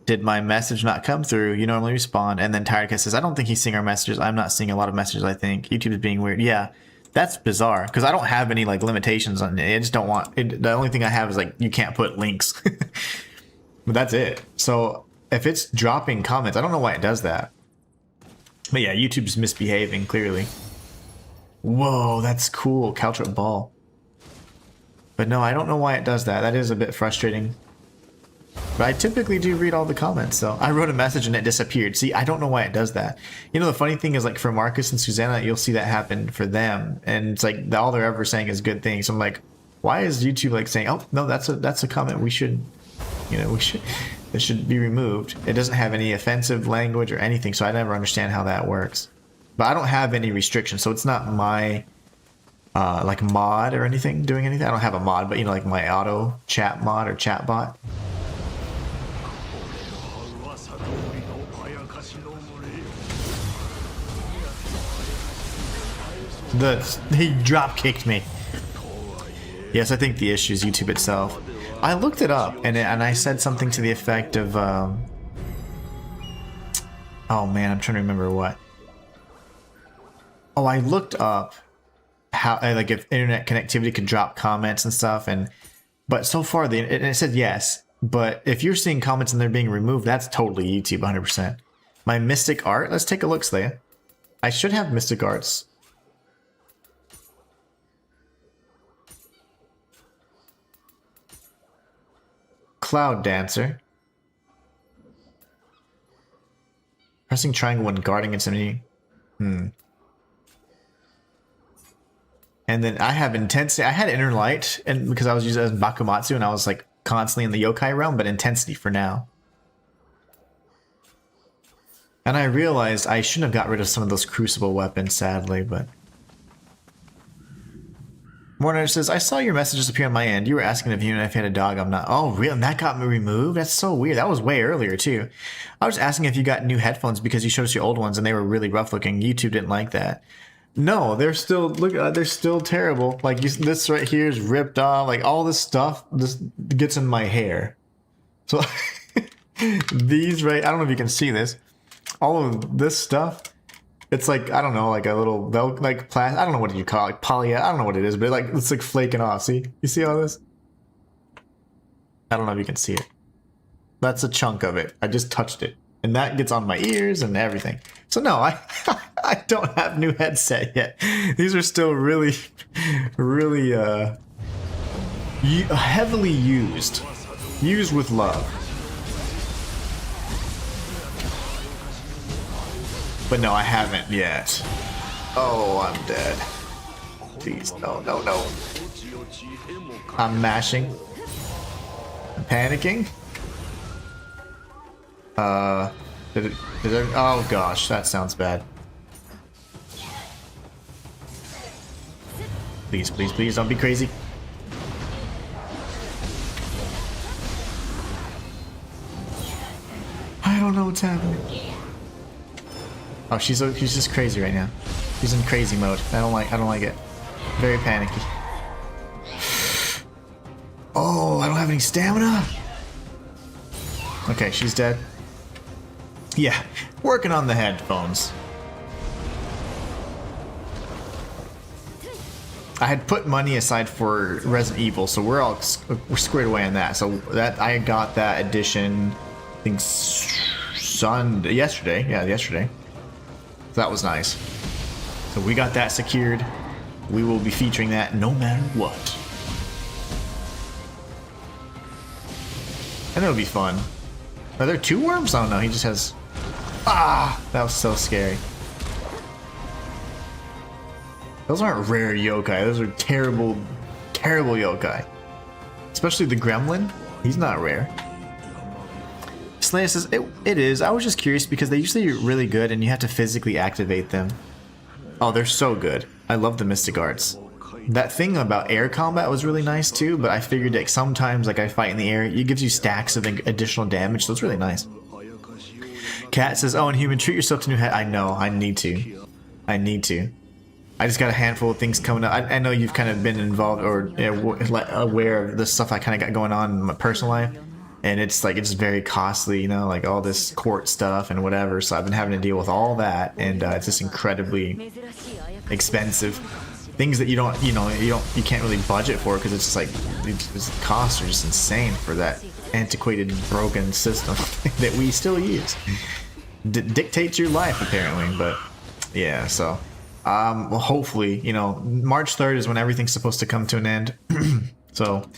did my message not come through? You normally respond. And then Tiredcat says, I don't think he's seeing our messages. I'm not seeing a lot of messages, I think. YouTube is being weird. Yeah, that's bizarre. Because I don't have any like limitations on it. I just don't want it. The only thing I have is like, you can't put links. But that's it. So if it's dropping comments, I don't know why it does that. But yeah, YouTube's misbehaving, clearly. Whoa, that's cool. Caltrip ball. But no, I don't know why it does that. That is a bit frustrating. But I typically do read all the comments, so I wrote a message and it disappeared. See, I don't know why it does that. You know, the funny thing is, like, for Marcus and Susanna, you'll see that happen for them. And it's like, all they're ever saying is good things. So I'm like, why is YouTube, like, saying, oh, no, that's a comment. We should, you know, we should... It should be removed. It doesn't have any offensive language or anything, so I never understand how that works. But I don't have any restrictions, so it's not my like mod or anything doing anything. I don't have a mod, but you know, like my auto chat mod or chat bot. He drop kicked me. Yes, I think the issue is YouTube itself. I looked it up and I said something to the effect of oh man, I'm trying to remember what. Oh, I looked up how like if internet connectivity could drop comments and stuff, but so far it said yes, but if you're seeing comments and they're being removed, that's totally YouTube 100%. My mystic art, let's take a look, Slaya. I should have mystic arts. Cloud Dancer. Pressing triangle when guarding its enemy. And then I have intensity. I had inner light, and because I was using it as Bakumatsu, and I was like constantly in the yokai realm, but intensity for now. And I realized I shouldn't have got rid of some of those crucible weapons, sadly, but. Morner says, I saw your messages appear on my end. You were asking if you had a dog. I'm not. Oh, really? And that got me removed? That's so weird. That was way earlier, too. I was asking if you got new headphones because you showed us your old ones and they were really rough looking. YouTube didn't like that. No, they're still, look, they're still terrible. Like, this right here is ripped off. Like, all this stuff just gets in my hair. So, these right, I don't know if you can see this. All of this stuff. It's like, I don't know, like a little, like plastic, I don't know what you call it, like poly, I don't know what it is, but like it's like flaking off. See? You see all this? I don't know if you can see it. That's a chunk of it. I just touched it. And that gets on my ears and everything. So no, I don't have new headset yet. These are still really, really heavily used. Used with love. But no, I haven't yet. Oh, I'm dead. Please, no, no, no. I'm mashing. I'm panicking. Did it, oh gosh, that sounds bad. Please, please, please, don't be crazy. I don't know what's happening. Oh, she's just crazy right now. She's in crazy mode. I don't like it. Very panicky. Oh, I don't have any stamina. Okay, she's dead. Yeah, working on the headphones. I had put money aside for Resident Evil, so we're squared away on that. So that I got that edition, I think yesterday. Yeah, yesterday. That was nice. So we got that secured. We will be featuring that no matter what. And it'll be fun. Are there two worms? Oh no, he just has... Ah! That was so scary. Those aren't rare yokai. Those are terrible, terrible yokai. Especially the gremlin. He's not rare. Slaya says, it is. I was just curious because they usually are really good and you have to physically activate them. Oh, they're so good. I love the Mystic Arts. That thing about air combat was really nice too, but I figured like sometimes like I fight in the air, it gives you stacks of additional damage, so it's really nice. Kat says, oh, Inhuman, treat yourself to new head. I know, I need to. I need to. I just got a handful of things coming up. I know you've kind of been involved or aware of the stuff I kind of got going on in my personal life. And it's like, it's very costly, you know, like all this court stuff and whatever. So I've been having to deal with all that. And it's just incredibly expensive. Things that you can't really budget for because it's just like, the costs are just insane for that antiquated, broken system that we still use. Dictates your life apparently, but yeah, so. Well, hopefully, you know, March 3rd is when everything's supposed to come to an end. So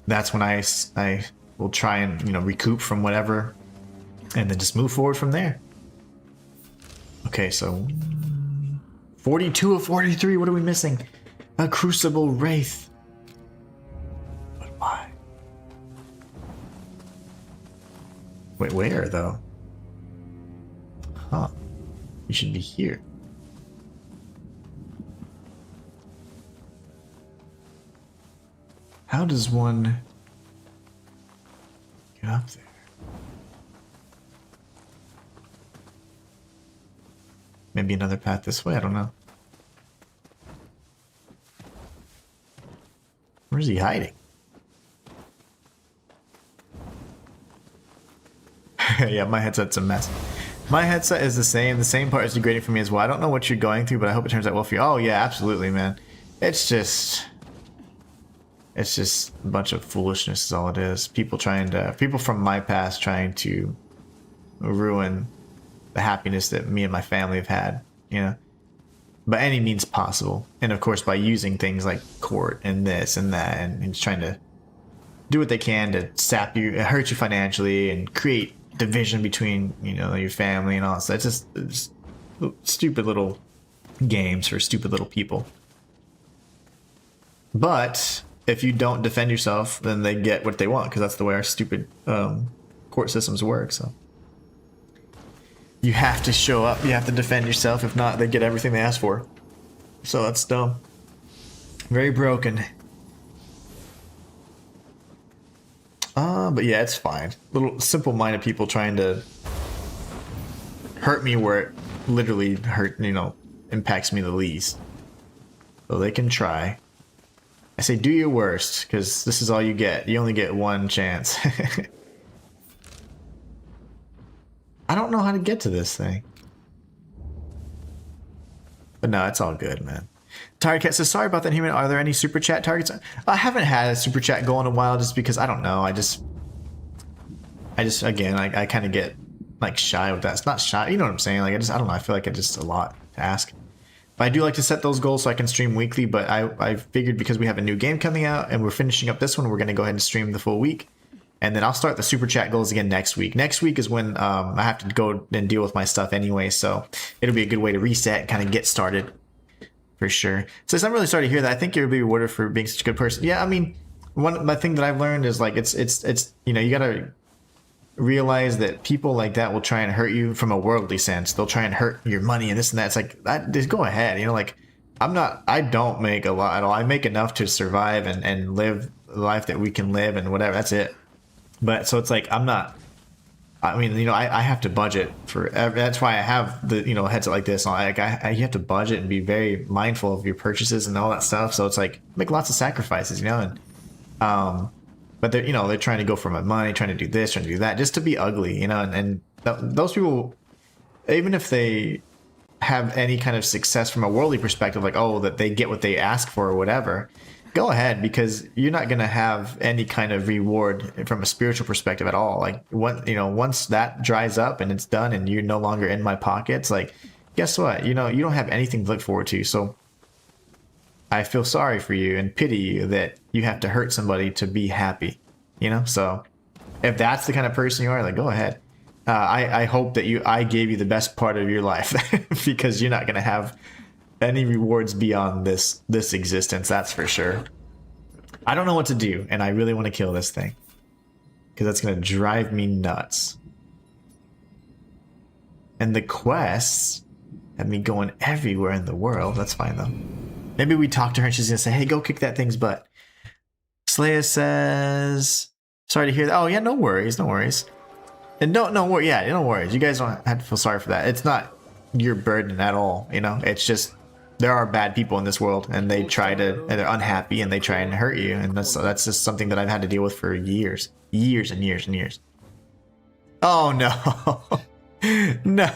that's when I will try and, you know, recoup from whatever and then just move forward from there. Okay, so 42 of 43. What are we missing? A Crucible Wraith. But why? Wait, where though? Huh. You should be here. How does one get up there? Maybe another path this way, I don't know. Where's he hiding? Yeah, my headset's a mess. My headset is the same part is degrading for me as well. I don't know what you're going through, but I hope it turns out well for you. Oh yeah, absolutely, man. It's just a bunch of foolishness is all it is. People from my past trying to ruin the happiness that me and my family have had, you know, by any means possible. And of course, by using things like court and this and that, and trying to do what they can to sap you, hurt you financially, and create division between, you know, your family and all that. So it's just stupid little games for stupid little people. But if you don't defend yourself, then they get what they want, because that's the way our stupid court systems work. So you have to show up, you have to defend yourself. If not, they get everything they ask for. So that's dumb. Very broken. But yeah, it's fine. Little simple-minded people trying to hurt me where it literally impacts me the least. So they can try. I say do your worst, because this is all you get. You only get one chance. I don't know how to get to this thing. But no, it's all good, man. Tired Cat says, sorry about that, Inhuman. Are there any super chat targets? I haven't had a super chat go in a while just because I don't know. I just again, I kind of get like shy with that. It's not shy, you know what I'm saying? Like I don't know. I feel like it's just a lot to ask. But I do like to set those goals so I can stream weekly. But I figured because we have a new game coming out and we're finishing up this one, we're going to go ahead and stream the full week. And then I'll start the super chat goals again next week. Next week is when I have to go and deal with my stuff anyway. So it'll be a good way to reset and kind of get started. For sure. So I'm really sorry to hear that. I think you'll be rewarded for being such a good person. Yeah, I mean, my thing that I've learned is like it's you know, you gotta realize that people like that will try and hurt you from a worldly sense. They'll try and hurt your money and this and that. It's like just go ahead. You know, like I don't make a lot at all. I make enough to survive and live the life that we can live and whatever. That's it. But so it's like I mean, you know, I have to budget for. That's why I have the, you know, headset like this. Like you have to budget and be very mindful of your purchases and all that stuff. So it's like make lots of sacrifices, you know. And but they're, you know, they're trying to go for my money, trying to do this, trying to do that, just to be ugly, you know. And those people, even if they have any kind of success from a worldly perspective, like that they get what they ask for or whatever. Go ahead, because you're not going to have any kind of reward from a spiritual perspective at all. Like once that dries up and it's done and you're no longer in my pockets, like guess what? You know, you don't have anything to look forward to. So I feel sorry for you and pity you that you have to hurt somebody to be happy, you know? So if that's the kind of person you are, like go ahead. I hope that I gave you the best part of your life because you're not going to have any rewards beyond this existence, that's for sure. I don't know what to do, and I really want to kill this thing because that's going to drive me nuts. And the quests have me going everywhere in the world. That's fine though. Maybe we talk to her and she's going to say, hey, go kick that thing's butt. Slaya says, sorry to hear that. Oh yeah, no worries. And no worries. You guys don't have to feel sorry for that. It's not your burden at all, you know. It's just there are bad people in this world, and they're unhappy, and they try and hurt you, and that's just something that I've had to deal with for years and years. Oh no, no,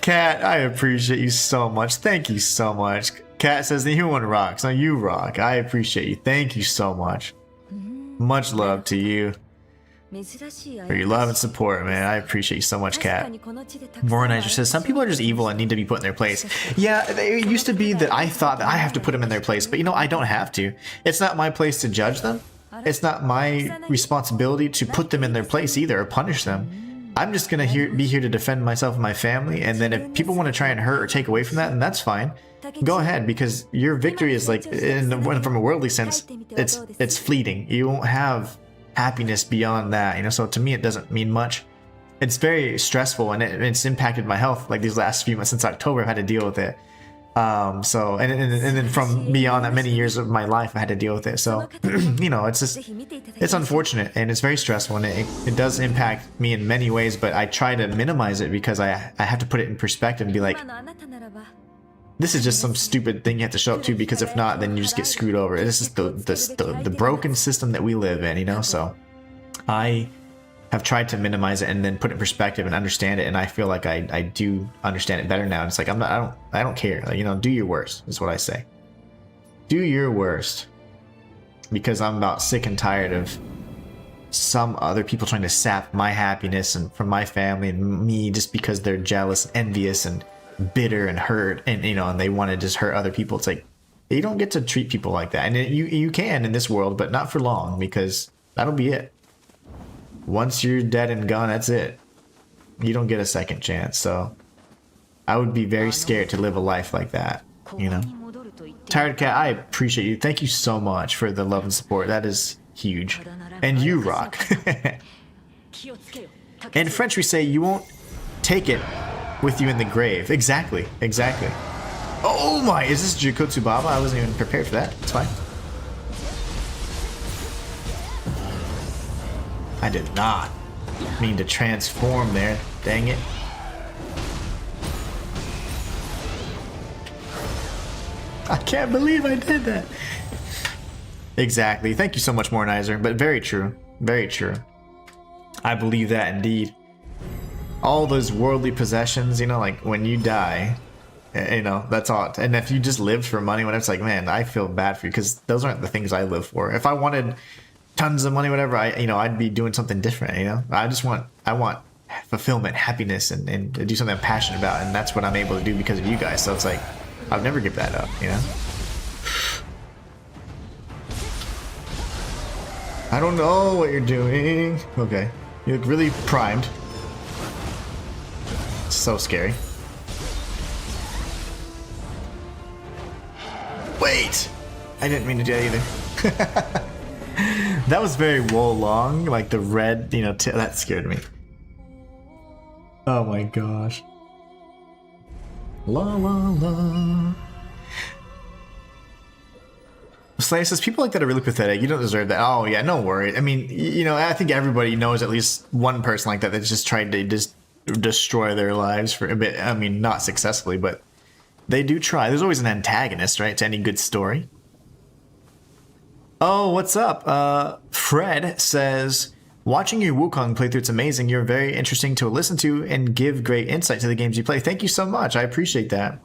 Kat, I appreciate you so much. Thank you so much. Kat says the human rocks. No, you rock. I appreciate you. Thank you so much. Much love to you. For your love and support, man. I appreciate you so much, Kat. Voronizer says, some people are just evil and need to be put in their place. Yeah, it used to be that I thought that I have to put them in their place, but you know, I don't have to. It's not my place to judge them. It's not my responsibility to put them in their place either or punish them. I'm just gonna be here to defend myself and my family, and then if people want to try and hurt or take away from that, then that's fine. Go ahead, because your victory is like, from a worldly sense, it's fleeting. You won't have happiness beyond that, you know. So to me, it doesn't mean much. It's very stressful, and it's impacted my health. Like these last few months since October, I've had to deal with it. So and then from beyond that many years of my life, I had to deal with it. So you know, it's unfortunate and it's very stressful, and it does impact me in many ways. But I try to minimize it because I have to put it in perspective and be like, this is just some stupid thing you have to show up to, because if not, then you just get screwed over. This is the broken system that we live in, you know. So I have tried to minimize it and then put it in perspective and understand it, and I feel like I do understand it better now. It's like I don't care. Like, you know, do your worst is what I say. Do your worst, because I'm about sick and tired of some other people trying to sap my happiness and from my family and me just because they're jealous, envious, and bitter and hurt, and you know, and they want to just hurt other people. It's like you don't get to treat people like that, and you can in this world, but not for long, because that'll be it. Once you're dead and gone, that's it. You don't get a second chance. So I would be very scared to live a life like that, you know. Tired Cat, I appreciate you. Thank you so much for the love and support. That is huge. And you rock. In French we say you won't take it with you in the grave. Exactly. Oh my, is this Jukotsu Baba? I wasn't even prepared for that. It's fine. I did not mean to transform there. Dang it. I can't believe I did that. Exactly. Thank you so much, Mornizer. But very true. Very true. I believe that indeed. All those worldly possessions, you know, like when you die, you know, that's all. And if you just lived for money, when it's like, man, I feel bad for you, because those aren't the things I live for. If I wanted tons of money, whatever, I'd be doing something different, you know. I want fulfillment, happiness, and to do something I'm passionate about, and that's what I'm able to do because of you guys. So it's like, I'll never give that up, you know. I don't know what you're doing. Okay, you look really primed. So scary. Wait, I didn't mean to do that either. That was very woe long, like the red, you know, that scared me. Oh my gosh. La la la. Slayer says, people like that are really pathetic. You don't deserve that. Oh yeah, no worry. I mean, you know, I think everybody knows at least one person like that that's just tried to just destroy their lives for a bit. I mean, not successfully, but they do try. There's always an antagonist, right, to any good story. Oh, what's up? Fred says, watching your Wukong playthrough, it's amazing. You're very interesting to listen to and give great insight to the games you play. Thank you so much. I appreciate that.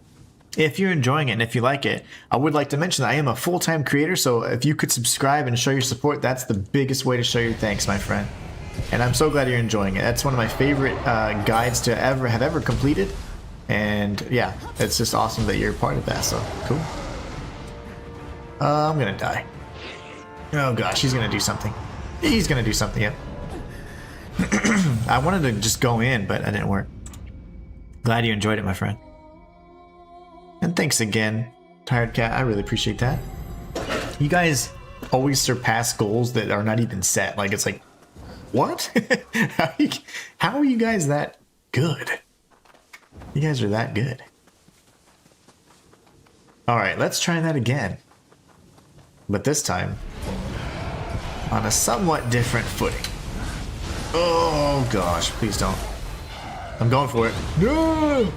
If you're enjoying it and if you like it, I would like to mention that I am a full-time creator, so if you could subscribe and show your support, that's the biggest way to show your thanks, my friend. And I'm so glad you're enjoying it. That's one of my favorite guides to ever completed. And yeah, it's just awesome that you're a part of that, so cool. I'm gonna die. Oh gosh, he's gonna do something. He's gonna do something, yep. I wanted to just go in, but that didn't work. Glad you enjoyed it, my friend. And thanks again, Tired Cat. I really appreciate that. You guys always surpass goals that are not even set. Like, it's like, what? How are you guys that good? You guys are that good. Alright, let's try that again. But this time, on a somewhat different footing. Oh gosh, please don't. I'm going for it. No!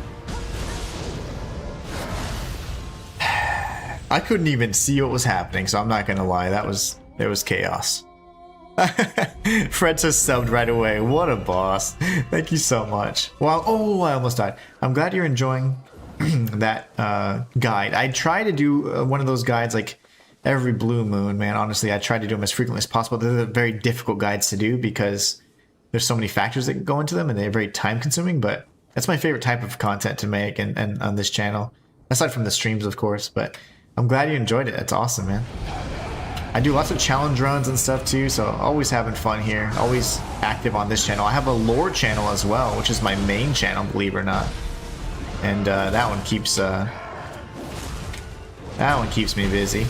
I couldn't even see what was happening, so I'm not gonna lie. It was chaos. Fred just subbed right away. What a boss. Thank you so much. Well, oh, I almost died. I'm glad you're enjoying that guide. I try to do one of those guides like every blue moon, man. Honestly, I try to do them as frequently as possible. They're very difficult guides to do because there's so many factors that go into them and they're very time consuming, but that's my favorite type of content to make and on this channel. Aside from the streams, of course, but I'm glad you enjoyed it. That's awesome, man. I do lots of challenge runs and stuff too, so always having fun here. Always active on this channel. I have a lore channel as well, which is my main channel, believe it or not. And that one keeps me busy.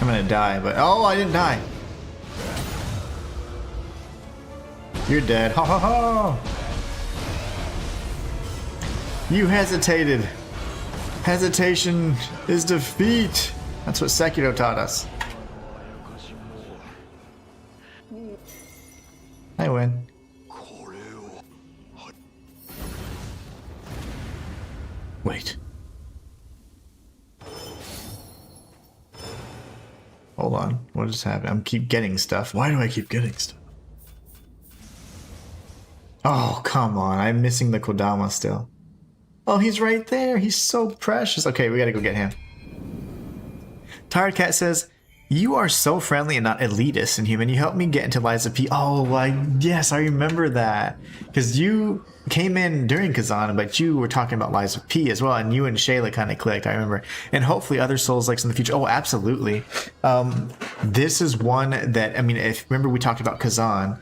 I'm gonna die, but oh, I didn't die. You're dead. Ha ha ha! You hesitated. Hesitation is defeat. That's what Sekiro taught us. I win. Wait. Hold on. What just happened? I'm keep getting stuff. Why do I keep getting stuff? Oh, come on. I'm missing the Kodama still. Oh, he's right there. He's so precious. Okay, we gotta go get him. Tired Cat says, "You are so friendly and not elitist, Inhuman. You helped me get into Liza P." Oh, yes, I remember that. Because you came in during Kazan, but you were talking about Liza P as well, and you and Shayla kind of clicked, I remember. And hopefully other Souls-likes in the future. Oh, absolutely. This is one that, I mean, if remember we talked about Kazan,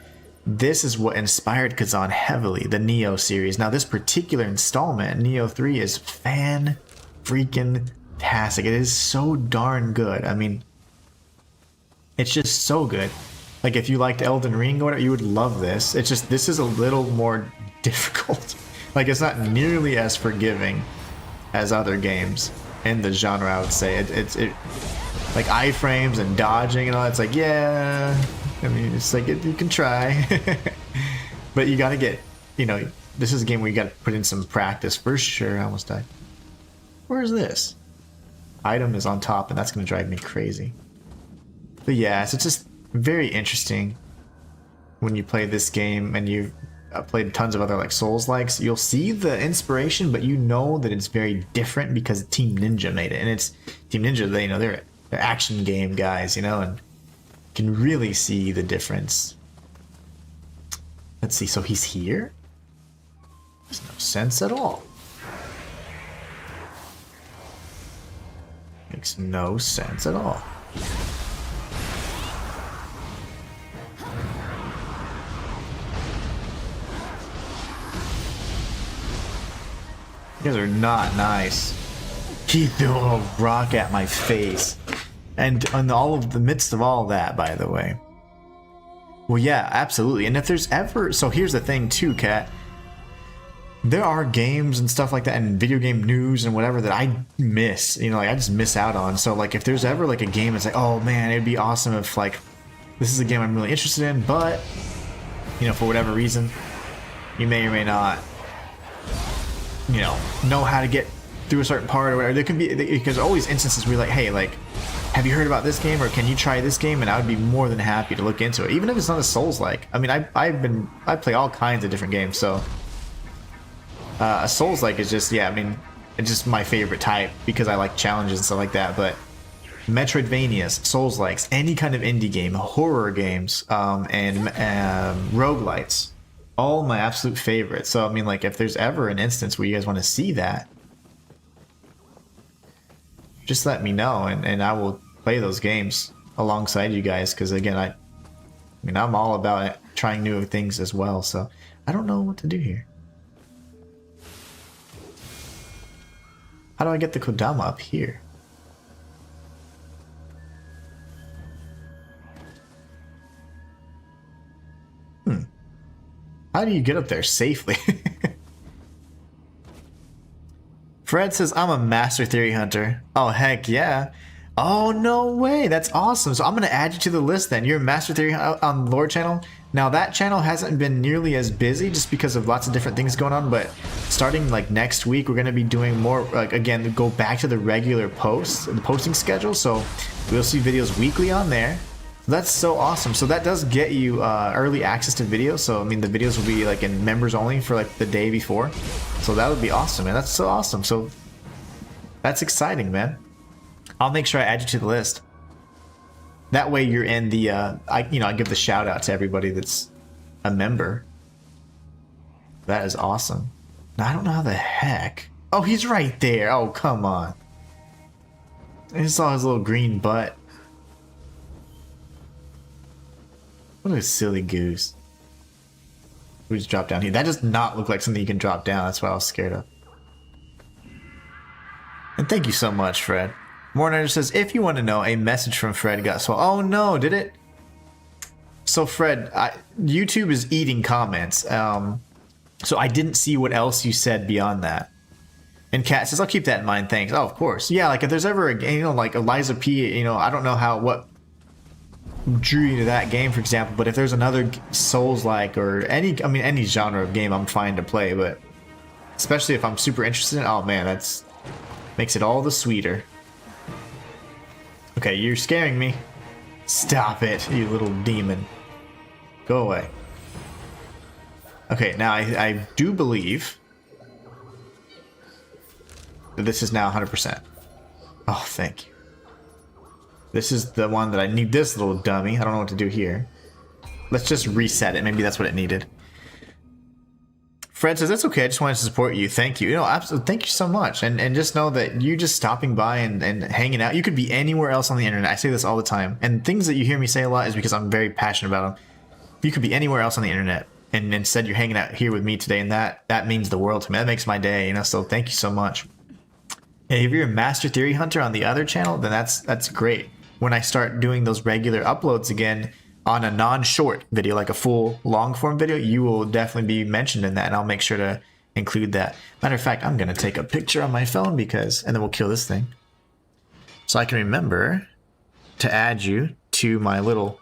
this is what inspired Kazan heavily, the Nioh series. Now, this particular installment, Nioh 3, is fan-freaking-tastic. It is so darn good. I mean, it's just so good. Like, if you liked Elden Ring or whatever, you would love this. It's just, this is a little more difficult. Like, it's not nearly as forgiving as other games in the genre, I would say. It like iframes and dodging and all, it's like, yeah, I mean, it's like, you can try. But you gotta get, you know, this is a game where you gotta put in some practice for sure. I almost died. Where's this? Item is on top, and that's gonna drive me crazy. But yeah, so it's just very interesting when you play this game and you've played tons of other like Souls-likes. You'll see the inspiration, but you know that it's very different because Team Ninja made it, and it's Team Ninja. They, you know, they're action game guys, you know, and can really see the difference. Let's see. So he's here. There's no sense at all. Makes no sense at all. You guys are not nice. He threw a rock at my face. And in all of the midst of all that, by the way. Well, yeah, absolutely. And if there's ever... So here's the thing too, Kat. There are games and stuff like that and video game news and whatever that I miss. You know, like I just miss out on. So like if there's ever like a game that's like, oh man, it'd be awesome if like... This is a game I'm really interested in, but... You know, for whatever reason, you may or may not... You know how to get through a certain part or whatever. There can be, because there's always instances where you're like, hey, like, have you heard about this game, or can you try this game? And I would be more than happy to look into it, even if it's not a Souls-like. I mean, I play all kinds of different games, so a Souls-like is just, yeah, I mean, it's just my favorite type because I like challenges and stuff like that. But Metroidvanias, Souls-likes, any kind of indie game, horror games, and roguelites. All my absolute favorites. So I mean, like, if there's ever an instance where you guys want to see that, just let me know, and I will play those games alongside you guys. Because again, I mean, I'm all about it, trying new things as well. So I don't know what to do here. How do I get the Kodama up here? How do you get up there safely? Fred says, I'm a Master Theory Hunter. Oh, heck yeah. Oh, no way. That's awesome. So I'm going to add you to the list then. You're a Master Theory on Lore channel. Now, that channel hasn't been nearly as busy just because of lots of different things going on. But starting like next week, we're going to be doing more, like, again, go back to the regular posts, the posting schedule. So we'll see videos weekly on there. That's so awesome. So that does get you early access to videos. So I mean, the videos will be like in members only for like the day before. So that would be awesome, man. That's so awesome. So that's exciting, man. I'll make sure I add you to the list. That way you're in the I give the shout out to everybody that's a member. That is awesome. Now I don't know how the heck. Oh, he's right there. Oh, come on. I just saw his little green butt. What a silly goose. We just dropped down here. That does not look like something you can drop down. That's what I was scared of. And thank you so much, Fred. Morner says, if you want to know, a message from Fred got swallowed. Oh no, did it? So Fred, YouTube is eating comments. So I didn't see what else you said beyond that. And Kat says, I'll keep that in mind, thanks. Oh, of course. Yeah, like if there's ever a game, you know, like Eliza P, you know, I don't know what drew you to that game, for example, but if there's another Souls-like or any genre of game, I'm fine to play, but especially if I'm super interested in it, oh man, that's makes it all the sweeter. Okay, you're scaring me. Stop it, you little demon. Go away. Okay, now I do believe that this is now 100%. Oh, thank you. This is the one that I need. This little dummy. I don't know what to do here. Let's just reset it. Maybe that's what it needed. Fred says, that's okay. I just wanted to support you. Thank you. You know, absolutely. Thank you so much. And just know that you just stopping by and hanging out. You could be anywhere else on the internet. I say this all the time. And things that you hear me say a lot is because I'm very passionate about them. You could be anywhere else on the internet. And instead you're hanging out here with me today. And that means the world to me. That makes my day. You know, so thank you so much. And if you're a Master Theory Hunter on the other channel, then that's great. When I start doing those regular uploads again on a non-short video, like a full long-form video, you will definitely be mentioned in that, and I'll make sure to include that. Matter of fact, I'm going to take a picture on my phone and then we'll kill this thing. So I can remember to add you to my little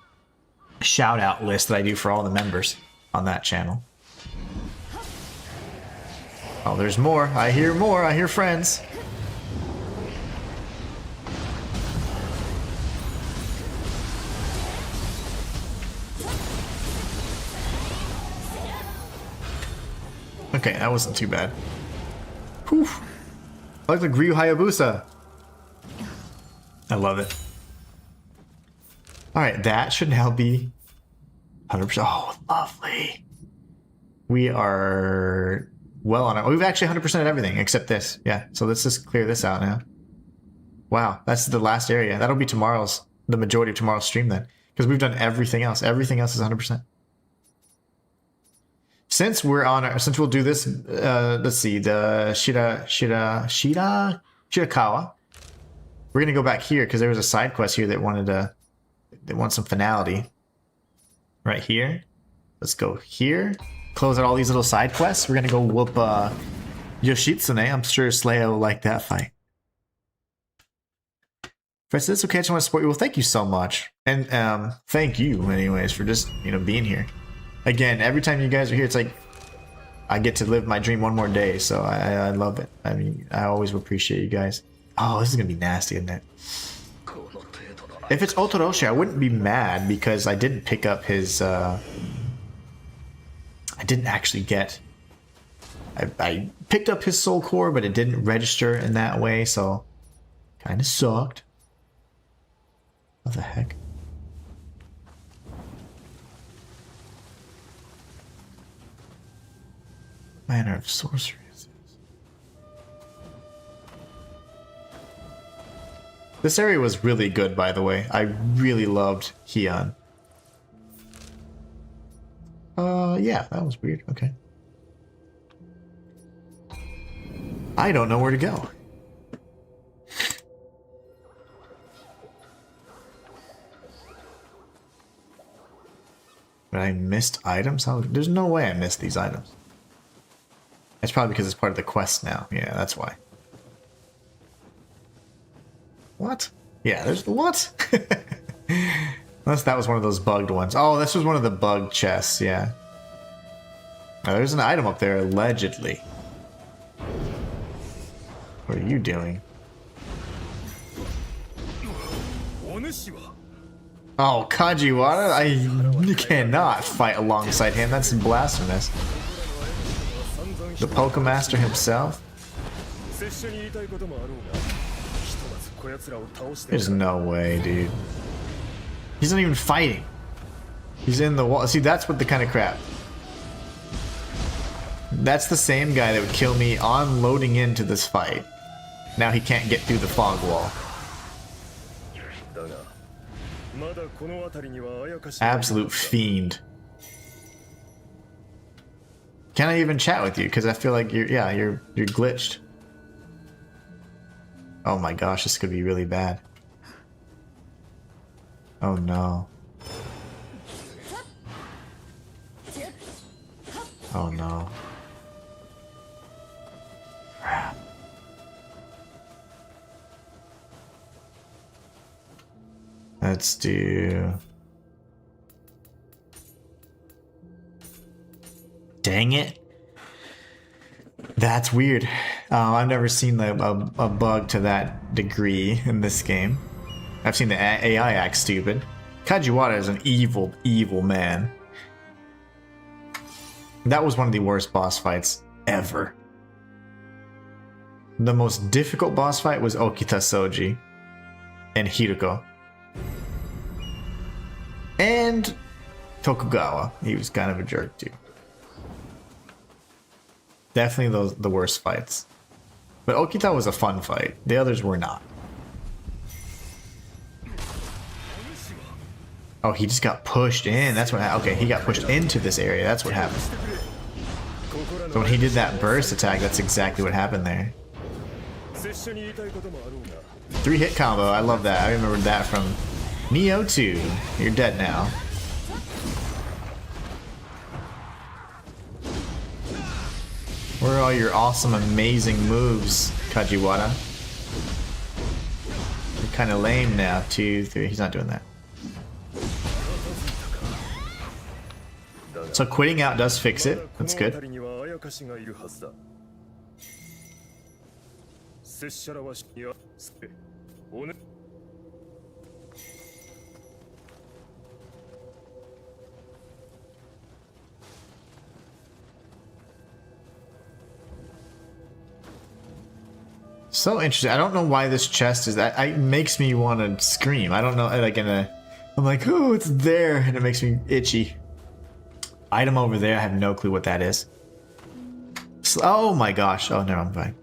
shout-out list that I do for all the members on that channel. Oh, there's more. I hear friends. Okay, that wasn't too bad. Whew. I like the Ryu Hayabusa. I love it. Alright, that should now be 100%. Oh, lovely. We are well on it. We've actually 100%ed everything except this. Yeah, so let's just clear this out now. Wow, that's the last area. That'll be the majority of tomorrow's stream then. Because we've done everything else. Everything else is 100%. Since we'll do this, let's see, the Shirakawa. We're gonna go back here because there was a side quest here that wants some finality. Right here. Let's go here. Close out all these little side quests. We're gonna go whoop Yoshitsune. I'm sure Slaya will like that fight. Fred said, it's okay, I just want to support you. Well, thank you so much. And thank you anyways for just, you know, being here. Again, every time you guys are here, it's like I get to live my dream one more day, so I love it. I mean, I always appreciate you guys. Oh, this is gonna be nasty, isn't it? If it's Otoroshi, I wouldn't be mad because I didn't pick up his. I didn't actually get. I picked up his soul core, but it didn't register in that way, so kind of sucked. What the heck? Manner of sorcery is this? This area was really good, by the way. I really loved Heian. Yeah, that was weird. Okay. I don't know where to go. But I missed items? There's no way I missed these items. It's probably because it's part of the quest now. Yeah, that's why. What? Yeah, there's the what? Unless that was one of those bugged ones. Oh, this was one of the bugged chests, yeah. Now, there's an item up there, allegedly. What are you doing? Oh, Kajiwara? You cannot fight alongside him. That's blasphemous. The Pokemaster himself? There's no way, dude. He's not even fighting. He's in the wall. See, that's what the kind of crap. That's the same guy that would kill me on loading into this fight. Now he can't get through the fog wall. Absolute fiend. Can I even chat with you? Because I feel like you're glitched. Oh my gosh, this could be really bad. Oh no. Oh no. Crap. Let's do... Dang it. That's weird. I've never seen a bug to that degree in this game. I've seen the AI act stupid. Kajiwara is an evil, evil man. That was one of the worst boss fights ever. The most difficult boss fight was Okita Soji and Hiruko. And Tokugawa. He was kind of a jerk too. Definitely the worst fights. But Okita was a fun fight. The others were not. Oh, he just got pushed in. That's what happened. Okay, he got pushed into this area. That's what happened. So when he did that burst attack, that's exactly what happened there. 3-hit combo. I love that. I remembered that from Nioh 2. You're dead now. Where are all your awesome, amazing moves, Kajiwara? You're kind of lame now. 2, 3. He's not doing that. So quitting out does fix it. That's good. So interesting. I don't know why this chest is that. It makes me want to scream. I don't know. Like I'm like, oh, it's there, and it makes me itchy. Item over there. I have no clue what that is. Oh my gosh. Oh no, I'm fine.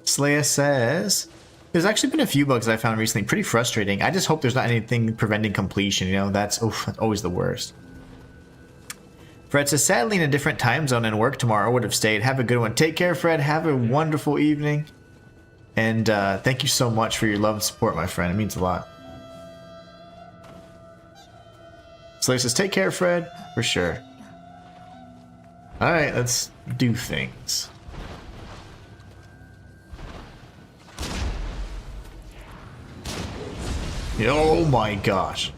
Slayer says, there's actually been a few bugs I found recently. Pretty frustrating. I just hope there's not anything preventing completion. You know, that's always the worst. Fred says, sadly in a different time zone and work tomorrow. Would have stayed. Have a good one. Take care, Fred. Have a wonderful evening. And thank you so much for your love and support, my friend. It means a lot. Slayer says, take care, Fred. For sure. Alright, let's do things. Oh my gosh.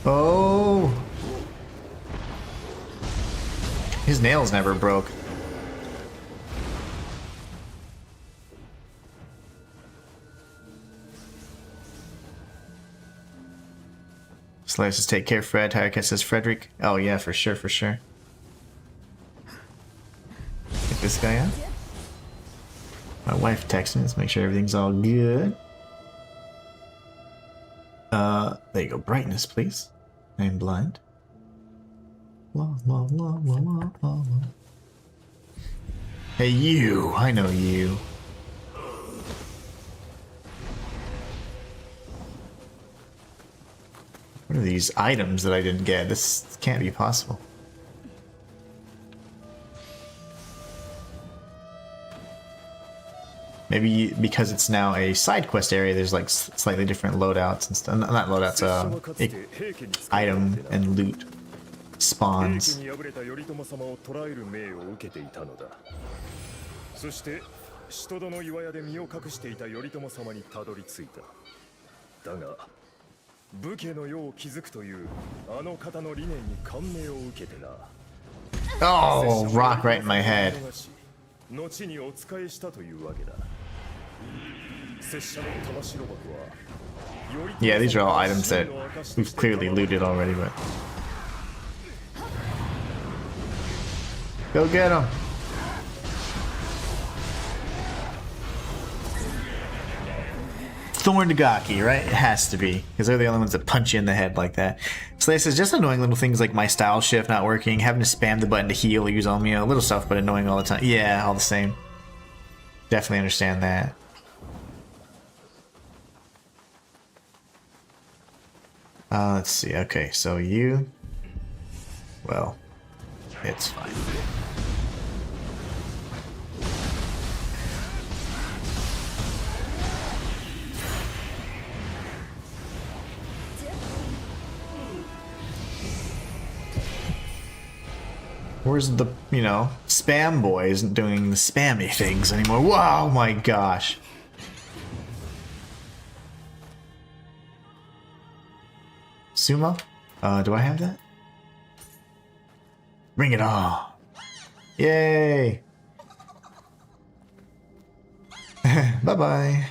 Oh. His nails never broke. Slayer says, take care, Fred. Haruka says, Frederick. Oh, yeah, for sure, for sure. Get this guy out. My wife texted me. Let's make sure everything's all good. There you go. Brightness, please. I am blind. La, la, la, la, la, la, la. Hey, you. I know you. What are these items that I didn't get? This can't be possible. Maybe because it's now a side quest area, there's like slightly different loadouts and stuff. Not loadouts, item and loot spawns. Oh, rock right in my head. Yeah, these are all items that we've clearly looted already, but... Go get them! Thorn Dagaki, right? It has to be, because they're the only ones that punch you in the head like that. Slayer says, just annoying little things like my style shift not working, having to spam the button to heal or use Omeo, little stuff, but annoying all the time. Yeah, all the same. Definitely understand that. Let's see. Okay, so you... Well, it's fine. Where's the, you know, spam boy isn't doing the spammy things anymore. Wow, my gosh. Sumo? Do I have that? Bring it on. Yay. Bye-bye.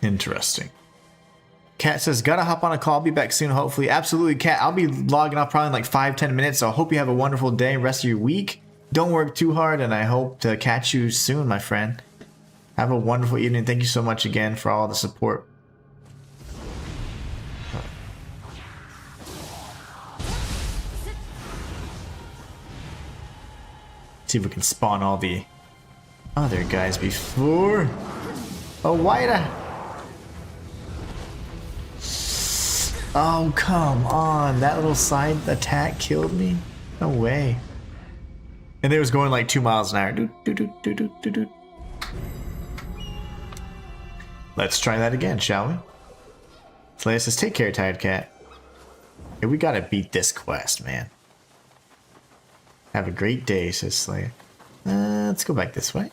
Interesting. Kat says, gotta hop on a call. I'll be back soon, hopefully. Absolutely, Kat. I'll be logging off probably in like 5-10 minutes. So I hope you have a wonderful day, rest of your week. Don't work too hard, and I hope to catch you soon, my friend. Have a wonderful evening. Thank you so much again for all the support. See if we can spawn all the other guys before. Oh, why? Oh, come on. That little side attack killed me? No way. And it was going like 2 miles an hour. Doot, doot, doot, doot, doot, doot, doot. Let's try that again, shall we? Slayer says, take care, Tired Cat. Hey, we gotta beat this quest, man. Have a great day, says Slayer. Let's go back this way.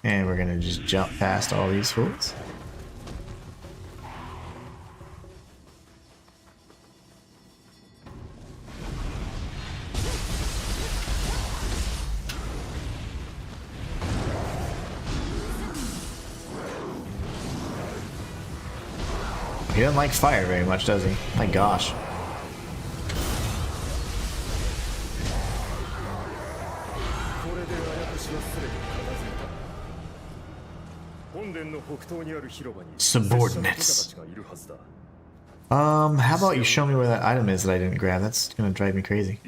And we're gonna just jump past all these fools. He doesn't like fire very much, does he? My gosh. Subordinates. How about you show me where that item is that I didn't grab? That's gonna drive me crazy.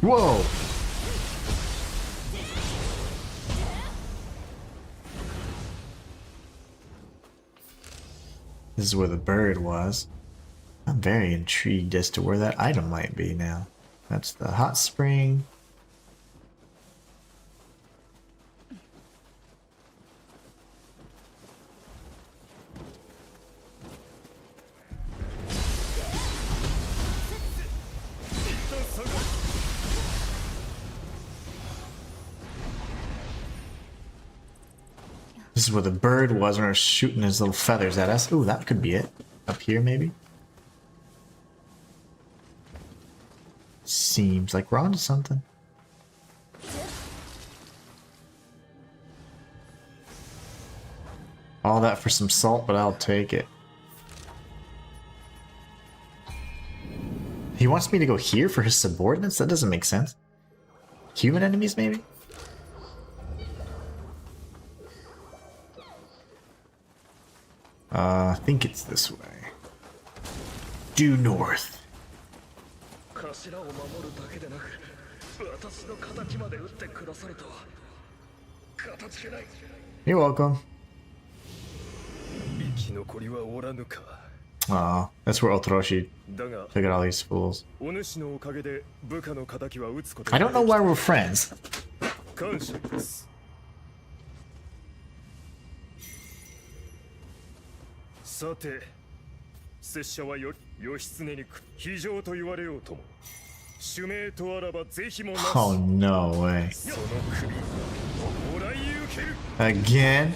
Whoa! This is where the bird was. I'm very intrigued as to where that item might be now. That's the hot spring. This is where the bird was when I was shooting his little feathers at us. Ooh, that could be it. Up here, maybe? Seems like we're onto something. All that for some salt, but I'll take it. He wants me to go here for his subordinates? That doesn't make sense. Human enemies, maybe? I think it's this way. Due north. You're welcome. Aw, that's where Otoroshi took out all these fools. I don't know why we're friends. Oh, no way. Again?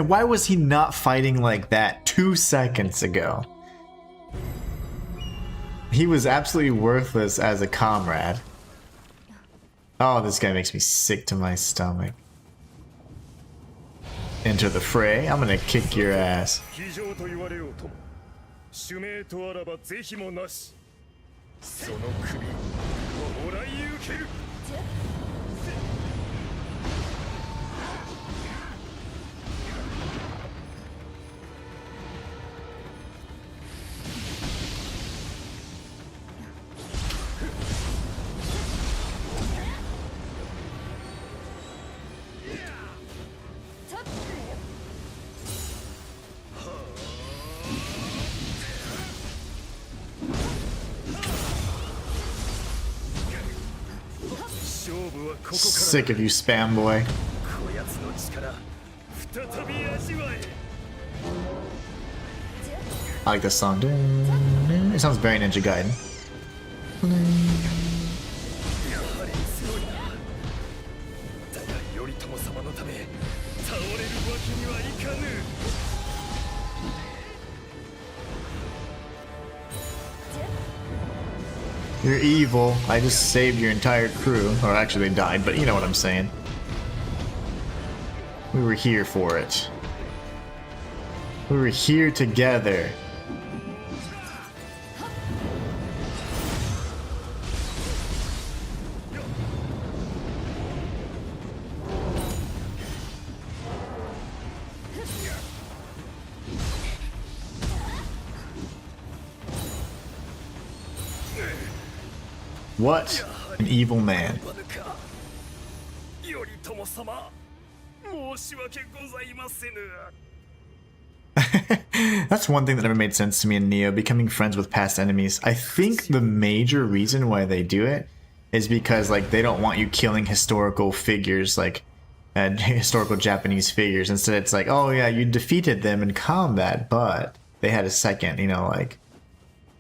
Why was he not fighting like that 2 seconds ago? He was absolutely worthless as a comrade. Oh, this guy makes me sick to my stomach. Enter the fray. I'm gonna kick your ass. その首もらい受ける。勝負はここから。 Sick of you, spam boy. こやつの力再び味わえ。 I like this song. It sounds very Ninja Gaiden. やはり強いな。だが頼朝様のため倒れるわけにはいかぬ。 You're evil. I just saved your entire crew. Or actually they died, but you know what I'm saying. We were here for it. We were here together. What an evil man. 頼朝様、申し訳ございませぬ。 That's one thing that never made sense to me in Nioh, becoming friends with past enemies. I think the major reason why they do it is because like they don't want you killing historical figures, like historical Japanese figures. Instead it's like, oh yeah, you defeated them in combat, but they had a second, you know, like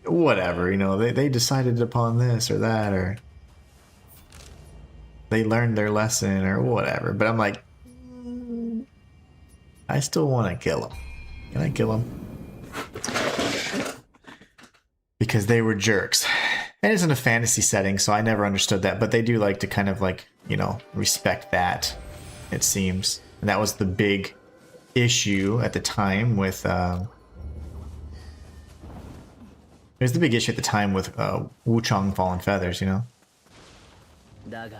whatever, you know, they decided upon this or that, or they learned their lesson or whatever. But I'm like, I still want to kill them. Can I kill them? Because they were jerks. And it's in a fantasy setting, so I never understood that. But they do like to kind of like, you know, respect that, it seems. And that was the big issue at the time with... it was the big issue at the time with Wuchang Fallen Feathers, you know? Let's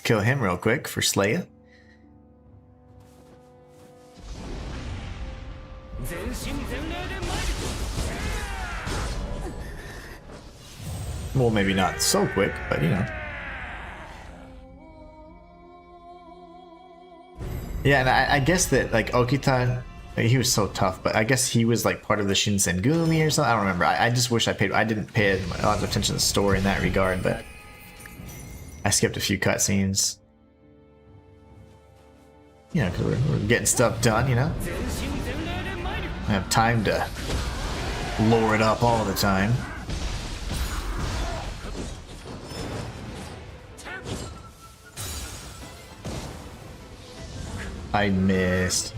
kill him real quick for Slayer. Well, maybe not so quick, but you know. Yeah, and I guess that like Okita, he was so tough, but I guess he was like part of the Shinsengumi or something. I don't remember. I just wish I didn't pay a lot of attention to the story in that regard, but I skipped a few cutscenes. You know, because we're getting stuff done, you know? I have time to lore it up all the time. I missed.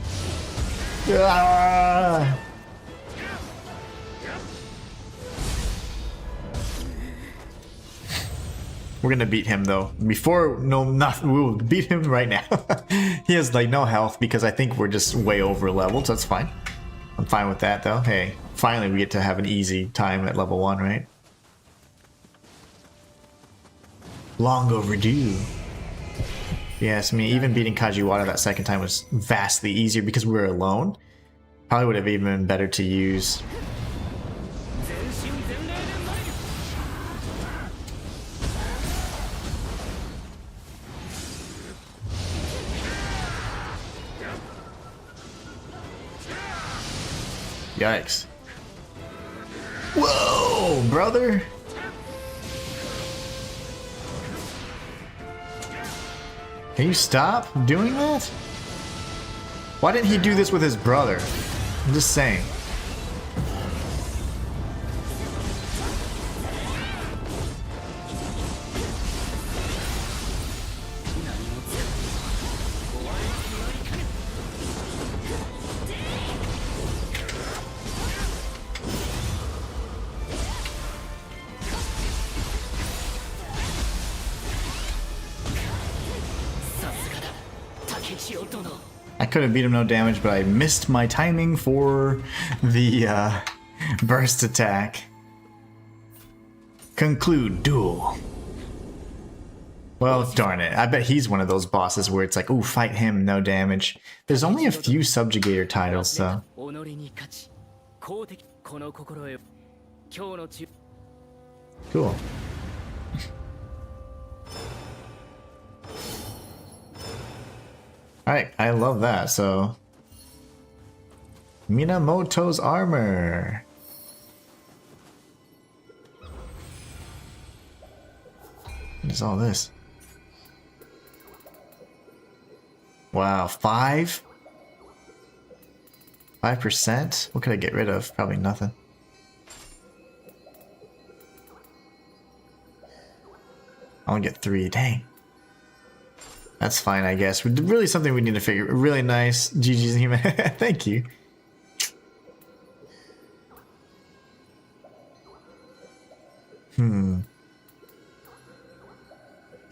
Ah! We're gonna beat him though. Before, no, nothing. We will beat him right now. He has like no health because I think we're just way over leveled, so that's fine. I'm fine with that though. Hey, finally we get to have an easy time at level 1, right? Long overdue. Yes, I mean, even beating Kajiwara that second time was vastly easier because we were alone. Probably would have even been better to use. Yikes. Whoa, brother! Can you stop doing that? Why didn't he do this with his brother? I'm just saying. I could have beat him no damage, but I missed my timing for the burst attack. Conclude duel. Well, darn it. I bet he's one of those bosses where it's like, ooh, fight him, no damage. There's only a few subjugator titles, though. Cool. Alright, I love that, so... Minamoto's armor. What is all this? Wow, 5%? What could I get rid of? Probably nothing. I only get 3, dang. That's fine, I guess. Really something we need to figure. Really nice. GG's Inhuman. Thank you.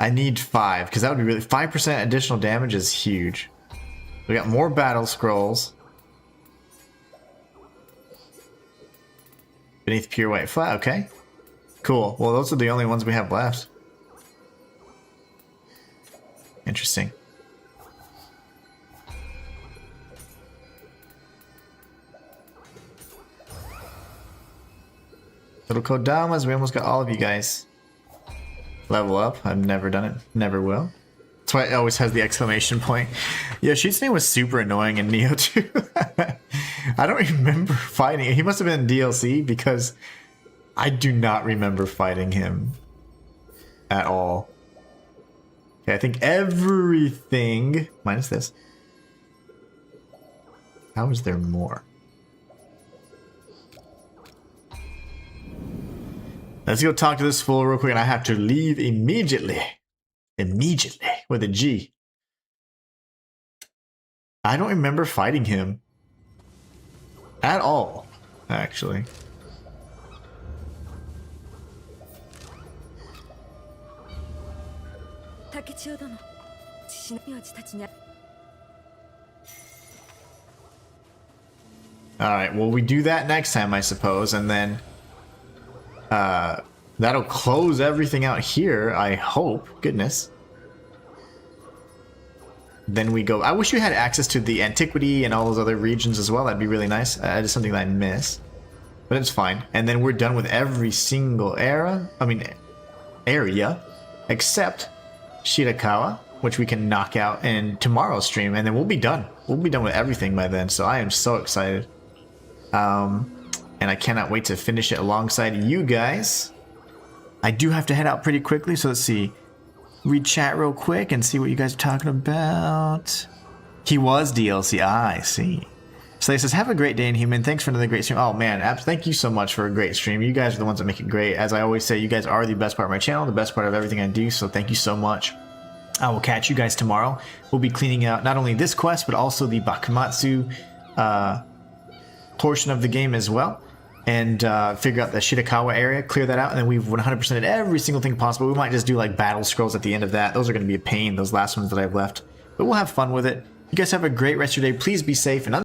I need 5, because that would be really... 5% additional damage is huge. We got more battle scrolls. Beneath pure white flat, okay. Cool. Well, those are the only ones we have left. Interesting. Little Kodamas, we almost got all of you guys. Level up. I've never done it. Never will. That's why it always has the exclamation point. Yeah, Shitsune was super annoying in Nioh too. I don't remember fighting. He must have been DLC because I do not remember fighting him at all. Okay, I think everything minus this. How is there more? Let's go talk to this fool real quick, and I have to leave immediately. Immediately, with a G. I don't remember fighting him. At all, actually. Alright, well we do that next time, I suppose, and then... that'll close everything out here, I hope. Goodness. Then we go... I wish we had access to the Antiquity and all those other regions as well. That'd be really nice. That is something that I miss. But it's fine. And then we're done with every single area, except Shirakawa, which we can knock out in tomorrow's stream, and then we'll be done. We'll be done with everything by then, so I am so excited. And I cannot wait to finish it alongside you guys. I do have to head out pretty quickly, so let's see. Read chat real quick and see what you guys are talking about. He was DLC. Ah, I see. Slay says, have a great day, Inhuman. Thanks for another great stream. Oh, man. Thank you so much for a great stream. You guys are the ones that make it great. As I always say, you guys are the best part of my channel, the best part of everything I do, so thank you so much. I will catch you guys tomorrow. We'll be cleaning out not only this quest, but also the Bakumatsu portion of the game as well. And figure out the Shirakawa area, clear that out, and then we've 100%ed every single thing possible. We might just do like battle scrolls at the end of that. Those are going to be a pain, those last ones that I've left. But we'll have fun with it. You guys have a great rest of your day. Please be safe. And